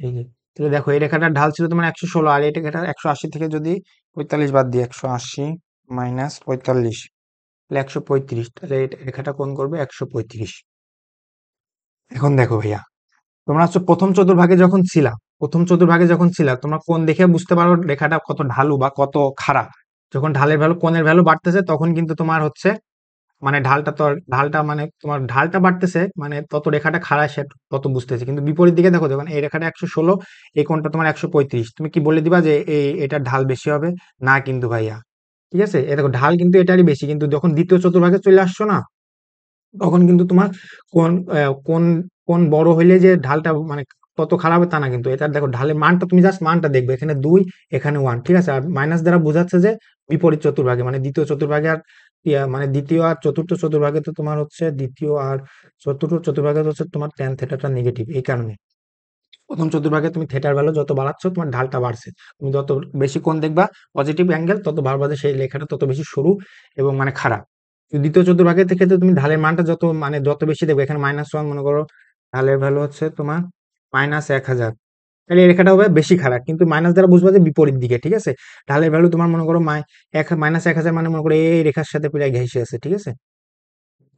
এই যে, তাহলে দেখো এই রেখাটার ঢাল ছিল তোমার 116, আর এই রেখাটা 180 থেকে যদি 45 বাদ দিই, 180 -45, তাহলে 135, তাহলে এই রেখাটা কোণ করবে 135। এখন দেখো ভাইয়া, তোমরা হচ্ছে প্রথম চতুর্ভাগে যখন ছিলা, তোমরা কোণ দেখে বুঝতে পারো রেখাটা কত ঢালু বা কত খাড়া। যখন ঢালের ভ্যালু কোণের ভ্যালু বাড়তেছে, তখন কিন্তু তোমার হচ্ছে মানে ঢালটা মানে তোমার ঢালটা বাড়তেছে, মানে তত রেখাটা খাড়া সে তত বুঝতেছে। কিন্তু বিপরীত দিকে দেখো, যখন এই রেখাটা 116, এই কোণটা তোমার 135, তুমি কি বলে দিবা যে এটার ঢাল বেশি হবে? না কিন্তু ভাইয়া, ঠিক আছে, এ দেখো ঢাল কিন্তু এটারই বেশি, কিন্তু যখন দ্বিতীয় চতুর্ভাগে চলে আসছো না, তখন কিন্তু তোমার কোন কোন কোন বড় হইলে যে ঢালটা মানে তত খারাপ হবে তা না, কিন্তু এটা দেখো ঢালের মানটা তুমি জাস্ট মানটা দেখবে, এখানে 2, এখানে 1, ঠিক আছে। আর মাইনাস দ্বারা বোঝাচ্ছে যে বিপরীত চতুর্ভাগে, মানে দ্বিতীয় চতুর্ভাগে আর মানে দ্বিতীয় আর চতুর্থ চতুর্ভাগে তো তোমার হচ্ছে দ্বিতীয় আর চতুর্থ চতুর্ভাগে তো হচ্ছে তোমার ট্যান থেটাটা নেগেটিভ, এই কারণে প্রথম চতুর্ভাগে তুমি থেটার ভ্যালু যত বাড়াচ্ছ, তোমার ঢালটা বাড়ছে। তুমি যত বেশি কোণ দেখবা পজিটিভ অ্যাঙ্গেল, তত ভাববা যে সেই লেখাটা তত বেশি সরু এবং মানে খারাপ। দ্বিতীয় চতুর্ভাগের ক্ষেত্রে তুমি ঢালের মানটা যত বেশি দেখবে, এখানে -1 মনে করো, ঢালের ভ্যালু হচ্ছে তোমার -1000, তাহলে এই রেখাটা হবে বেশি খারাপ, কিন্তু মাইনাস দ্বারা বুঝবা যে বিপরীত দিকে, ঠিক আছে। ঢালের ভ্যালু তোমার মনে করো -1000, মানে মনে করো এই রেখার সাথে প্রায় ঘেঁষে আছে, ঠিক আছে,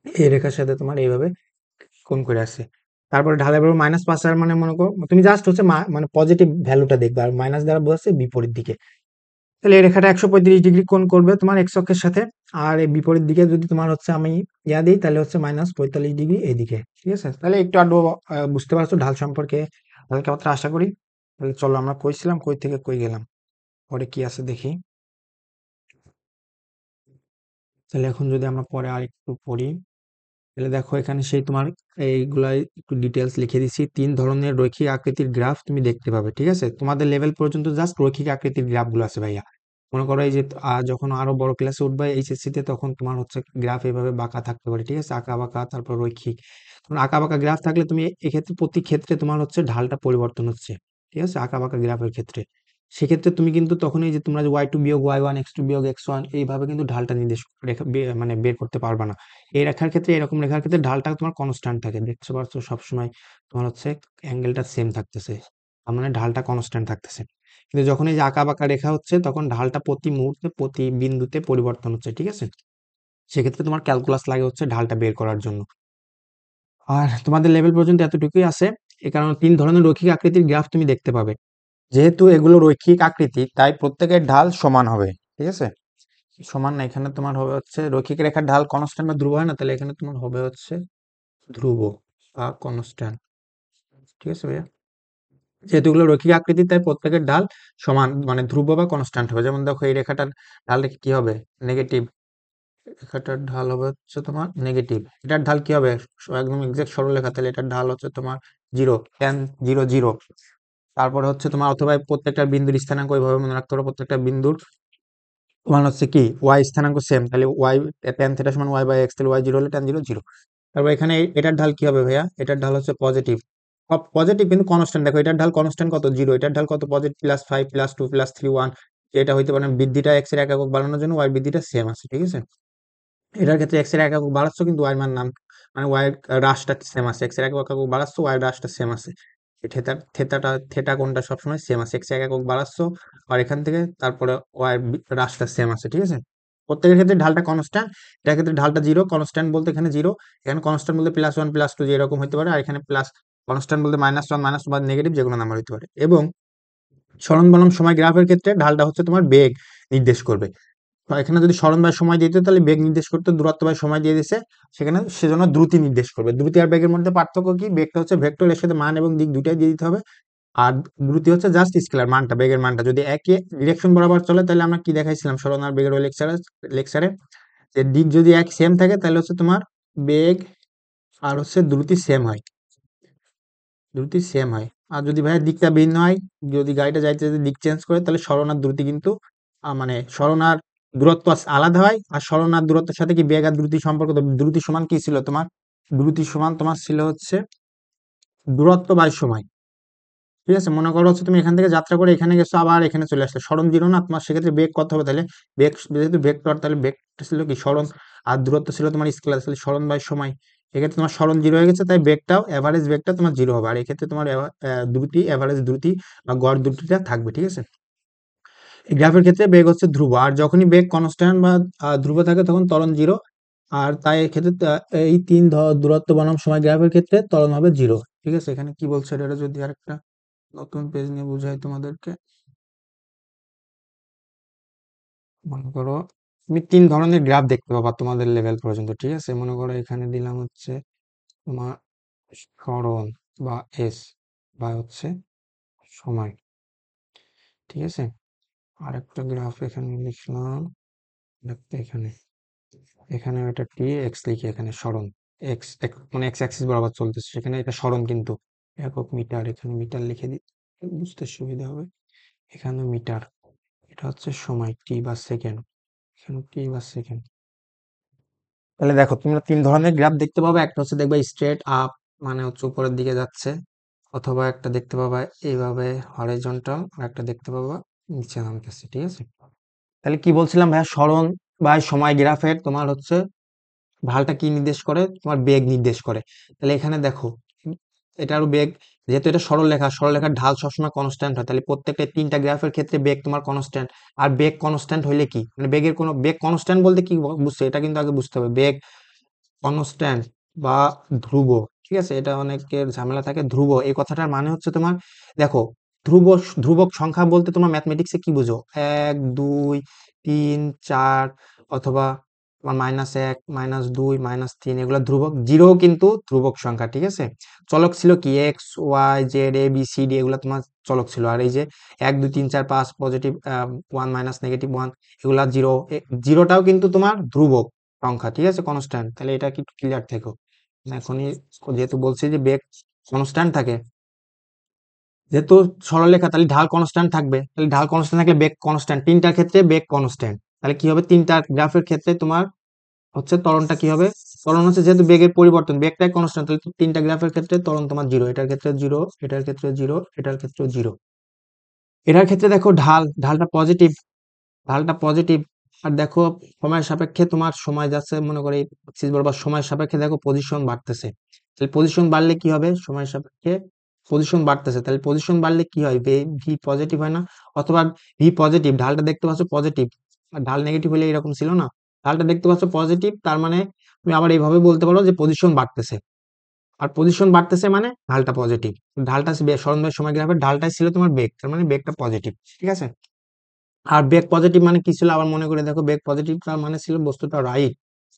এই রেখার সাথে তোমার এইভাবে কোণ করে আছে। তারপরে ঢালের ভ্যালু -5000, মানে মনে করো তুমি জাস্ট হচ্ছে মানে পজিটিভ ভ্যালুটা দেখবে, আর মাইনাস দ্বারা বোঝাচ্ছে বিপরীত দিকে। তাহলে এই রেখাটা 135 ডিগ্রি কোণ করবে তোমার এক্স অক্ষের সাথে। আর এই বিপরীত দিকে যদি তোমার হচ্ছে আমি দিই, তাহলে হচ্ছে -45 ডিগ্রি এইদিকে, ঠিক আছে। তাহলে একটু আধটু বুঝতে পারছো ঢাল সম্পর্কে হালকা পাতলা, আশা করি। তাহলে চলো, আমরা কইছিলাম, কই থেকে কই গেলাম, পরে কি আছে দেখি। তাহলে এখন যদি আমরা পরে আর একটু পড়ি, তাহলে দেখো এখানে সেই তোমার এইগুলাই একটু ডিটেলস লিখে দিচ্ছি। 3 ধরনের রৈখিক আকৃতির গ্রাফ তুমি দেখতে পাবে, ঠিক আছে। তোমাদের লেভেল পর্যন্ত জাস্ট রৈখিক আকৃতির গ্রাফ গুলো আছে ভাইয়া। মনে করো এই যে যখন আরো বড় ক্লাসে উঠবে এইচএসসি তে, তখন তোমার হচ্ছে গ্রাফ এভাবে বাঁকা থাকতে পারে, ঠিক আছে, আঁকা বাঁকা, তারপর রৈখিক। তোমার আঁকা বাঁকা গ্রাফ থাকলে তুমি এক্ষেত্রে প্রতি ক্ষেত্রে তোমার হচ্ছে ঢালটা পরিবর্তন হচ্ছে, ঠিক আছে, আঁকা বাঁকা গ্রাফের ক্ষেত্রে। সেক্ষেত্রে তুমি কিন্তু তখন এই যে তোমরা যে ওয়াই টু বিয়োগ ওয়াই 1, এক্স টু বিয়োগ এক্স 1, এইভাবে কিন্তু ঢালটা নির্দেশ মানে বের করতে পারবা না। এই রেখার ক্ষেত্রে, এরকম রেখার ক্ষেত্রে ঢালটা তোমার কনস্ট্যান্ট থাকে, দেখতে পাচ্ছ সবসময় তোমার হচ্ছে অ্যাঙ্গেলটা সেম থাকতেছে, তার মানে ঢালটা কনস্ট্যান্ট থাকতেছে। কিন্তু যখন এই যে আঁকা বাঁকা রেখা হচ্ছে, তখন ঢালটা প্রতি মুহূর্তে প্রতি বিন্দুতে পরিবর্তন হচ্ছে, ঠিক আছে। সেক্ষেত্রে তোমার ক্যালকুলাস লাগে হচ্ছে ঢালটা বের করার জন্য। আর তোমাদের লেভেল পর্যন্ত এতটুকুই আছে। এ কারণে 3 ধরনের রৈখিক আকৃতির গ্রাফ তুমি দেখতে পাবে। যেহেতু এগুলো রৈখিক আকৃতি, তাই প্রত্যেকের ঢাল সমান হবে, ঠিক আছে। সমান না, এখানে তোমার হবে হচ্ছে রৈখিক রেখার ঢাল কনস্ট্যান্ট বা ধ্রুব হয় না, তাহলে এখানে তোমার হবে হচ্ছে ধ্রুব বা কনস্ট্যান্ট, ঠিক আছে ভাইয়া। যেহেতু এগুলো রৈখিক আকৃতি, তাই প্রত্যেকের ঢাল সমান, মানে ধ্রুব বা কনস্ট্যান্ট হবে। যেমন দেখো এই রেখাটার ঢাল কি হবে, নেগেটিভ। রেখাটার ঢাল হবে হচ্ছে তোমার নেগেটিভ। এটার ঢাল কি হবে, একদম এক্সাক্ট সরলরেখা, তাহলে এটার ঢাল হচ্ছে তোমার 0, tan 0, 0। তারপরে হচ্ছে তোমার, অথবা প্রত্যেকটা বিন্দুর স্থানাঙ্ক ওইভাবে মনে রাখতে পারো, প্রত্যেকটা বিন্দুর তোমার হচ্ছে কি ওয়াই স্থানাঙ্ক সেম, তাহলে ওয়াই tan থিটা সমান y/x, তাহলে y0 হলে tan 0, 0। তারপর এখানে এটার ঢাল কি হবে ভাইয়া, এটার ঢাল হচ্ছে পজিটিভ। পজিটিভ কিন্তু কনস্ট্যান্ট, দেখো এটার ঢাল কনস্ট্যান্ট কত, 0। এটার ঢাল কত, পজিটিভ, +5 +2 +3 1। যেটা হইতে পারে বৃদ্ধিটা এক্স এর একক বাড়ানোর জন্য, ওয়াই বৃদ্ধিটা সেম আছে, ঠিক আছে। এটার ক্ষেত্রে এক্স এর একক বাড়াচ্ছ, কিন্তু ওয়াই মান নাম, মানে ওয়াই হ্রাসটা সেম আছে, এক্স এর একক বাড়াচ্ছ, ওয়াই হ্রাসটা সেম আছে। থেটা কোণটা সবসময় সেম আছে, এক্স এর একক বাড়াচ্ছ, আর এখান থেকে তারপরে ওয়াই হ্রাসটা সেম আছে, ঠিক আছে। প্রত্যেকের ক্ষেত্রে ঢালটা কনস্ট্যান্ট। এটার ক্ষেত্রে ঢালটা 0, কনস্ট্যান্ট বলতে এখানে 0, এখানে কনস্ট্যান্ট বলতে +1 +2 যেরকম হতে পারে, আর এখানে প্লাস কনস্ট্যান্ট বলতে -1 - বা নেগেটিভ যে কোনো নাম্বার হতে পারে। এবং সরণ বনাম সময় গ্রাফের ক্ষেত্রে ঢালটা হচ্ছে তোমার বেগ নির্দেশ করবে। বা এখানে যদি সরণ বাই সময় দিতে, তাহলে বেগ নির্দেশ করতে, দূরত্ব বাই সময় দিয়ে দিছে, সেখানে সেজন্য দ্রুতি নির্দেশ করবে। দ্রুতি আর বেগের মধ্যে পার্থক্য কি, বেগটা হচ্ছে ভেক্টর, এর সাথে মান এবং দিক দুটাই দিয়ে দিতে হবে। আর দ্রুতি হচ্ছে জাস্ট স্কেলার মানটা, বেগের মানটা যদি একই ডিরেকশন বরাবর চলে, তাহলে আমরা কি দেখাইছিলাম সরণ আর বেগের ওই লেকচারে, যে দিক যদি এক সেম থাকে, তাহলে হচ্ছে তোমার বেগ আর হচ্ছে দ্রুতি সেম হয়, দ্রুতি সেম হয়। আর যদি ভাই দিকটা ভিন্ন হয়, যদি গাড়িটা যাইতে যদি দিক চেঞ্জ করে, তাহলে সরণ আর দ্রুতি কিন্তু মানে সরণ আর দূরত্ব আলাদা হয়। আর সরণ আর দূরত্বের সাথে কি বেগ আর দ্রুতি সম্পর্ক, তো দ্রুতি সমান কি ছিল তোমার, দ্রুতি সমান তোমার ছিল হচ্ছে দূরত্ব বাই সময়, ঠিক আছে। মনে করো হচ্ছে তুমি এখান থেকে যাত্রা করে এখানে গেছো, আবার এখানে চলে আসলে, সরণ 0 না তোমার, সেক্ষেত্রে বেগ কত হবে, তাহলে বেগ যেহেতু ভেক্টর, তাহলে বেগটা ছিল কি সরণ, আর দূরত্ব ছিল তোমার স্কেলার, তাহলে সরণ বাই সময়। এক্ষেত্রে তোমার সরণ 0 হয়ে গেছে, তাই বেগটাও এভারেজ বেগটা তোমার 0 হবে। আর এক্ষেত্রে তোমার দ্রুতি এভারেজ দ্রুতি বা গড় দ্রুতিটা থাকবে, ঠিক আছে। এই গ্রাফের ক্ষেত্রে বেগ হচ্ছে ধ্রুব, আর যখনই বেগ কনস্ট্যান্ট বা ধ্রুব থাকে, তখন ত্বরণ 0। আর তাই এক্ষেত্রে এই দূরত্ব বনাম সময় গ্রাফের ক্ষেত্রে ত্বরণ হবে 0, ঠিক আছে। এখানে কি বলছে, এটা যদি আরেকটা নতুন পেজ নিয়ে বুঝাই তোমাদেরকে। মনে করো তুমি 3 ধরনের গ্রাফ দেখতে পাবা তোমাদের লেভেল পর্যন্ত, ঠিক আছে। মনে করো এখানে দিলাম হচ্ছে তোমার সরণ বা এস, বা হচ্ছে সময়, ঠিক আছে। আরেকটা গ্রাফ এখানে লিখলাম, দেখতে এখানে, এখানে এটা টি এক্স লিখে, এখানে সরণ এক্স, মানে এক্স অ্যাক্সিস বরাবর চলতেছে, সেখানে এটা সরণ কিন্তু একক মিটার, এখানে মিটার লিখে দিই বুঝতে সুবিধা হবে। এখানে মিটার, এটা হচ্ছে সময় টি বা সেকেন্ড, এখানে টি বা সেকেন্ড। তাহলে দেখো তোমরা 3 ধরনের গ্রাফ দেখতে পাবে, একটা হচ্ছে দেখবে স্ট্রেট আপ, মানে হচ্ছে উপরের দিকে যাচ্ছে, অথবা একটা দেখতে পাবা এইভাবে হরাইজন্টাল, আর একটা দেখতে পাবা নিচে নামতেছে, ঠিক আছে। তাহলে কি বলছিলাম ভাইয়া, সরণ বা সময় গ্রাফের তোমার হচ্ছে ঢালটা কি নির্দেশ করে? তোমার বেগ নির্দেশ করে। তাহলে এখানে দেখো, এটারও বেগ, যেহেতু এটা সরলরেখা, সরলরেখার ঢাল সবসময় কনস্ট্যান্ট হয়, তাহলে প্রত্যেকটা 3টা গ্রাফের ক্ষেত্রে বেগ তোমার কনস্ট্যান্ট। আর বেগ কনস্ট্যান্ট হইলে কি, মানে বেগের কোনো, বেগ কনস্ট্যান্ট বলতে কি বুঝছো, এটা কিন্তু আগে বুঝতে হবে। বেগ কনস্ট্যান্ট বা ধ্রুব, ঠিক আছে, এটা অনেকের ঝামেলা থাকে। ধ্রুব এই কথাটার মানে হচ্ছে তোমার, দেখো, ধ্রুবক সংখ্যা বলতে তোমার ম্যাথমেটিক্সে কি বুঝো? 1 2 3 4, অথবা তোমার -1 -2 -3, এগুলো ধ্রুবক। জিরো কিন্তু ধ্রুবক সংখ্যা, ঠিক আছে। চলক ছিল কি, x Y Z A B C D, এগুলো তোমার চলক ছিল। আর এই যে 1 2 3 4 5 পজিটিভ, 1 মাইনাস -1, এগুলা জিরো। জিরোটাও কিন্তু তোমার ধ্রুবক সংখ্যা, ঠিক আছে, কনস্ট্যান্ট। তাহলে এটা কি ক্লিয়ার থেকো এখনই, যেহেতু বলছি যে বেগ কনস্ট্যান্ট থাকে, যেহেতু সরলরেখা, তাহলে ঢাল কনস্ট্যান্ট থাকবে। তাহলে ঢাল কনস্ট্যান্ট থাকলে বেগ কনস্ট্যান্ট, 3টার ক্ষেত্রে বেগ কনস্ট্যান্ট। তাহলে কি হবে, 3টা গ্রাফের ক্ষেত্রে তোমার হচ্ছে ত্বরণটা কি হবে? ত্বরণ হচ্ছে, যেহেতু বেগের পরিবর্তন, বেগটাই কনস্ট্যান্ট, তাহলে 3টা গ্রাফের ক্ষেত্রে ত্বরণ তোমার জিরো। এটার ক্ষেত্রে জিরো, এটার ক্ষেত্রে জিরো, এটার ক্ষেত্রে জিরো। এটার ক্ষেত্রে দেখো ঢালটা পজিটিভ, ঢালটা পজিটিভ। আর দেখো, সময়ের সাপেক্ষে তোমার সময় যাচ্ছে, মনে করি এক্সিস বরাবর, সময়ের সাপেক্ষে দেখো পজিশন বাড়তেছে। তাহলে পজিশন বাড়লে কি হবে? সময়ের সাপেক্ষে পজিশন বাড়তেছে, তাহলে পজিশন বাড়লে কি হয়? ভি পজিটিভ হয় না? অথবা ভি পজিটিভ, ঢালটা দেখতে পাচ্ছ পজিটিভ, আর ঢাল নেগেটিভ হলে এরকম ছিল না। ঢালটা দেখতে পাচ্ছ পজিটিভ, তার মানে তুমি আবার এইভাবে বলতে পারো যে পজিশন বাড়তেছে। আর পজিশন বাড়তেছে মানে ঢালটা পজিটিভ। ঢালটা সরলরেখার সময় গ্রাফের ঢালটাই ছিল তোমার বেগ, তার মানে বেগটা পজিটিভ, ঠিক আছে। আর বেগ পজিটিভ মানে কি ছিল, আবার মনে করে দেখো, বেগ পজিটিভ তার মানে ছিল বস্তুটা রাইট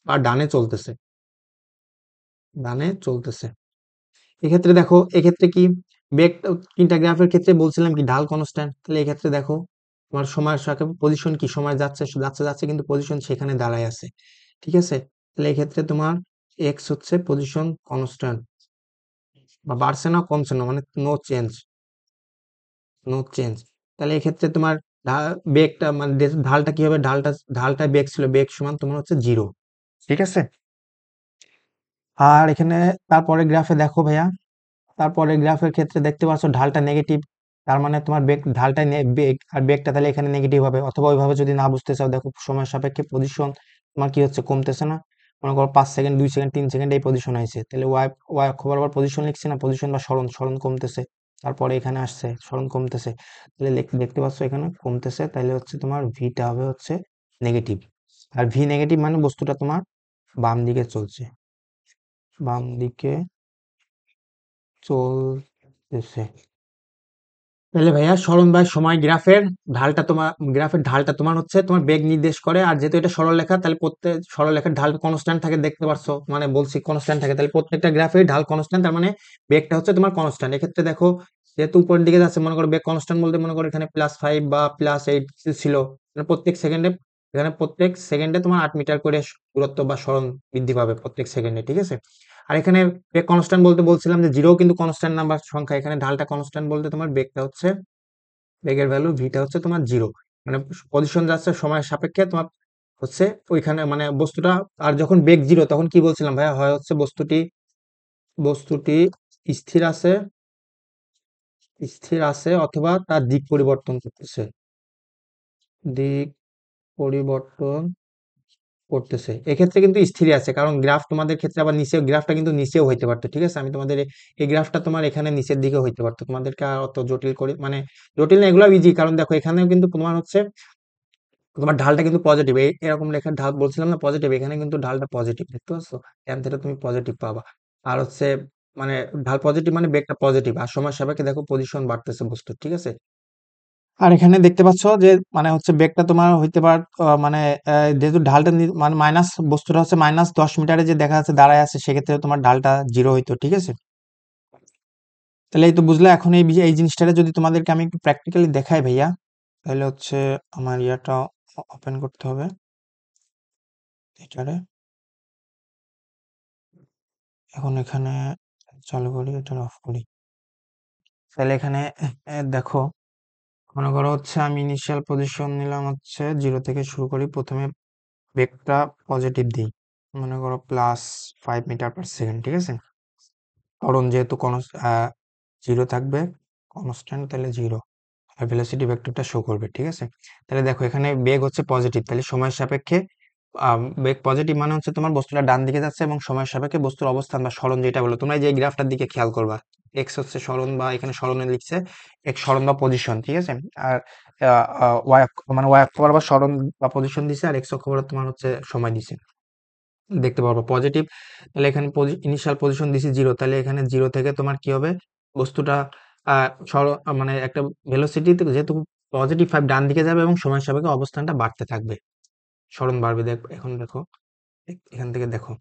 বা ডানে চলতেছে, ডানে চলতেছে। এক্ষেত্রে দেখো, এক্ষেত্রে কি, বেগ, 3টা গ্রাফের ক্ষেত্রে বলছিলাম কি ঢাল কনস্ট্যান্ট। তাহলে এক্ষেত্রে দেখো, তোমার সময়ের সাথে পজিশন কি, সময় যাচ্ছে যাচ্ছে যাচ্ছে, কিন্তু পজিশন সেখানে দাঁড়ায় আছে, ঠিক আছে। তাহলে এক্ষেত্রে তোমার এক্স হচ্ছে পজিশন কনস্ট্যান্ট, বা বাড়ছে না কমছে না, মানে নো চেঞ্জ, নো চেঞ্জ। তাহলে এক্ষেত্রে তোমার বেগটা মানে ঢালটা কি হবে? ঢালটা বেগ ছিল, বেগ সমান তোমার হচ্ছে জিরো, ঠিক আছে। আর এখানে তারপরে গ্রাফে দেখো ভাইয়া, তারপরে গ্রাফের ক্ষেত্রে দেখতে পাচ্ছ ঢালটা নেগেটিভ, তার মানে তোমার বেগ, ঢালটা বেগ, আর বেগটা তাহলে এখানে নেগেটিভ হবে। অথবা ওইভাবে যদি না বুঝতে চাও, দেখো সময় সাপেক্ষে পজিশন তোমার কি হচ্ছে, কমতেছে না? মনে করো 5 সেকেন্ড, 2 সেকেন্ড, 3 সেকেন্ড এই পজিশন আইছে, তাহলে ওয়াই ওয়াই অক্ষ বরাবর পজিশন লিখছে না, পজিশন বা সরণ, সরণ কমতেছে। তারপরে এখানে আসছে সরণ কমতেছে, তাহলে দেখতে পাচ্ছ এখানে কমতেছে, তাহলে হচ্ছে তোমার ভিটা হবে হচ্ছে নেগেটিভ। আর ভি নেগেটিভ মানে বস্তুটা তোমার বাম দিকে চলছে, বাম দিকে চলতেছে। তাহলে ভাইয়া, সরণ বা সময় গ্রাফের ঢালটা তোমার হচ্ছে তোমার বেগ নির্দেশ করে। আর যেহেতু এটা সরলরেখা, তাহলে প্রত্যেক সরলরেখার ঢাল কনস্ট্যান্ট থাকে, দেখতে পারছো, মানে বলছি কনস্ট্যান্ট থাকে, তাহলে প্রত্যেকটা গ্রাফের ঢাল কনস্ট্যান্ট, তার মানে বেগটা হচ্ছে তোমার কনস্ট্যান্ট। এক্ষেত্রে দেখো, যেহেতু উপরের দিকে যাচ্ছে, মনে করো বেগ কনস্ট্যান্ট বলতে, মনে করো এখানে +5 বা +8 ছিল, মানে প্রত্যেক সেকেন্ডে, এখানে প্রত্যেক সেকেন্ডে তোমার 8 মিটার করে দূরত্ব বা সরণ বৃদ্ধি পাবে প্রত্যেক সেকেন্ডে, ঠিক আছে। আর এখানে বেগ কনস্ট্যান্ট বলতে বলছিলাম যে জিরো কিন্তু কনস্ট্যান্ট নাম্বার সংখ্যা, এখানে ঢালটা কনস্ট্যান্ট বলতে তোমার বেগটা হচ্ছে, বেগের ভ্যালু ভিটা হচ্ছে তোমার জিরো, মানে পজিশন যাচ্ছে সময়ের সাপেক্ষে তোমার হচ্ছে ওইখানে, মানে বস্তুটা। আর যখন বেগ জিরো, তখন কি বলছিলাম ভাইয়া, হয় হচ্ছে বস্তুটি, বস্তুটি স্থির আছে, স্থির আছে, অথবা তার দিক পরিবর্তন করতেছে, দিক পরিবর্তন করতেছে। এক্ষেত্রে কিন্তু স্থির আছে, কারণ গ্রাফ তোমাদের ক্ষেত্রে আবার নিচে, গ্রাফটা কিন্তু নিচেও হইতে পারতো, ঠিক আছে। আমি তোমাদের এই গ্রাফটা তোমার এখানে নিচের দিকে হইতে পারতো, তোমাদেরকে আর অত জটিল করে, মানে জটিল না, এগুলো ইজি। কারণ দেখো, এখানেও কিন্তু তোমার হচ্ছে তোমার ঢালটা কিন্তু পজিটিভ, এরকম লেখার ঢাল বলছিলাম না পজিটিভ, এখানে কিন্তু ঢালটা পজিটিভ, দেখতে পাচ্ছ, ট্যান থিটা তুমি পজিটিভ পাবা। আর হচ্ছে মানে ঢাল পজিটিভ মানে বেগটা পজিটিভ, আর সময় সাপেক্ষে দেখো পজিশন বাড়তেছে বস্তু, ঠিক আছে। আর এখানে দেখতে পাচ্ছ যে মানে হচ্ছে বেগটা তোমার হইতে পার, মানে যেহেতু ঢালটা মানে মাইনাস, বস্তুটা হচ্ছে -10 মিটারে যে দেখা যাচ্ছে দাঁড়ায় আছে, সেক্ষেত্রে তোমার ঢালটা জিরো হইতো, ঠিক আছে। তাহলে এই তো বুঝলে। এখন এই জিনিসটারে যদি তোমাদেরকে আমি একটু প্র্যাকটিক্যালি দেখাই ভাইয়া, তাহলে হচ্ছে আমার ইয়াটা ওপেন করতে হবে, এটারে এখন এখানে চালু করি, এটা অফ করি। তাহলে এখানে দেখো, মনে করো হচ্ছে আমি ইনিশিয়াল পজিশন নিলাম হচ্ছে জিরো থেকে শুরু করি, প্রথমে বেগটা পজিটিভ দিই, মনে করো +5 মিটার/সেকেন্ড, ঠিক আছে। কারণ যেহেতু জিরো থাকবে কনস্ট্যান্ট, তাহলে জিরো, আর ভেলোসিটি ভেক্টরটা শো করবে, ঠিক আছে। তাহলে দেখো, এখানে বেগ হচ্ছে পজিটিভ, তাহলে সময়ের সাপেক্ষে বেগ পজিটিভ মানে হচ্ছে তোমার বস্তুটা ডান দিকে যাচ্ছে এবং সময়ের সাপেক্ষে বস্তুর অবস্থান বা সরণ যেটা বলো, তোমরা এই যে গ্রাফটার দিকে খেয়াল করবা, এক্স হচ্ছে সরণ বা এখানে সরণে লিখছে এক্স সরণ বা পজিশন, ঠিক আছে। আর ওয়াই মানে ওয়াই অক্ষ বরাবর সরণ বা পজিশন দিছে, আর এক্স অক্ষ বরাবর তোমার হচ্ছে সময় দিছে। দেখতে পারবো পজিটিভ, তাহলে এখানে ইনিশিয়াল পজিশন দিছি 0, তাহলে এখানে 0 থেকে তোমার কি হবে, বস্তুটা মানে একটা ভেলোসিটি যেহেতু +5 ডান দিকে যাবে এবং সময়ের সাপেক্ষে অবস্থানটা বাড়তে থাকবে, সরণ বাড়বে। এখন দেখো, এখান থেকে দেখো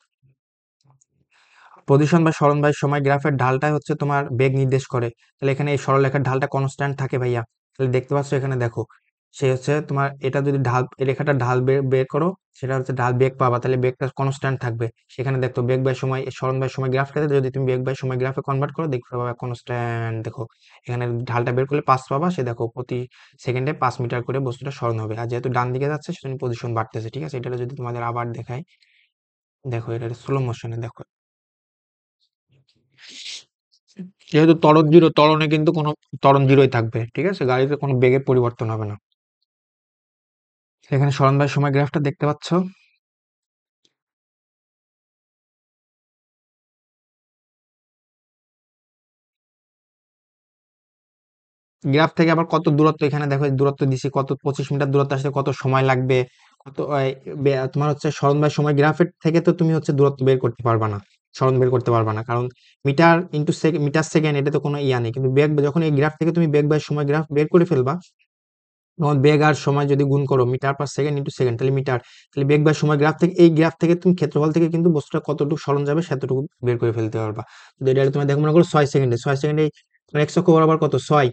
পজিশন বা সরণ বাই সময় গ্রাফের ঢালটাই হচ্ছে তোমার বেগ নির্দেশ করে। তাহলে এখানে এই সরলরেখার ঢালটা কনস্ট্যান্ট থাকে ভাইয়া। তাহলে দেখতে পাচ্ছ এখানে দেখো, সে হচ্ছে তোমার এটা যদি ঢাল, এই রেখাটা ঢাল বের বের করো, সেটা হচ্ছে ঢাল বেগ পাবা, তাহলে বেগটা কনস্ট্যান্ট থাকবে। সেখানে দেখো বেগ বাই সময়, সরণ বাই সময় গ্রাফটাতে যদি তুমি বেগ বাই সময় গ্রাফে কনভার্ট করো, দেখতে পাবা কনস্ট্যান্ট। দেখো এখানে ঢালটা বের করলে 5 পাবা, সে দেখো প্রতি সেকেন্ডে 5 মিটার করে বস্তুটা সরণ হবে। আর যেহেতু ডান দিকে যাচ্ছে সেজন্য পজিশন বাড়তেছে, ঠিক আছে। এটা যদি তোমাদের আবার দেখাই, দেখো এটা স্লো মোশনে দেখো, যেহেতু ত্বরণ জিরো, ত্বরণে কিন্তু কোনো ত্বরণ জিরোই থাকবে, ঠিক আছে, গাড়িতে কোনো বেগের পরিবর্তন হবে না। এখানে সরণ বাই সময় গ্রাফটা দেখতে পাচ্ছ, গ্রাফ থেকে আবার কত দূরত্ব, এখানে দেখো এই দূরত্ব দিছি কত, 25 মিটার দূরত্ব আসতে কত সময় লাগবে, কত তোমার হচ্ছে সরণ বাই সময় গ্রাফের থেকে তো তুমি হচ্ছে দূরত্ব বের করতে পারবা না, সরণ বের করতে পারবা না, কারণ মিটার ইন্টু মিটার সেকেন্ড এটা তো কোনো ইয়া নেই। কিন্তু বেগ, যখন এই গ্রাফ থেকে তুমি বেগ বাই সময় গ্রাফ বের করে ফেলবা, তখন বেগ আর সময় যদি গুণ করো, metre per second into second, তাহলে মিটার, তাহলে বেগ বাই সময় গ্রাফ থেকে, এই গ্রাফ থেকে তুমি ক্ষেত্রফল থেকে কিন্তু বস্তুটা কতটুকু সরণ যাবে সেতটুকু বের করে ফেলতে পারবা। তো এটা তুমি দেখো, মনে করো 6 সেকেন্ডে, 6 সেকেন্ডে এক্স অক্ষ বরাবর কত 6,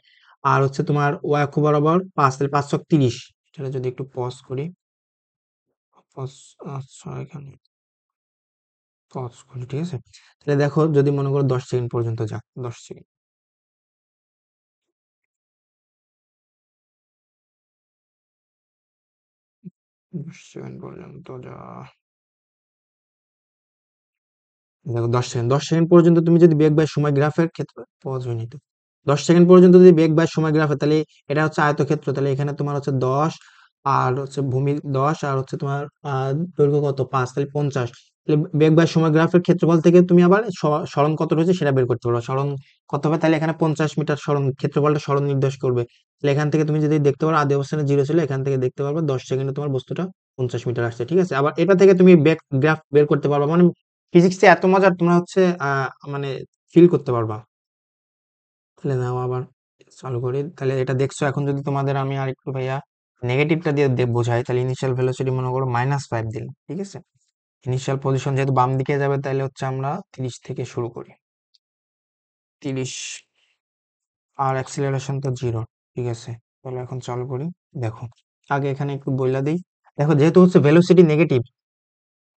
আর হচ্ছে তোমার ওয়াই অক্ষ বরাবর 5, তাহলে 5 × 30। সেটা যদি একটু পজ করি, পজ, আচ্ছা এখানে পজ করি, ঠিক আছে। তাহলে দেখো যদি মনে করো 10 সেকেন্ড পর্যন্ত যাক, 10 সেকেন্ড, 10 সেকেন্ড পর্যন্ত যা, দেখো 10 সেকেন্ড, 10 সেকেন্ড পর্যন্ত তুমি যদি বেগ বাই সময় গ্রাফের ক্ষেত্রে পজ হয়নি তো, 10 সেকেন্ড পর্যন্ত যদি বেগ বাই সময় গ্রাফে, তাহলে এটা হচ্ছে আয়তক্ষেত্র, তাহলে এখানে তোমার হচ্ছে 10, আর হচ্ছে ভূমি 10, আর হচ্ছে তোমার দৈর্ঘ্য কত 5, তাহলে 50। তাহলে বেগ বাই সময় গ্রাফের ক্ষেত্রফল থেকে তুমি আবার সরণ কত রয়েছে সেটা বের করতে পারো, সরণ কত হবে, তাহলে এখানে 50 মিটার সরণ, ক্ষেত্রফলটা সরণ নির্দেশ করবে। তাহলে এখান থেকে তুমি যদি দেখতে পারো আদি অবস্থানে 0 ছিল, এখান থেকে দেখতে পারবে 10 সেকেন্ডে তোমার বস্তুটা 50 মিটার আসছে, ঠিক আছে। আবার এটা থেকে তুমি বেগ গ্রাফ বের করতে পারবা, মানে ফিজিক্সে এত মজার, তোমরা হচ্ছে মানে ফিল করতে পারবা। তাহলে নাও আবার চালু করি, তাহলে এটা দেখছো। এখন যদি তোমাদের আমি আর একটু ভাইয়া নেগেটিভটা দিয়ে বোঝাই, তাহলে ইনিশিয়াল ভেলোসিটি মনে করো -5 দিলাম, ঠিক আছে। ইনিশিয়াল পজিশন যেহেতু বাম দিকে যাবে, তাহলে হচ্ছে আমরা 30 থেকে শুরু করি, 30, আর অ্যাক্সিলারেশন তো 0, ঠিক আছে। তাহলে এখন চালু করি, দেখো আগে এখানে একটু বইলা দিই। দেখো যেহেতু হচ্ছে ভেলোসিটি নেগেটিভ,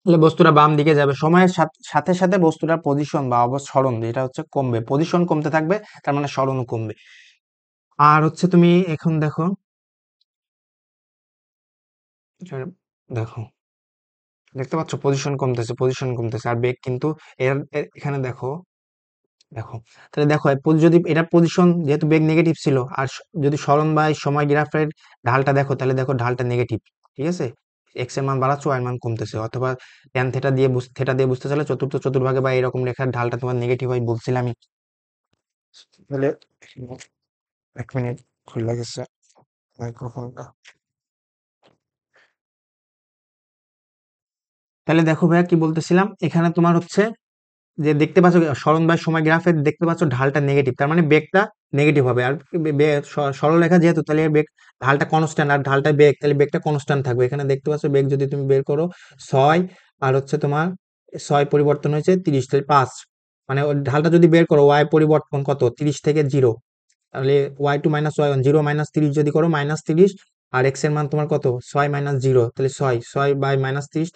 তাহলে বস্তুটা বাম দিকে যাবে, সময়ের সাথে সাথে বস্তুটার পজিশন বা সরণ যেটা হচ্ছে কমবে, পজিশন কমতে থাকবে, তার মানে সরণও কমবে। আর হচ্ছে তুমি এখন দেখো, এটা দেখো, দেখতে পাচ্ছ পজিশন কমতেছে, পজিশন কমতেছে, আর বেগ কিন্তু এখানে দেখো, দেখো, তাহলে দেখো যদি এটার পজিশন যেহেতু বেগ নেগেটিভ ছিল, আর যদি সরণ বাই সময় গ্রাফের ঢালটা দেখো, তাহলে দেখো ঢালটা নেগেটিভ, ঠিক আছে। এক্স এর মান বাড়াচ্ছে, ওয়াই এর মান কমতেছে, অথবা ট্যান থেটা দিয়ে থেটা দিয়ে বুঝতে চাইলে চতুর্থ চতুর্ভাগে বা এরকম রেখার ঢালটা তোমার নেগেটিভ হয় বলছিলামই। তাহলে 1 মিনিট খুলে গেছে মাইক্রোফোনটা। তাহলে দেখো ভাইয়া কি বলতেছিলাম, এখানে তোমার হচ্ছে যে দেখতে পাচ্ছ সরণ বাই সময় গ্রাফে দেখতে পাচ্ছ ঢালটা নেগেটিভ, তার মানে বেগটা নেগেটিভ হবে। আর সরলরেখা যেহেতু, তাহলে এর বেগ, ঢালটা কনস্ট্যান্ট, আর ঢালটা বেগ, তাহলে বেগটা কনস্ট্যান্ট থাকবে। এখানে দেখতে পাচ্ছ বেগ যদি তুমি বের করো 6, আর হচ্ছে তোমার 6 পরিবর্তন হয়েছে 30, তাহলে 5, মানে ওই ঢালটা যদি বের করো, ওয়াই পরিবর্তন কত 30 থেকে 0, তাহলে y2 - y1, 0 - 30 যদি করো -30, আর এক্স এর মান তোমার কত 6 - 0, তাহলে 6 বাই -30,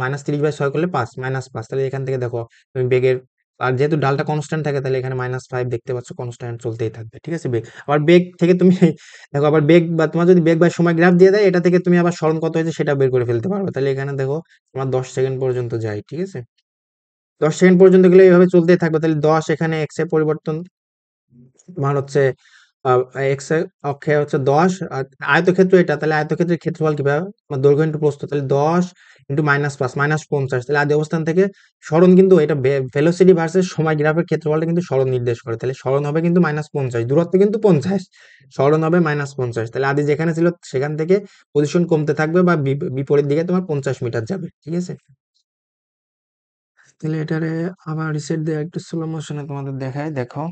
-30/6 করলে 5, -5, তাহলে এখান থেকে দেখো তুমি বেগের, আর যেহেতু ডালটা কনস্ট্যান্ট থাকে, তাহলে এখানে -5 দেখতে পাচ্ছ, কনস্ট্যান্ট চলতেই থাকবে, ঠিক আছে বেগ। আবার বেগ থেকে তুমি দেখো, আবার বেগ বা তোমার যদি বেগ বা সময় গ্রাফ দিয়ে দেয়, এটা থেকে তুমি আবার সরণ কত হয়েছে সেটা বের করে ফেলতে পারবে। তাহলে এখানে দেখো তোমার 10 সেকেন্ড পর্যন্ত যায়, ঠিক আছে। 10 সেকেন্ড পর্যন্ত গেলে এইভাবে চলতেই থাকবে, তাহলে 10, এখানে এক্স এর পরিবর্তন তোমার হচ্ছে এক্স অক্ষে হচ্ছে 10, আর আয়তক্ষেত্র এটা, তাহলে আয়তক্ষেত্রের ক্ষেত্রফল কি ভাই? আমার দৈর্ঘ্য ইন্টু প্রস্থ, তাহলে 10 ইন্টু -5 -50, তাহলে আদি অবস্থান থেকে সরণ, কিন্তু এটা ভেলোসিটি ভার্সেস সময় গ্রাফের ক্ষেত্রফলটা কিন্তু সরণ নির্দেশ করে, তাহলে সরণ হবে কিন্তু -50, দূরত্ব কিন্তু 50, সরণ হবে -50, তাহলে আদি যেখানে ছিল সেখান থেকে পজিশন কমতে থাকবে বা বিপরীত দিকে তোমার 50 মিটার যাবে, ঠিক আছে। তাহলে এটারে আবার রিসেট দিয়ে একটু স্লো মোশনে তোমাদের দেখায়, দেখো।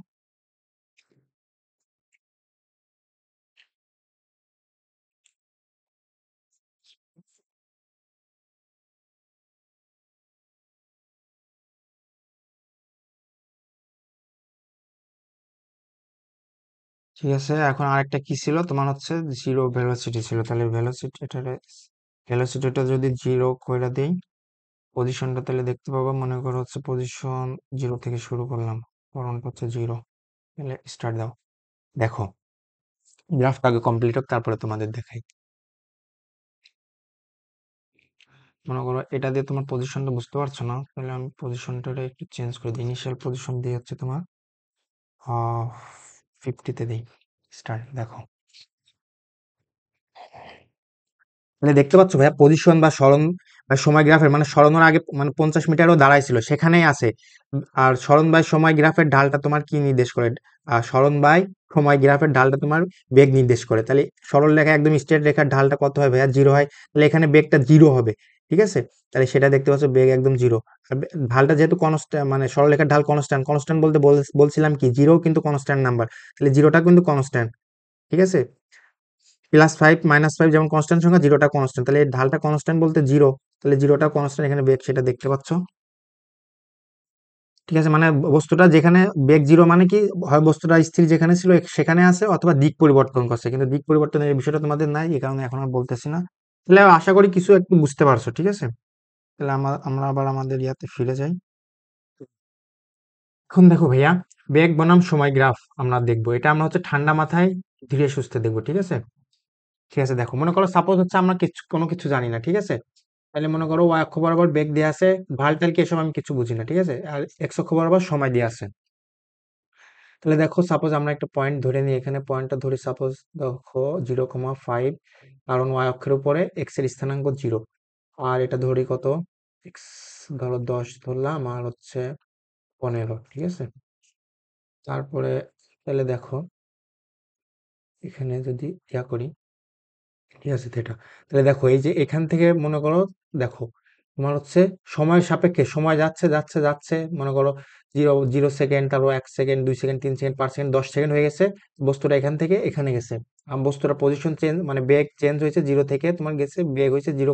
ঠিক আছে, এখন আরেকটা কি ছিল তোমার, হচ্ছে জিরো ভেলোসিটি ছিল, তাহলে ভেলোসিটিটা যদি জিরো করে দিই, পজিশনটা তাহলে দেখতে পাবো, মনে করো হচ্ছে পজিশন জিরো থেকে শুরু করলাম, করণটা হচ্ছে জিরো, তাহলে স্টার্ট দাও। দেখো, গ্রাফটা আগে কমপ্লিট হোক, তারপরে তোমাদের দেখাই। মনে করো এটা দিয়ে তোমার পজিশনটা বুঝতে পারছো না, তাহলে আমি পজিশনটা একটু চেঞ্জ করে দিই, ইনিশিয়াল পজিশন দিয়ে হচ্ছে তোমার 50-তে দিই, স্টার্ট, দেখো। মানে দেখতে পাচ্ছ ভাইয়া, পজিশন বা সরণ বা সময় গ্রাফের, মানে সরানোর আগে মানে 50 মিটারও দাঁড়াইছিল সেখানেই আছে। আর সরণ বাই সময় গ্রাফের ঢালটা তোমার কি নির্দেশ করে? সরণ বাই সময় গ্রাফের ঢালটা তোমার বেগ নির্দেশ করে, তাহলে সরল রেখা একদম স্ট্রেট রেখার ঢালটা কত হয় ভাইয়া? জিরো হয়, তাহলে এখানে বেগটা জিরো হবে, ঠিক আছে। তাহলে সেটা দেখতে পাচ্ছ, বেগ একদম জিরো। আর ঢালটা যেহেতু কনস্ট্যান্ট, মানে সরল রেখার ঢাল কনস্ট্যান্ট, কনস্ট্যান্ট বলতে বলছিলাম কি, জিরো কিন্তু কনস্ট্যান্ট নাম্বার, তাহলে জিরোটা কিন্তু কনস্ট্যান্ট, ঠিক আছে। +5 -5 যেমন কনস্ট্যান্ট সংখ্যা, জিরোটা কনস্ট্যান্ট, তাহলে এই ঢালটা কনস্ট্যান্ট বলতে জিরো, তাহলে জিরোটা কনস্ট্যান্ট, এখানে বেগ সেটা দেখতে পাচ্ছ, ঠিক আছে। মানে বস্তুটা যেখানে বেগ জিরো, মানে কি হয়, বস্তুটা স্থির যেখানে ছিল সেখানে আছে, অথবা দিক পরিবর্তন করছে, কিন্তু দিক পরিবর্তনের এই বিষয়টা তোমাদের নাই, এই কারণে এখন আর বলতেছি না। তাহলে আশা করি কিছু একটু বুঝতে পারছো, ঠিক আছে। তাহলে আমরা আবার আমাদের ইয়াতে ফিরে যাই। এখন দেখো ভাইয়া, বেগ বনাম সময় গ্রাফ আমরা দেখবো, এটা আমরা হচ্ছে ঠান্ডা মাথায় ধীরে সুস্থে দেখবো, ঠিক আছে। ঠিক আছে, দেখো, মনে করো সাপোজ হচ্ছে আমরা কোনো কিছু জানি না, ঠিক আছে। তাহলে মনে করো y অক্ষ বরাবর বেগ দেওয়া আছে, ভালটাল কি, এসব আমি কিছু বুঝি না, ঠিক আছে। আর x অক্ষ বরাবর সময় দেওয়া আছে। তাহলে দেখো, সাপোজ আমরা একটা পয়েন্ট ধরে নিই, এখানে পয়েন্টটা ধরি, সাপোজ দেখো 0,5, কারণ y অক্ষের উপরে x এর স্থানাঙ্ক 0, আর এটা ধরি কত, x ধরো 10 ধরলাম, আর হচ্ছে 15, ঠিক আছে। তারপরে তাহলে দেখো, এখানে যদি ইয়া করি, ঠিক আছে থিটা, তাহলে দেখো এই যে এখান থেকে মনে করো, দেখো তোমার হচ্ছে সময় সাপেক্ষে সময় যাচ্ছে যাচ্ছে যাচ্ছে, মনে করো 0 0 সেকেন্ড, তারপর 1 second, 2 second, 3 second, 5 second, 10 second হয়ে গেছে, বস্তুটা এখান থেকে এখানে গেছে। বস্তুটা পজিশন চেঞ্জ, মানে বেগ চেঞ্জ হয়েছে, জিরো থেকে তোমার গেছে, বেগ হয়েছে 0,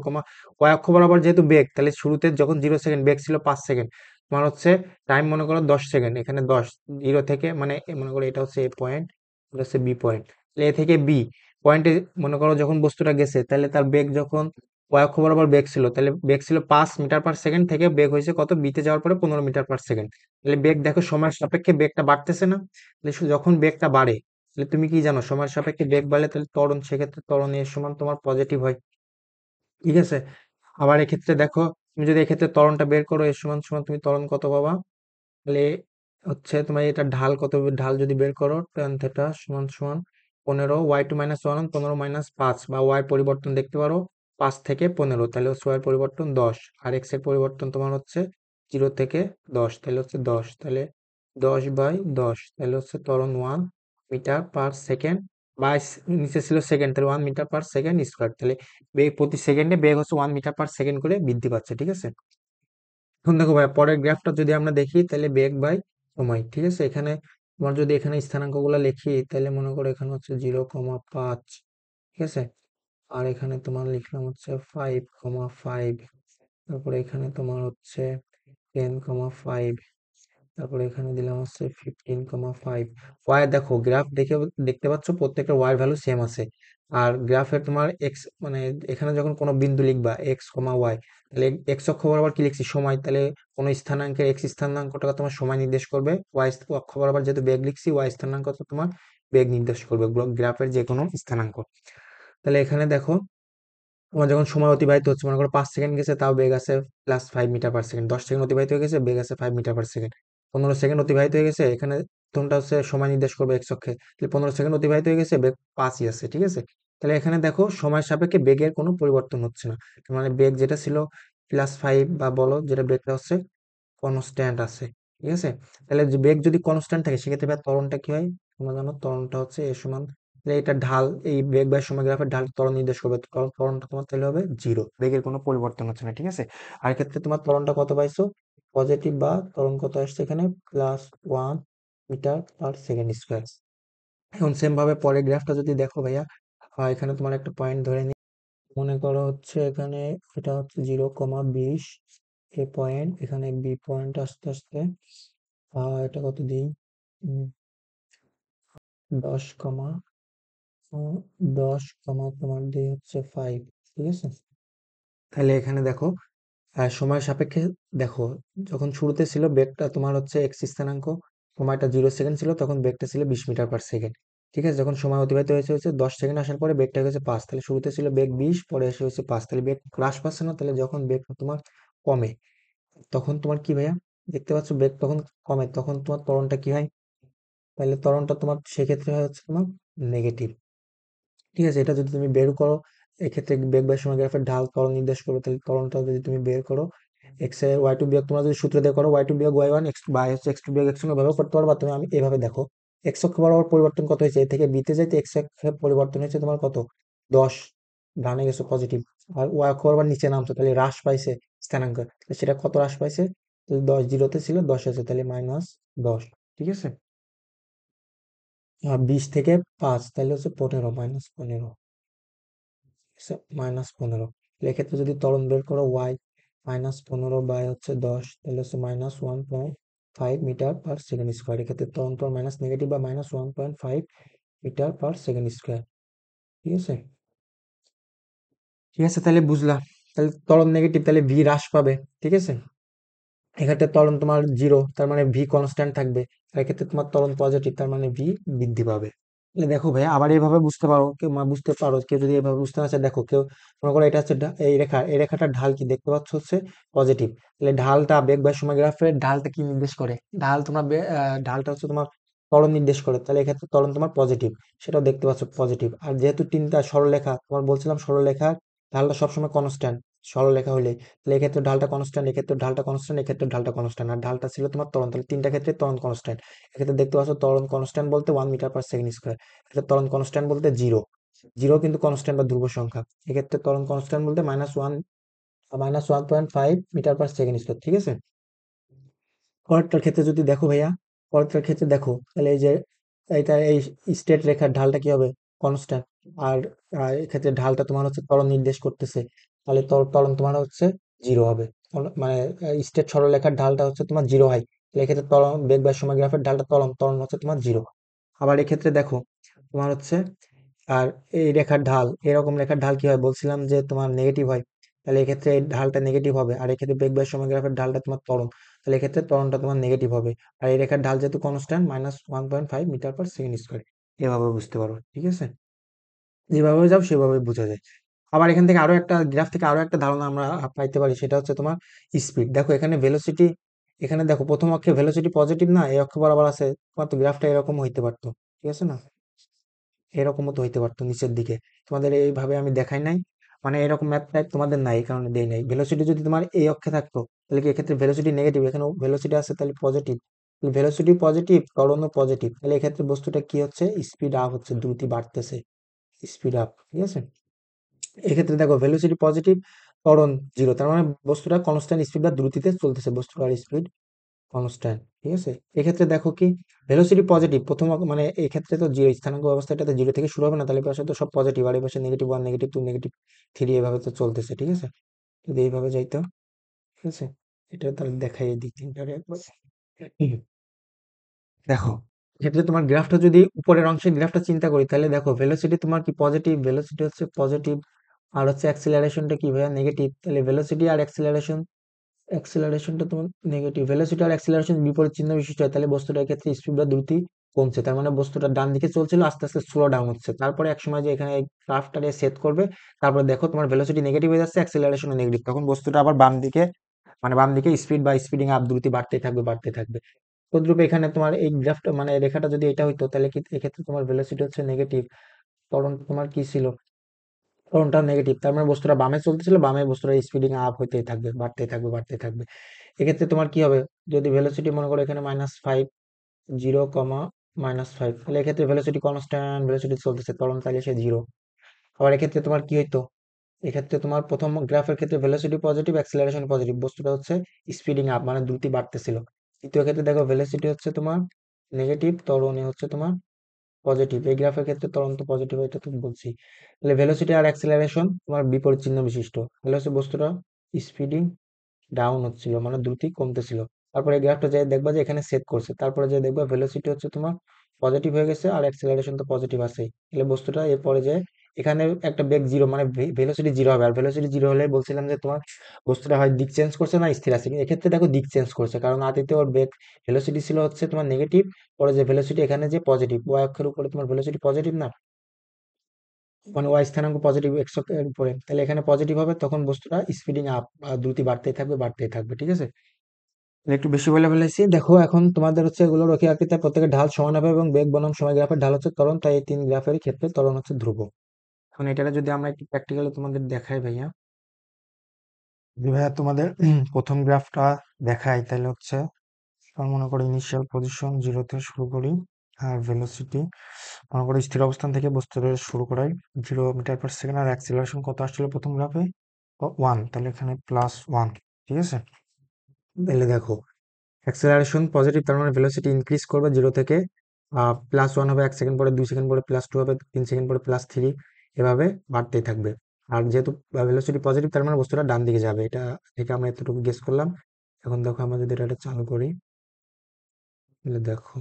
y অক্ষ বরাবর যেহেতু বেগ, তাহলে শুরুতে যখন 0 সেকেন্ড বেগ ছিল 5 সেকেন্ড, তোমার হচ্ছে টাইম মনে করো 10 সেকেন্ড, এখানে 10, জিরো থেকে, মানে মনে করো এটা হচ্ছে এ পয়েন্ট, এটা হচ্ছে বি পয়েন্ট, এ থেকে বি পয়েন্টে, মনে করো যখন বস্তুটা গেছে, তাহলে তার বেগ যখন y অক্ষ বরাবর বেগ ছিল, তাহলে বেগ ছিল 5 মিটার পার সেকেন্ড, থেকে বেগ হয়েছে কত, বিতে যাওয়ার পরে 15 মিটার পার সেকেন্ড। তাহলে বেগ দেখো, সময়ের সাপেক্ষে বেগটা বাড়তেছে না? তাহলে যখন বেগটা বাড়ে, তাহলে তুমি কি জানো, সময়ের সাপেক্ষে বেগ বাড়লে তাহলে ত্বরণ, সেক্ষেত্রে ত্বরণ এর সমান তোমার পজিটিভ হয়, ঠিক আছে। আবার এক্ষেত্রে দেখো, তুমি যদি এক্ষেত্রে ত্বরণটা বের করো, এর সমান সমান তুমি ত্বরণ কত পাবা, তাহলে হচ্ছে তোমার এটা ঢাল কত হবে, ঢাল যদি বের করো, tan থিটা সমান সমান 15, y2 - 1 15 - 5, বা y পরিবর্তন দেখতে পারো 5 থেকে 15, তাহলে হচ্ছে y পরিবর্তন 10, আর x এর পরিবর্তন তোমার হচ্ছে 0 থেকে 10, তাহলে হচ্ছে 10, তাহলে 10/10, তাহলে হচ্ছে ত্বরণ 1 মিটার পার সেকেন্ড, বা নিচে ছিল সেকেন্ড, তাহলে 1 মিটার পার সেকেন্ড স্কোয়ার, তাহলে বেগ প্রতি সেকেন্ডে বেগ হচ্ছে 1 মিটার পার সেকেন্ড করে বৃদ্ধি পাচ্ছে, ঠিক আছে। এখন দেখো ভাই, পরের গ্রাফটা যদি আমরা দেখি, তাহলে বেগ বাই সময়, ঠিক আছে। এখানে তোমার যদি এখানে স্থানাঙ্ক গুলা লিখি, তাহলে মনে করো এখানে হচ্ছে 0,5, ঠিক আছে। আর এখানে তোমার লিখলাম হচ্ছে 5,5, তারপরে এখানে তোমার হচ্ছে 10,5, তারপরে এখানে দিলাম হচ্ছে 15,5। ওয়াই দেখো, গ্রাফ দেখে দেখতে পাচ্ছ প্রত্যেকটা ওয়াই ভ্যালু সেম আছে। আর গ্রাফের তোমার এক্স, মানে এখানে যখন কোনো বিন্দু লিখবা x, y, তাহলে এক্স অক্ষ বরাবর কি লিখছি, সময়, তাহলে কোনো স্থানাঙ্কের এক্স স্থানাঙ্কটা তোমার সময় নির্দেশ করবে, ওয়াই অক্ষ বরাবর যেহেতু বেগ লিখছি, ওয়াই স্থানাঙ্ক তোমার বেগ নির্দেশ করবে, গ্রাফের যে কোনো স্থানাঙ্ক। তাহলে এখানে দেখো, তোমার যখন সময় অতিবাহিত হচ্ছে, মনে করো 5 সেকেন্ড গেছে, তাও বেগ আছে +5 মিটার পার সেকেন্ড, 10 সেকেন্ড অতিবাহিত হয়ে গেছে, বেগ আছে 5 মিটার পার সেকেন্ড, 15 সেকেন্ড অতিবাহিত হয়ে গেছে, এখানে প্রথমটা হচ্ছে সময় নির্দেশ করবে এক্স অক্ষে, তাহলে 15 সেকেন্ড অতিবাহিত হয়ে গেছে, বেগ 5ই আছে, ঠিক আছে। তাহলে এখানে দেখো সময়ের সাপেক্ষে বেগের কোনো পরিবর্তন হচ্ছে না, তার মানে বেগ যেটা ছিল +5, বা বলো যেটা বেগটা হচ্ছে কনস্ট্যান্ট আছে, ঠিক আছে। তাহলে যে বেগ যদি কনস্ট্যান্ট থাকে সেক্ষেত্রে ভাই ত্বরণটা কি হয়, তোমরা জানো ত্বরণটা হচ্ছে এ সমান, তাহলে এটা ঢাল, এই বেগ বাই সময় গ্রাফের ঢাল ত্বরণ নির্দেশ করবে, ত্বরণটা তোমার তাহলে হবে 0, বেগের কোনো পরিবর্তন হচ্ছে না, ঠিক আছে। আর ক্ষেত্রে তোমার ত্বরণটা কত পাইছো, পজিটিভ, বা ত্বরণ কত আসছে এখানে +1 মিটার/সেকেন্ড স্কোয়ার। এখন সেম ভাবে পরের গ্রাফটা যদি দেখো ভাইয়া, এখানে তোমার একটা পয়েন্ট ধরে নি, মনে করো হচ্ছে এখানে এটা হচ্ছে 0,20 এ পয়েন্ট, এখানে বি পয়েন্ট আসতে আসতে এটা কত দিই, 10, 10, তোমার দিই হচ্ছে 5, ঠিক আছে। তাহলে এখানে দেখো সময়ের সাপেক্ষে দেখো, যখন শুরুতে ছিল বেগটা তোমার হচ্ছে এক্স স্থানাঙ্ক, সময়টা 0 সেকেন্ড ছিল, তখন বেগটা ছিল 20 মিটার/সেকেন্ড, ঠিক আছে। যখন সময় অতিবাহিত হয়েছে হচ্ছে 10 সেকেন্ড আসার পরে বেগটা হয়েছে 5, তাহলে শুরুতে ছিল বেগ 20, পরে এসে হচ্ছে 5, তাহলে বেগ হ্রাস পাচ্ছে না, তাহলে যখন বেগটা তোমার কমে তখন তোমার কি ভাইয়া, দেখতে পাচ্ছ বেগ তখন কমে, তখন তোমার ত্বরণটা কি হয়, তাহলে ত্বরণটা তোমার সেক্ষেত্রে হয় হচ্ছে তোমার নেগেটিভ, ঠিক আছে। এটা যদি তুমি বের করো, এক্ষেত্রে বেগ বাই সময় গ্রাফের ঢাল ত্বরণ নির্দেশ করবে, তাহলে ত্বরণটা যদি তুমি বের করো, এক্স এর ওয়াই টু বিয়োগ, তোমরা যদি সূত্র দিয়ে করো y2 বিয়োগ y1, এক্স বাই হচ্ছে x2 বিয়োগ x1, ব্যবহার করতে পারবা তুমি। আমি এভাবে দেখো, এক্স অক্ষ বরাবর পরিবর্তন কত হয়েছে, এ থেকে বিতে যাইতে এক্স অক্ষে পরিবর্তন হয়েছে তোমার কত, 10, ডানে গেছে পজিটিভ। আর ওয়াই অক্ষ বরাবর নিচে নামছো, তাহলে হ্রাস পাইছে স্থানাঙ্ক, তাহলে সেটা কত হ্রাস পাইছে, তাহলে 10, 0-তে ছিল 10 হয়েছে, তাহলে -10, ঠিক আছে। 20 থেকে 5, তাহলে হচ্ছে 15, -15, -15, এক্ষেত্রে যদি ত্বরণ বের করো y -15/10, তাহলে হচ্ছে -1.5 মিটার/সেকেন্ড স্কোয়ার, এক্ষেত্রে ত্বরণ তোমার মাইনাস নেগেটিভ, বা -1.5 মিটার/সেকেন্ড স্কোয়ার, ঠিক আছে। ঠিক আছে, তাহলে বুঝলা, তাহলে ত্বরণ নেগেটিভ, তাহলে ভি হ্রাস পাবে, ঠিক আছে। এক্ষেত্রে ত্বরণ তোমার 0, তার মানে ভি কনস্ট্যান্ট থাকবে, আর এক্ষেত্রে তোমার ত্বরণ পজিটিভ, তার মানে ভি বৃদ্ধি পাবে। দেখো ভাই, আবার এইভাবে বুঝতে পারো, কেউ বুঝতে পারো, কেউ যদি এইভাবে বুঝতে না চায়, দেখো কেউ মনে করো এটা হচ্ছে এই রেখা, এই রেখাটার ঢাল কি দেখতে পাচ্ছ হচ্ছে পজিটিভ, তাহলে ঢালটা বেগ বাই সময় গ্রাফের ঢালটা কি নির্দেশ করে, ঢাল তোমার ঢালটা হচ্ছে তোমার ত্বরণ নির্দেশ করে, তাহলে এক্ষেত্রে ত্বরণ তোমার পজিটিভ, সেটাও দেখতে পাচ্ছ পজিটিভ। আর যেহেতু তিনটা সরলরেখা, তোমার বলছিলাম সরলরেখার ঢালটা সবসময় কনস্ট্যান্ট, সরলরেখা হলে, তাহলে এক্ষেত্রে ঢালটা কনস্ট্যান্ট, এক্ষেত্রে ঢালটা কনস্ট্যান্ট, এক্ষেত্রে ঢালটা কনস্ট্যান্ট, আর ঢালটা ছিল তোমার ত্বরণ, তাহলে তিনটা ক্ষেত্রে ত্বরণ কনস্ট্যান্ট। এক্ষেত্রে দেখতে পাচ্ছ ত্বরণ কনস্ট্যান্ট বলতে 1 মিটার/সেকেন্ড স্কোয়ার, এটা ত্বরণ কনস্ট্যান্ট বলতে 0, 0 কিন্তু কনস্ট্যান্ট বা ধ্রুব সংখ্যা। এক্ষেত্রে ত্বরণ কনস্ট্যান্ট বলতে -1.5 মিটার/সেকেন্ড স্কোয়ার, ঠিক আছে। পরেরটার ক্ষেত্রে যদি দেখো ভাইয়া, পরেরটার ক্ষেত্রে দেখো, তাহলে এই যে এটা এই স্ট্রেট রেখার ঢালটা কি হবে, কনস্ট্যান্ট। আর এক্ষেত্রে ঢালটা তোমার হচ্ছে ত্বরণ নির্দেশ করতেছে, তাহলে ত্বরণ তোমার হচ্ছে 0 হবে। মানে স্ট্রেট সরলরেখার ঢালটা হচ্ছে তোমার 0 হয়, তাহলে এক্ষেত্রে ত্বরণ বেগ বা সময় গ্রাফের ঢালটা ত্বরণ ত্বরণ হচ্ছে তোমার 0। আবার এক্ষেত্রে দেখো তোমার হচ্ছে, আর এই রেখার ঢাল, এরকম রেখার ঢাল কি হয় বলছিলাম যে তোমার নেগেটিভ হয়, তাহলে এক্ষেত্রে এই ঢালটা নেগেটিভ হবে। আর এক্ষেত্রে বেগ বাই সময় গ্রাফের ঢালটা তোমার ত্বরণ, তাহলে এক্ষেত্রে ত্বরণটা তোমার নেগেটিভ হবে। আর এই রেখার ঢাল যেহেতু কনস্ট্যান্ট, -1.5 মিটার/সেকেন্ড স্কোয়ার, এভাবে বুঝতে পারো, ঠিক আছে। যেভাবে যাও সেভাবে বোঝা যায়। আবার এখান থেকে আরো একটা গ্রাফ থেকে আরো একটা ধারণা আমরা পাইতে পারি, সেটা হচ্ছে তোমার স্পিড। দেখো এখানে ভেলোসিটি, এখানে দেখো প্রথম অক্ষে ভেলোসিটি পজিটিভ না, এই অক্ষ বরাবর আছে, তোমার তো গ্রাফটা এরকম হইতে পারতো, ঠিক আছে না, এরকমও তো হইতে পারতো নিচের দিকে, তোমাদের এইভাবে আমি দেখাই নাই, মানে এরকম ম্যাথ টাইপ তোমাদের নাই, এই কারণে দেই নাই। ভেলোসিটি যদি তোমার এই অক্ষে থাকতো, তাহলে কি এক্ষেত্রে ভেলোসিটি নেগেটিভ, এখানে ভেলোসিটি আছে তাহলে পজিটিভ, ভেলোসিটি পজিটিভ, ত্বরণও পজিটিভ, তাহলে এক্ষেত্রে বস্তুটা কি হচ্ছে, স্পিড আপ হচ্ছে, দ্রুতি বাড়তেছে, স্পিড আপ, ঠিক আছে। এক্ষেত্রে দেখো ভেলোসিটি পজিটিভ, ত্বরণ 0, তার মানে বস্তুটা কনস্ট্যান্ট স্পিড বা দ্রুতিতে চলতেছে, বস্তুটার স্পিড কনস্ট্যান্ট, ঠিক আছে। এক্ষেত্রে দেখো কি, ভেলোসিটি পজিটিভ, প্রথম মানে এই ক্ষেত্রে তো জিরো, স্থানাঙ্ক অবস্থা এটাতে 0 থেকে শুরু হবে না, তাহলে এই পাশে তো সব পজিটিভ, আর এই পাশে -1, -2, -3, এভাবে তো চলতেছে, ঠিক আছে। যদি এইভাবে যাইতো, ঠিক আছে, এটা তাহলে দেখাই দিই তিনটারে একবার। দেখো ক্ষেত্রে তোমার গ্রাফটা যদি উপরের অংশের গ্রাফটা চিন্তা করি, তাহলে দেখো ভেলোসিটি তোমার কি পজিটিভ, ভেলোসিটি হচ্ছে পজিটিভ, আর হচ্ছে অ্যাক্সিলারেশনটা কি ভাইয়া নেগেটিভ, তাহলে ভেলোসিটি আর অ্যাক্সিলারেশন, অ্যাক্সিলারেশনটা তোমার নেগেটিভ, ভেলোসিটি আর অ্যাক্সিলারেশন বিপরীত চিহ্ন বিশিষ্ট হয়, তাহলে বস্তুটার ক্ষেত্রে স্পিড বা দ্রুতি কমছে, তার মানে বস্তুটা ডান দিকে চলছিল, আস্তে আস্তে স্লো ডাউন হচ্ছে, তারপরে এক সময় যে এখানে এই গ্রাফটারে সেট করবে, তারপরে দেখো তোমার ভেলোসিটি নেগেটিভ হয়ে যাচ্ছে, অ্যাক্সিলারেশন নেগেটিভ, তখন বস্তুটা আবার বাম দিকে, মানে বাম দিকে স্পিড বা স্পিডিং আপ, দ্রুতি বাড়তেই থাকবে বাড়তে থাকবে। তদ্রূপ এখানে তোমার এই গ্রাফটা মানে রেখাটা যদি এটা হইতো তাহলে কি এক্ষেত্রে তোমার ভেলোসিটি হচ্ছে নেগেটিভ, ত্বরণ তোমার কি ছিল, ত্বরণটা নেগেটিভ, তার মানে বস্তুটা বামে চলতেছিল, বামে বস্তুটা স্পিডিং আপ হইতেই থাকবে, বাড়তেই থাকবে, বাড়তেই থাকবে। এক্ষেত্রে তোমার কি হবে, যদি ভেলোসিটি মনে করো এখানে -5, 0, -5, তাহলে এক্ষেত্রে ভেলোসিটি কনস্ট্যান্ট ভেলোসিটি চলতেছে, ত্বরণ তাহলে সে 0। আবার এক্ষেত্রে তোমার কি হইতো, এক্ষেত্রে তোমার প্রথম গ্রাফের ক্ষেত্রে ভেলোসিটি পজিটিভ, অ্যাক্সিলারেশন পজিটিভ, বস্তুটা হচ্ছে স্পিডিং আপ মানে দ্রুতি বাড়তেছিল। দ্বিতীয় ক্ষেত্রে দেখো ভেলোসিটি হচ্ছে তোমার নেগেটিভ, ত্বরণে হচ্ছে তোমার পজিটিভ, এই গ্রাফের ক্ষেত্রে ত্বরণ তো পজিটিভ, এটা তো বলছি। তাহলে ভেলোসিটি আর অ্যাক্সিলারেশন তোমার বিপরীত চিহ্ন বিশিষ্ট, ভেলোসিটি বস্তুটা স্পিডিং ডাউন হচ্ছিল মানে দ্রুতি কমতেছিল। তারপরে এই গ্রাফটা যে দেখবা যে এখানে সেট করছে, তারপরে যে দেখবা ভেলোসিটি হচ্ছে তোমার পজিটিভ হয়ে গেছে আর অ্যাক্সিলারেশন তো পজিটিভ আছেই, তাহলে বস্তুটা এরপরে যে এখানে একটা বেগ জিরো মানে ভেলোসিটি জিরো হবে, আর ভেলোসিটি জিরো হলে বলছিলাম যে তোমার বস্তুটা হয় দিক চেঞ্জ করছে না স্থির আছে, এক্ষেত্রে দেখো দিক চেঞ্জ করছে, কারণ আদিতে ওর বেগ ভেলোসিটি ছিল হচ্ছে তোমার নেগেটিভ, পরে যে ভেলোসিটি এখানে যে পজিটিভ, ওয়াই অক্ষের উপরে তোমার ভেলোসিটি পজিটিভ না, মানে ওয়াই স্থানাঙ্ক পজিটিভ এক্স অক্ষের উপরে, তাহলে এখানে পজিটিভ হবে, তখন বস্তুটা স্পিডিং আপ, দ্রুতি বাড়তেই থাকবে, বাড়তেই থাকবে, ঠিক আছে। তাহলে একটু বেশি বলে ফেলেছি, দেখো এখন তোমাদের হচ্ছে এগুলো রৈখিক আকৃতির, প্রত্যেকের ঢাল সমান হবে এবং বেগ বনাম সময় গ্রাফের ঢাল হচ্ছে ত্বরণ, তাই এই তিন গ্রাফের ক্ষেত্রে ত্বরণ হচ্ছে ধ্রুব। এখন এটা যদি আমরা একটু প্র্যাকটিক্যালি তোমাদের দেখাই ভাইয়া, যদি ভাইয়া তোমাদের প্রথম গ্রাফটা দেখাই, তাহলে হচ্ছে আমরা মনে করি ইনিশিয়াল পজিশন 0 থেকে শুরু করি, আর ভেলোসিটি মনে করি স্থির অবস্থান থেকে বস্তুটা শুরু করাই 0 মিটার পার সেকেন্ড, আর অ্যাক্সিলারেশন কত আসছিল প্রথম গ্রাফে, 1, তাহলে এখানে +1, ঠিক আছে। তাহলে দেখো অ্যাক্সেলারেশন পজিটিভ, তার মানে ভেলোসিটি ইনক্রিজ করবে 0 থেকে +1 হবে, 1 সেকেন্ড পরে 2 সেকেন্ড পরে +2 হবে, 3 সেকেন্ড পরে +3, এভাবে বাড়তেই থাকবে। আর যেহেতু ভেলোসিটি পজিটিভ, তার মানে বস্তুটা ডান দিকে যাবে, এটা থেকে আমরা এতটুকু গেস করলাম। এখন দেখো আমরা যদি এটা চালু করি, তাহলে দেখো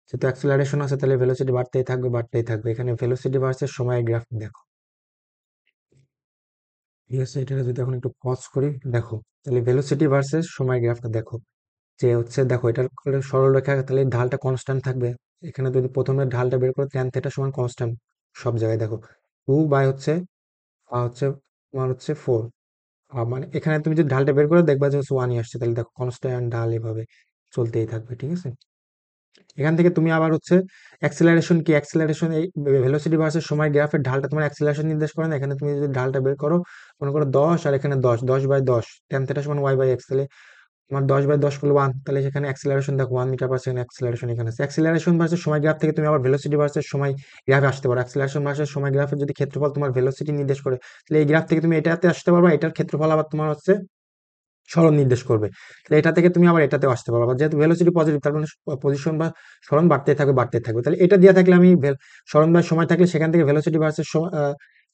যেহেতু অ্যাক্সেলারেশন আছে, তাহলে ভেলোসিটি বাড়তেই থাকবে, বাড়তেই থাকবে। এখানে ভেলোসিটি ভার্সেস সময়ের গ্রাফ দেখো, ঠিক আছে। এটা যদি এখন একটু পজ করি, দেখো তাহলে ভেলোসিটি ভার্সেস সময়ের গ্রাফটা দেখো, যে হচ্ছে দেখো এটার করে সরল রেখা, তাহলে ঢালটা কনস্ট্যান্ট থাকবে। এখানে যদি প্রথমে ঢালটা বের করো, ট্যান থিটা সমান কনস্ট্যান্ট সব জায়গায় দেখো, 2 বাই হচ্ছে তোমার হচ্ছে 4, মানে এখানে তুমি যদি ঢালটা বের করে দেখবা যে হচ্ছে 1ই আসছে, তাহলে দেখো কনস্ট্যান্ট ঢাল এভাবে চলতেই থাকবে, ঠিক আছে। এখান থেকে তুমি আবার হচ্ছে অ্যাক্সেলারেশন কি, অ্যাক্সেলারেশন এই ভেলোসিটি ভার্সেস সময় গ্রাফের ঢালটা তোমার অ্যাক্সেলারেশন নির্দেশ করে না, এখানে তুমি যদি ঢালটা বের করো, মনে করো 10 আর এখানে 10, 10/10, ট্যান থিটা সমান y/x, তাহলে তোমার 10/10 করলে 1, তাহলে সেখানে অ্যাক্সেলারেশন দেখো 1 মিটার পার সেকেন্ড অ্যাক্সেলারেশন এখানে আছে। অ্যাক্সেলারেশন ভার্সেস সময় গ্রাফ থেকে তুমি আবার ভেলোসিটি ভার্সেস সময় গ্রাফে আসতে পারো। অ্যাক্সেলারেশন ভার্সেস সময় গ্রাফের যদি ক্ষেত্রফল তোমার ভেলোসিটি নির্দেশ করে, তাহলে এই গ্রাফ থেকে তুমি এটাতে আসতে পারবা, এটার ক্ষেত্রফল আবার তোমার হচ্ছে সরণ নির্দেশ করবে, তাহলে এটা থেকে তুমি আবার এটাতেও আসতে পারবা। যেহেতু ভেলোসিটি পজিটিভ, তার মানে পজিশন বা সরণ বাড়তে থাকবে, বাড়তে থাকবে। তাহলে এটা দিয়ে থাকলে আমি সরণ বা সময় থাকলে সেখান থেকে ভেলোসিটি ভার্সেস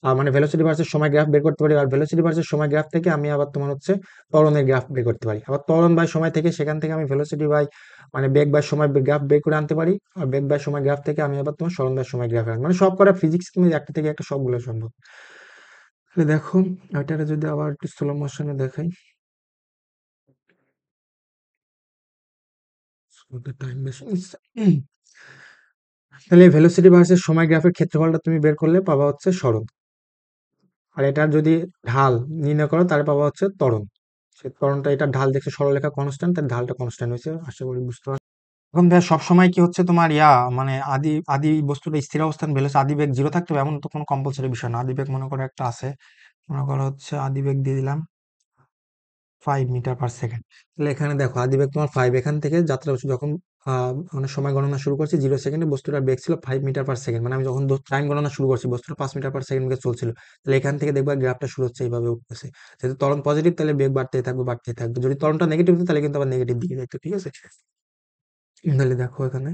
মানে ভেলোসিটি ভার্সেস সময় গ্রাফ বের করতে পারি, আর ভেলোসিটি ভার্সেস সময় গ্রাফ থেকে আমি আবার তোমার হচ্ছে ত্বরণের গ্রাফ বের করতে পারি। আবার ত্বরণ বাই সময় থেকে সেখান থেকে আমি ভেলোসিটি বাই মানে বেগ বাই সময় গ্রাফ বের করে আনতে পারি, আর বেগ বাই সময় গ্রাফ থেকে আমি আবার তোমার সরণ বাই সময় গ্রাফ আনবো, মানে সব করা ফিজিক্স, তুমি একটা থেকে একটা সবগুলো সম্ভব। তাহলে দেখো ওইটারে যদি আবার একটু স্লো মোশনে দেখাই, so the time machine is তাহলে ভেলোসিটি ভার্সেস সময় গ্রাফের ক্ষেত্রফলটা তুমি বের করলে পাবা হচ্ছে সরণ, আর এটার যদি ঢাল নির্ণয় করো তাহলে পাবা হচ্ছে ত্বরণ। সে ত্বরণটা, এটা ঢাল দেখছে সরলরেখা কনস্ট্যান্ট, তার ঢালটা কনস্ট্যান্ট হয়েছে, আশা করি বুঝতে পারছো। এখন দেখ সবসময় কি হচ্ছে তোমার মানে আদি আদি বস্তুটা স্থির অবস্থান ভেলোসিটি আদি বেগ 0 থাকতে হবে এমন তো কোনো কম্পালসরি বিষয় না। আদি বেগ মনে করো একটা আছে, মনে করো হচ্ছে আদি বেগ দিয়ে দিলাম 5 মিটার পার সেকেন্ড, তাহলে এখানে দেখো আদিবেগ তোমার 5, এখান থেকে যাত্রা যখন মানে সময় গণনা শুরু করছি 0 সেকেন্ডে, বস্তুটার বেগ ছিল 5 মিটার পার সেকেন্ড, মানে আমি যখন টাইম গণনা শুরু করছি বস্তুটা 5 মিটার পার সেকেন্ড বেগে চলছিল, তাহলে এখান থেকে দেখবা গ্রাফটা শুরু হচ্ছে এইভাবে উঠতেছে। যেহেতু ত্বরণ পজিটিভ, তাহলে বেগ বাড়তেই থাকবে, বাড়তেই থাকবে। যদি ত্বরণটা নেগেটিভ হতো তাহলে কিন্তু আবার নেগেটিভ দিকে দেখতো, ঠিক আছে। তাহলে দেখো এখানে,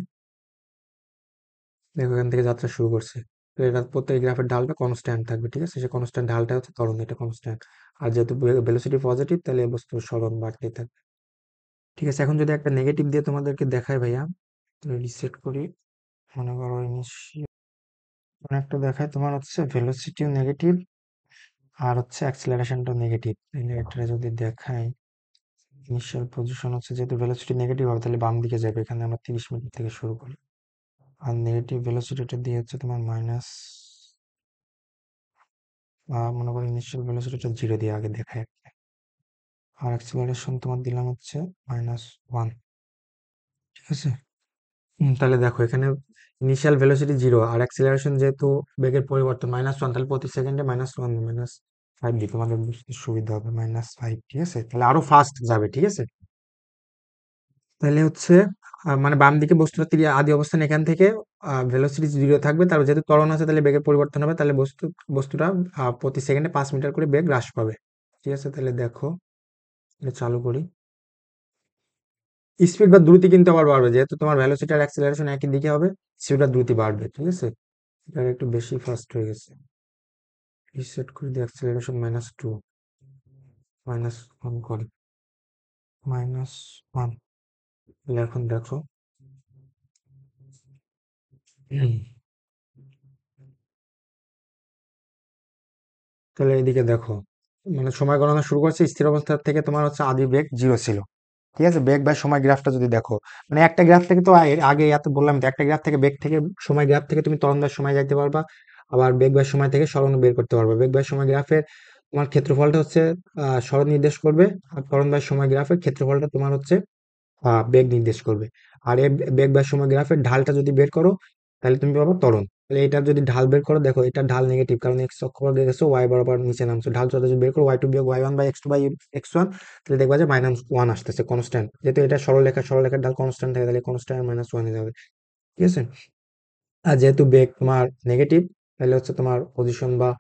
দেখো এখান থেকে যাত্রা শুরু করছে, তো এটা প্রত্যেক গ্রাফের ঢালটা কনস্ট্যান্ট থাকবে, ঠিক আছে। সে কনস্ট্যান্ট ঢালটা হচ্ছে ত্বরণ, এটা কনস্ট্যান্ট। আর যেহেতু ভেলোসিটি পজিটিভ, তাহলে বস্তুর সরণ বাড়তেই থাকবে, ঠিক আছে। এখন যদি একটা নেগেটিভ দিয়ে তোমাদেরকে দেখায় ভাইয়া, রিসেট করি, মনে করো মানে একটা দেখায় তোমার হচ্ছে ভেলোসিটিও নেগেটিভ আর হচ্ছে অ্যাক্সিলারেশনটাও নেগেটিভ, এটা যদি দেখাই, ইনিশিয়াল পজিশন হচ্ছে যেহেতু ভেলোসিটি নেগেটিভ হবে তাহলে বাম দিকে যাবে, এখানে আমরা 30 মিটার থেকে শুরু করি, আর নেগেটিভ ভেলোসিটিটা দিয়ে হচ্ছে তোমার মাইনাস, মনে করো ইনিশিয়াল ভেলোসিটিটা 0 দিয়ে আগে দেখায়, আর অ্যাক্সিলারেশন তোমার দিলাম হচ্ছে -1, ঠিক আছে। তাহলে দেখো এখানে ইনিশিয়াল ভেলোসিটি 0 আর অ্যাক্সিলারেশন যেহেতু বেগের পরিবর্তন -1, তাহলে প্রতি সেকেন্ডে -1 -5 দিই, তোমাদের বুঝতে সুবিধা হবে -5। ঠিক আছে, তাহলে আরো ফাস্ট যাবে। ঠিক আছে, তাহলে হচ্ছে মানে বাম দিকে বস্তুটা আদি অবস্থান এখান থেকে ভেলোসিটি 0 থাকবে, তার যেহেতু ত্বরণ আছে তাহলে বেগের পরিবর্তন হবে, তাহলে বস্তুটা প্রতি সেকেন্ডে 5 মিটার করে বেগ হ্রাস পাবে। ঠিক আছে, তাহলে দেখো এটা চালু করি। স্পিড বা দ্রুতি কিন্তু আবার বাড়বে, যেহেতু তোমার ভেলোসিটি আর অ্যাক্সিলারেশন একই দিকে হবে, স্পিড বা দ্রুতি বাড়বে। ঠিক আছে, এটা একটু বেশি ফাস্ট হয়ে গেছে। রিসেট করে দিই, অ্যাক্সিলারেশন -2, -1 করি, -1। তাহলে এখন দেখো, হুম, তাহলে এদিকে দেখো, মানে সময় গণনা শুরু করছে স্থির অবস্থা থেকে, তোমার হচ্ছে আদি বেগ 0 ছিল। ঠিক আছে, বেগ বা সময় গ্রাফটা যদি দেখো, মানে একটা গ্রাফ থেকে তো এর আগে এত বললাম, তো একটা গ্রাফ থেকে বেগ থেকে সময় গ্রাফ থেকে তুমি ত্বরণ বা সময় যাইতে পারবা, আবার বেগ বা সময় থেকে সরণ বের করতে পারবা। বেগ বা সময় গ্রাফের তোমার ক্ষেত্রফলটা হচ্ছে সরণ নির্দেশ করবে, আর ত্বরণ বা সময় গ্রাফের ক্ষেত্রফলটা তোমার হচ্ছে বেগ নির্দেশ করবে। আর এই বেগ বা সময় গ্রাফের ঢালটা যদি বের করো, তাহলে তুমি পাবো ত্বরণ। তাহলে এটার যদি ঢাল বের করো, দেখো এটা ঢাল নেগেটিভ, কারণ এক্স অক্ষ বরাবর গেছো, ওয়াই বরাবর নিচে নামছো। ঢাল যদি বের করো y2 বিয়োগ y1 by x2 by x1, তাহলে দেখবা যে -1 আসতেছে কনস্ট্যান্ট, যেহেতু এটা সরলরেখার ঢাল কনস্ট্যান্ট থাকে, তাহলে কনস্ট্যান্ট -1 হয়ে যাবে। ঠিক আছে, আর যেহেতু বেগ তোমার নেগেটিভ, তাহলে হচ্ছে তোমার পজিশন বা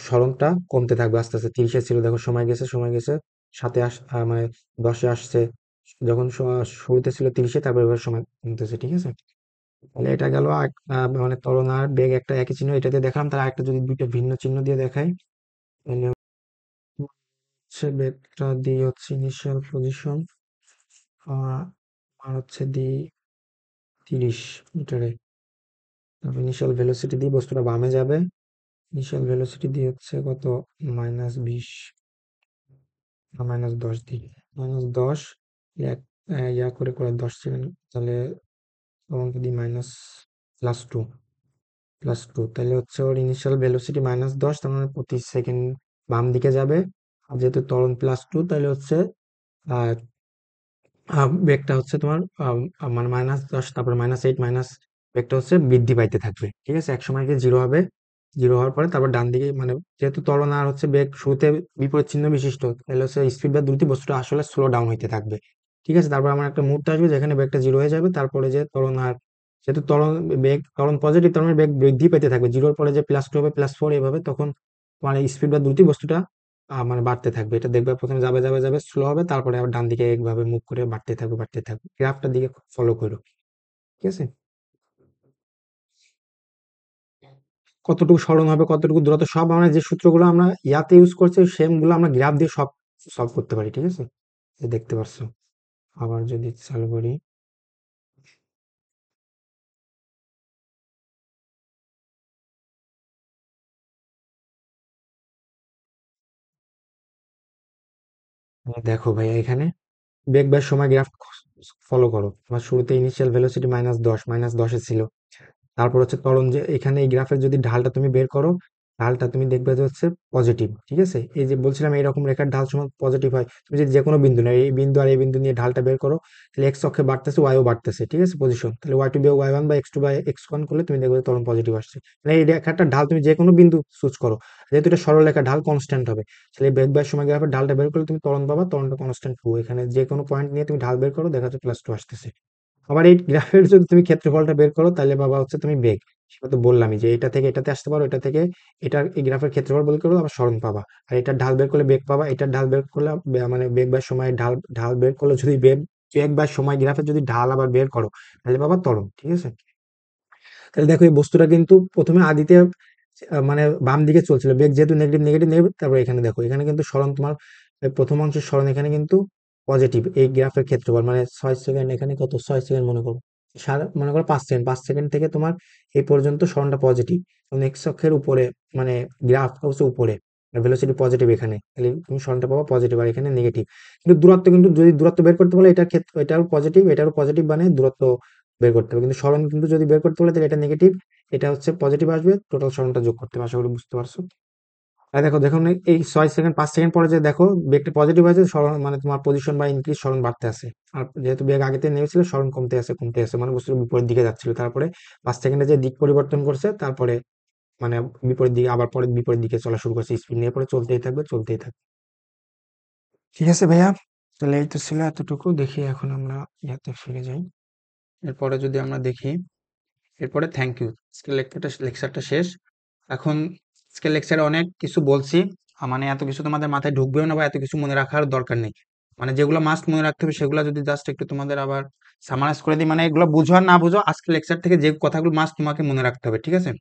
সরণটা কমতে থাকবে আস্তে আস্তে। 30-এ ছিল, দেখো সময় গেছে, সময় গেছে, সাথে মানে 10-এ আসছে, যখন শুরুতে ছিল 30-এ, তারপর এবার সময় কমতেছে। ঠিক আছে, তাহলে এটা গেল মানে ত্বরণ আর বেগ একটা একই চিহ্ন এটা দিয়ে দেখালাম, তার একটা যদি দুইটা ভিন্ন চিহ্ন দিয়ে দেখাই, তাহলে হচ্ছে বেগটা দিয়ে হচ্ছে ইনিশিয়াল পজিশন আর হচ্ছে দি 30 মিটারে, তারপর ইনিশিয়াল ভেলোসিটি দিয়ে বস্তুটা বামে যাবে। ইনিশিয়াল ভেলোসিটি দিয়ে হচ্ছে কত, -20 বা -10 দিই, -10, এক ইয়া করে করে 10 সেকেন্ড, তাহলে তখন যদি +2, তাহলে হচ্ছে ওর ইনিশিয়াল ভেলোসিটি -10, তার মানে প্রতি সেকেন্ড বাম দিকে যাবে। আর যেহেতু ত্বরণ +2, তাহলে হচ্ছে আহ বেগটা হচ্ছে তোমার মানে -10, তারপর -8, বেগটা হচ্ছে বৃদ্ধি পাইতে থাকবে। ঠিক আছে, এক সময় গিয়ে 0 হবে, 0 হওয়ার পরে তারপর ডান দিকে, মানে যেহেতু ত্বরণ আর হচ্ছে বেগ শুরুতে বিপরীত চিহ্ন বিশিষ্ট, তাহলে হচ্ছে স্পিড বা দ্রুতি বস্তুটা আসলে স্লো ডাউন হইতে থাকবে। ঠিক আছে, তারপর আমার একটা মুহূর্ত আসবে যেখানে বেগটা 0 হয়ে যাবে, তারপরে যে ত্বরণ আর, যেহেতু ত্বরণ পজিটিভ, তার মানে বেগ বৃদ্ধি পেতে থাকবে, 0-র পরে যে +2 হবে, +4 এভাবে, তখন মানে স্পিড বা দ্রুতি বস্তুটা মানে বাড়তে থাকবে। এটা দেখবে প্রথমে যাবে যাবে যাবে স্লো হবে, তারপরে আবার ডান দিকে একভাবে মুভ করে বাড়তে থাকবে বাড়তে থাকবে। গ্রাফটার দিকে ফলো করো। ঠিক আছে, কতটুকু সরণ হবে, কতটুকু দূরত্ব, সব আমরা যে সূত্রগুলো আমরা ইয়াতে ইউজ করছি, সেম গুলো আমরা গ্রাফ দিয়ে সব সলভ করতে পারি। ঠিক আছে, এই দেখতে পারছো। আবার যদি চালু করি, দেখো ভাইয়া এখানে বেগ বা সময় গ্রাফ ফলো করো। তোমার শুরুতে ইনিশিয়াল ভেলোসিটি -10, -10-এ ছিল, তারপর হচ্ছে ত্বরণ, যে এখানে এই গ্রাফের যদি ঢালটা তুমি বের করো, ঢালটা তুমি দেখবে যে হচ্ছে পজিটিভ। ঠিক আছে, এই যে বলছিলাম এইরকম রেখার ঢাল সমান পজিটিভ হয়, তুমি যদি যে কোনো বিন্দু না, এই বিন্দু আর এই বিন্দু নিয়ে ঢালটা বের করো, তাহলে এক্স অক্ষে বাড়তেছে, ওয়াইও বাড়তেছে। ঠিক আছে, পজিশন, তাহলে y2 বিয়োগ y1 বা x2 বা x1 করলে তুমি দেখবে যে ত্বরণ পজিটিভ আসছে। মানে এই রেখাটার ঢাল তুমি যে কোনো বিন্দু চুজ করো, যেহেতু এটা সরল রেখা, ঢাল কনস্ট্যান্ট হবে, তাহলে বেগ বা সময় গ্রাফের ঢালটা বের করলে তুমি ত্বরণ পাবা, ত্বরণটা কনস্ট্যান্ট 2। এখানে যে কোনো পয়েন্ট নিয়ে তুমি ঢাল বের করো, দেখা যাচ্ছে +2 আসতেছে। আবার এই গ্রাফের যদি তুমি ক্ষেত্রফলটা বের করো, তাহলে বাবা হচ্ছে তুমি বেগ, সেটা তো বললামই যে এটা থেকে এটাতে আসতে পারো, এটা থেকে এটার এই গ্রাফের ক্ষেত্রফল বের করো, আবার সরণ পাবা। আর এটার ঢাল বের করলে বেগ পাবা, এটার ঢাল বের করলে মানে বেগ বা সময় ঢাল, ঢাল বের করলে যদি বেগ, বেগ বা সময় গ্রাফের যদি ঢাল আবার বের করো, তাহলে পাবা ত্বরণ। ঠিক আছে, তাহলে দেখো এই বস্তুটা কিন্তু প্রথমে আদিতে মানে বাম দিকে চলছিল, বেগ যেহেতু নেগেটিভ নেগেটিভ নেগেটিভ, তারপর এখানে দেখো এখানে কিন্তু সরণ তোমার প্রথম অংশের সরণ এখানে কিন্তু পজিটিভ। এই গ্রাফের ক্ষেত্রফল মানে 6 সেকেন্ড, এখানে কত 6 সেকেন্ড মনে করো, মনে করো 5 সেকেন্ড, 5 সেকেন্ড থেকে তোমার এই পর্যন্ত সরণটা পজিটিভ, এক্স অক্ষের উপরে, মানে গ্রাফ হচ্ছে উপরে, ভেলোসিটি পজিটিভ এখানে, তাহলে তুমি সরণটা পাবো পজিটিভ, আর এখানে নেগেটিভ। কিন্তু দূরত্ব, কিন্তু যদি দূরত্ব বের করতে বলে, এটার ক্ষেত্রে এটারও পজিটিভ, এটারও পজিটিভ, মানে দূরত্ব বের করতে হবে। কিন্তু সরণ কিন্তু যদি বের করতে বলে, তাহলে এটা নেগেটিভ, এটা হচ্ছে পজিটিভ আসবে, টোটাল সরণটা যোগ করতে হবে। আশা করি বুঝতে পারছো। আর দেখো দেখো এই 6 সেকেন্ড 5 সেকেন্ড পরে যে দেখো বেগটা পজিটিভ হয়েছে, সরণ মানে তোমার পজিশন বা ইনক্রিজ সরণ বাড়তে আছে। আর যেহেতু বেগ আগেতে নেমেছিল, সরণ কমতে আছে মানে বস্তুটা বিপরীত দিকে যাচ্ছিল। তারপরে 5 সেকেন্ডে যে দিক পরিবর্তন করছে, তারপরে মানে বিপরীত দিকে আবার পরে বিপরীত দিকে চলা শুরু করছে, স্পিড নিয়ে পরে চলতেই থাকবে। ঠিক আছে ভাইয়া, তাহলে এই তো ছিল এতটুকু। দেখি এখন আমরা ইয়াতে ফিরে যাই। এরপরে যদি আমরা দেখি, এরপরে থ্যাংক ইউ, স্কেল লেকচারটা শেষ। এখন স্কেল লেকচারে অনেক কিছু বলছি, মানে এত কিছু তোমাদের মাথায় ঢুকবেও না বা এত কিছু মনে রাখার দরকার নেই। মানে যেগুলো মাস্ট মনে রাখতে হবে সেগুলো যদি জাস্ট একটু তোমাদের আবার সামারাইজ করে দিই, মানে এগুলো বুঝো আর না বুঝো, আজকে লেকচার থেকে যে কথাগুলো মাস্ট তোমাকে মনে রাখতে হবে, ঠিক আছে?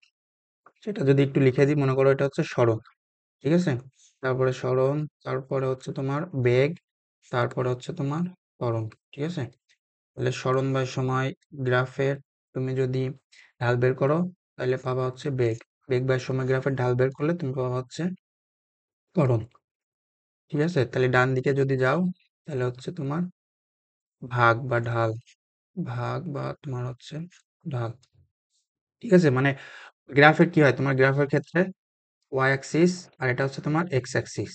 সেটা যদি একটু লিখে দিই, মনে করো এটা হচ্ছে সরণ, ঠিক আছে? তারপরে সরণ, তারপরে হচ্ছে তোমার বেগ, তারপরে হচ্ছে তোমার ত্বরণ, ঠিক আছে? তাহলে সরণ বাই সময় গ্রাফের তুমি যদি ঢাল বের করো, তাহলে পাবা হচ্ছে বেগ। বেগ বাই সময় গ্রাফের ঢাল বের করলে তুমি পাবা হচ্ছে ত্বরণ, ঠিক আছে? তাহলে ডান দিকে যদি যাও, তাহলে হচ্ছে তোমার ভাগ বা ঢাল, ভাগ বা তোমার হচ্ছে ঢাল, ঠিক আছে? মানে গ্রাফের কি হয়, তোমার গ্রাফের ক্ষেত্রে ওয়াই অ্যাক্সিস আর এটা হচ্ছে তোমার এক্স অ্যাক্সিস।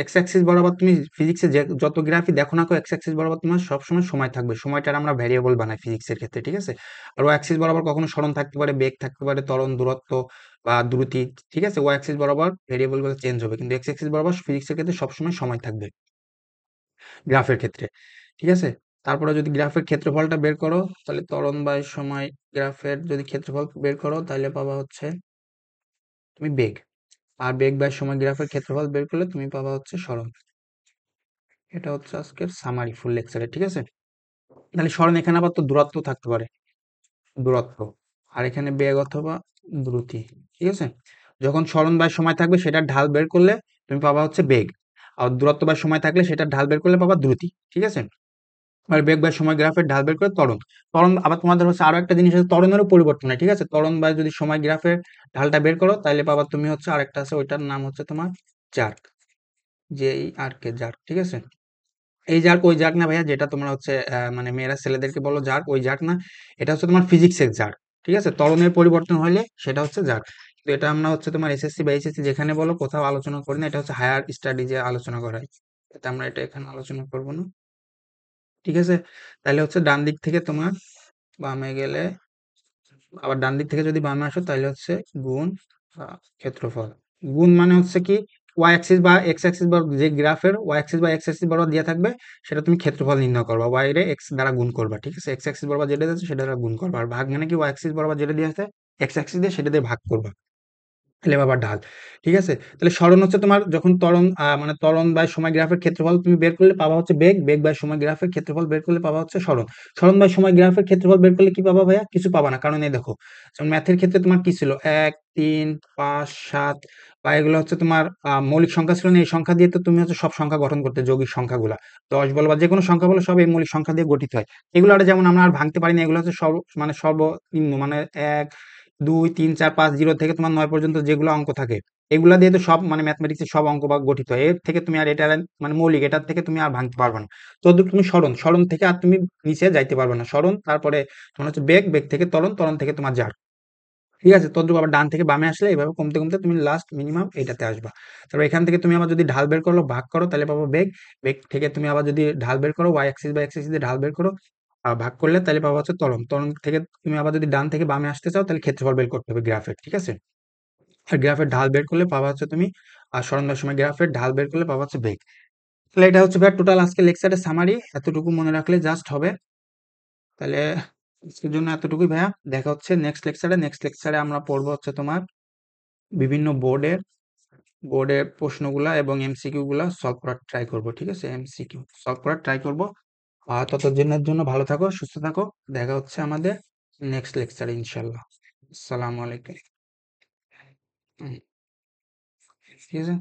এক্স অ্যাক্সিস বরাবর তুমি ফিজিক্সে যে যত গ্রাফই দেখো না, এক্স অ্যাক্সিস বরাবর তোমার সবসময় সময় থাকবে, সময়টার আমরা ভ্যারিয়েবল বানাই ফিজিক্সের ক্ষেত্রে, ঠিক আছে? আর ওয়াই অ্যাক্সিস বরাবর কখনো সরণ থাকতে পারে, বেগ থাকতে পারে, ত্বরণ, দূরত্ব বা দ্রুতি, ঠিক আছে? ওয়াই অ্যাক্সিস বরাবর ভ্যারিয়েবল গুলো চেঞ্জ হবে, কিন্তু এক্স অ্যাক্সিস বরাবর ফিজিক্সের ক্ষেত্রে সবসময় সময় থাকবে গ্রাফের ক্ষেত্রে, ঠিক আছে? তারপরে যদি গ্রাফের ক্ষেত্রফলটা বের করো, তাহলে ত্বরণ বাই সময় গ্রাফের যদি ক্ষেত্রফল বের করো, তাহলে পাবা হচ্ছে তুমি বেগ। আর বেগ বাই সময় গ্রাফের ক্ষেত্রফল বের করলে তুমি পাবা হচ্ছে সরণ। এটা হচ্ছে আজকের সামারি ফুল লেকচারে, ঠিক আছে? তাহলে সরণ এখানে আবার তো দূরত্ব থাকতে পারে, দূরত্ব, আর এখানে বেগ অথবা দ্রুতি, ঠিক আছে? যখন সরণ বাই সময় থাকবে সেটার ঢাল বের করলে তুমি পাবা হচ্ছে বেগ, আর দূরত্ব বাই সময় থাকলে সেটার ঢাল বের করলে পাবা দ্রুতি, ঠিক আছে? আর বেগ বাই সময় গ্রাফের ঢাল বের করে ত্বরণ। ত্বরণ আবার তোমাদের হচ্ছে আরো একটা জিনিস আছে, ত্বরণেরও পরিবর্তন হয়, ঠিক আছে? ত্বরণ বাই যদি সময় গ্রাফের ঢালটা বের করো, তাহলে পাবা তুমি হচ্ছে আরেকটা আছে, ওইটার নাম হচ্ছে তোমার জার্ক, JERK, জার্ক, ঠিক আছে? এই জার্ক ওই জার্ক না ভাইয়া, যেটা তোমরা হচ্ছে মানে মেয়েরা ছেলেদেরকে বলো জার্ক, ওই জার্ক না। এটা হচ্ছে তোমার ফিজিক্সের জার্ক, ঠিক আছে? ত্বরণের পরিবর্তন হলে সেটা হচ্ছে জার্ক। কিন্তু এটা আমরা হচ্ছে তোমার এসএসসি বা এইচএসসি যেখানে বলো কোথাও আলোচনা করি না, এটা হচ্ছে হায়ার স্টাডি যে আলোচনা করা হয়, এটা আমরা এটা এখানে আলোচনা করব না, ঠিক আছে? তাহলে হচ্ছে ডান দিক থেকে তোমার বামে গেলে, আবার ডান দিক থেকে যদি বামে আসো, তাহলে হচ্ছে গুণ ক্ষেত্রফল। গুণ মানে হচ্ছে কি, ওয়াই অ্যাক্সিস বা এক্স অ্যাক্সিস বা যে গ্রাফের ওয়াই অ্যাক্সিস বা এক্স অ্যাক্সিস বরাবর দেওয়া থাকবে, সেটা তুমি ক্ষেত্রফল নির্ণয় করবা, ওয়াই রে এক্স দ্বারা গুণ করবা, ঠিক আছে? এক্স অ্যাক্সিস বরাবর যেটা আছে সেটা দ্বারা গুণ করবা, আর ভাগ মানে কি, ওয়াই অ্যাক্সিস বরাবর যেটা দিয়ে আছে এক্স অ্যাক্সিস দিয়ে সেটা দিয়ে ভাগ করবা, তাহলে বাবা ঢাল, ঠিক আছে? তাহলে সরণ হচ্ছে তোমার যখন ত্বরণ মানে ত্বরণ বাই সময় গ্রাফের ক্ষেত্রফল তুমি বের করলে পাবা হচ্ছে বেগ, বেগ বাই সময় গ্রাফের ক্ষেত্রফল বের করলে পাবা হচ্ছে সরণ। সরণ বাই সময় গ্রাফের ক্ষেত্রফল বের করলে কি পাবা ভাইয়া? কিছু পাবা না, কারণ এই দেখো যেমন ম্যাথের ক্ষেত্রে তোমার কি ছিল, 1 3 5 7, বা এগুলো হচ্ছে তোমার মৌলিক সংখ্যা ছিল না, এই সংখ্যা দিয়ে তো তুমি হচ্ছে সব সংখ্যা গঠন করতে, যৌগিক সংখ্যাগুলা 10 বলো বা যে কোনো সংখ্যা বলো, সব এই মৌলিক সংখ্যা দিয়ে গঠিত হয়। এগুলো আর যেমন আমরা আর ভাঙতে পারি না, এগুলো হচ্ছে মানে সর্বনিম্ন মানে 1 2 3 4 5 0 থেকে তোমার 9 পর্যন্ত যেগুলো অঙ্ক থাকে, এগুলা দিয়ে তো সব মানে ম্যাথমেটিক্সের সব অঙ্ক বা গঠিত হয়। এর থেকে তুমি আর এটা মানে মৌলিক, এটার থেকে তুমি আর ভাঙতে পারবে না। তদ্রুপ তুমি সরণ, সরণ থেকে আর তুমি নিচে যাইতে পারবে না। সরণ, তারপরে তোমার হচ্ছে বেগ, বেগ থেকে ত্বরণ, ত্বরণ থেকে তোমার জার, ঠিক আছে? তদ্রুপ আবার ডান থেকে বামে আসলে এইভাবে কমতে কমতে তুমি লাস্ট মিনিমাম এইটাতে আসবা। তারপর এখান থেকে তুমি আবার যদি ঢাল বের করো, ভাগ করো, তাহলে পাবো বেগ। বেগ থেকে তুমি আবার যদি ঢাল বের করো, ওয়াই অ্যাক্সিস বা এক্স অ্যাক্সিস দিয়ে ঢাল বের করো, ভাগ করলে তাহলে পাবো হচ্ছে ত্বরণ। ত্বরণ থেকে তুমি আবার যদি ডান থেকে বামে আসতে চাও, তাহলে ক্ষেত্রফল বের করতে হবে গ্রাফের, ঠিক আছে? আর গ্রাফের ঢাল বের করলে পাবা হচ্ছে তুমি, আর সরণ সময় গ্রাফের ঢাল বের করলে পাবা হচ্ছে বেগ। তাহলে এটা হচ্ছে ভাই টোটাল আজকে লেকচারের সামারি, এতটুকু মনে রাখলে জাস্ট হবে। তাহলে আজকের জন্য এতটুকুই ভাইয়া, দেখা হচ্ছে নেক্সট লেকচারে। নেক্সট লেকচারে আমরা পড়বো হচ্ছে তোমার বিভিন্ন বোর্ডের প্রশ্নগুলা এবং এমসিকিউ গুলা সলভ করার ট্রাই করব, ঠিক আছে? এমসিকিউ সলভ করার ট্রাই করব। আর ততদিনের জন্য ভালো থাকো, সুস্থ থাকো, দেখা হচ্ছে আমাদের নেক্সট লেকচারে ইনশাল্লাহ। আসসালামু আলাইকুম। হুম, ঠিক আছে।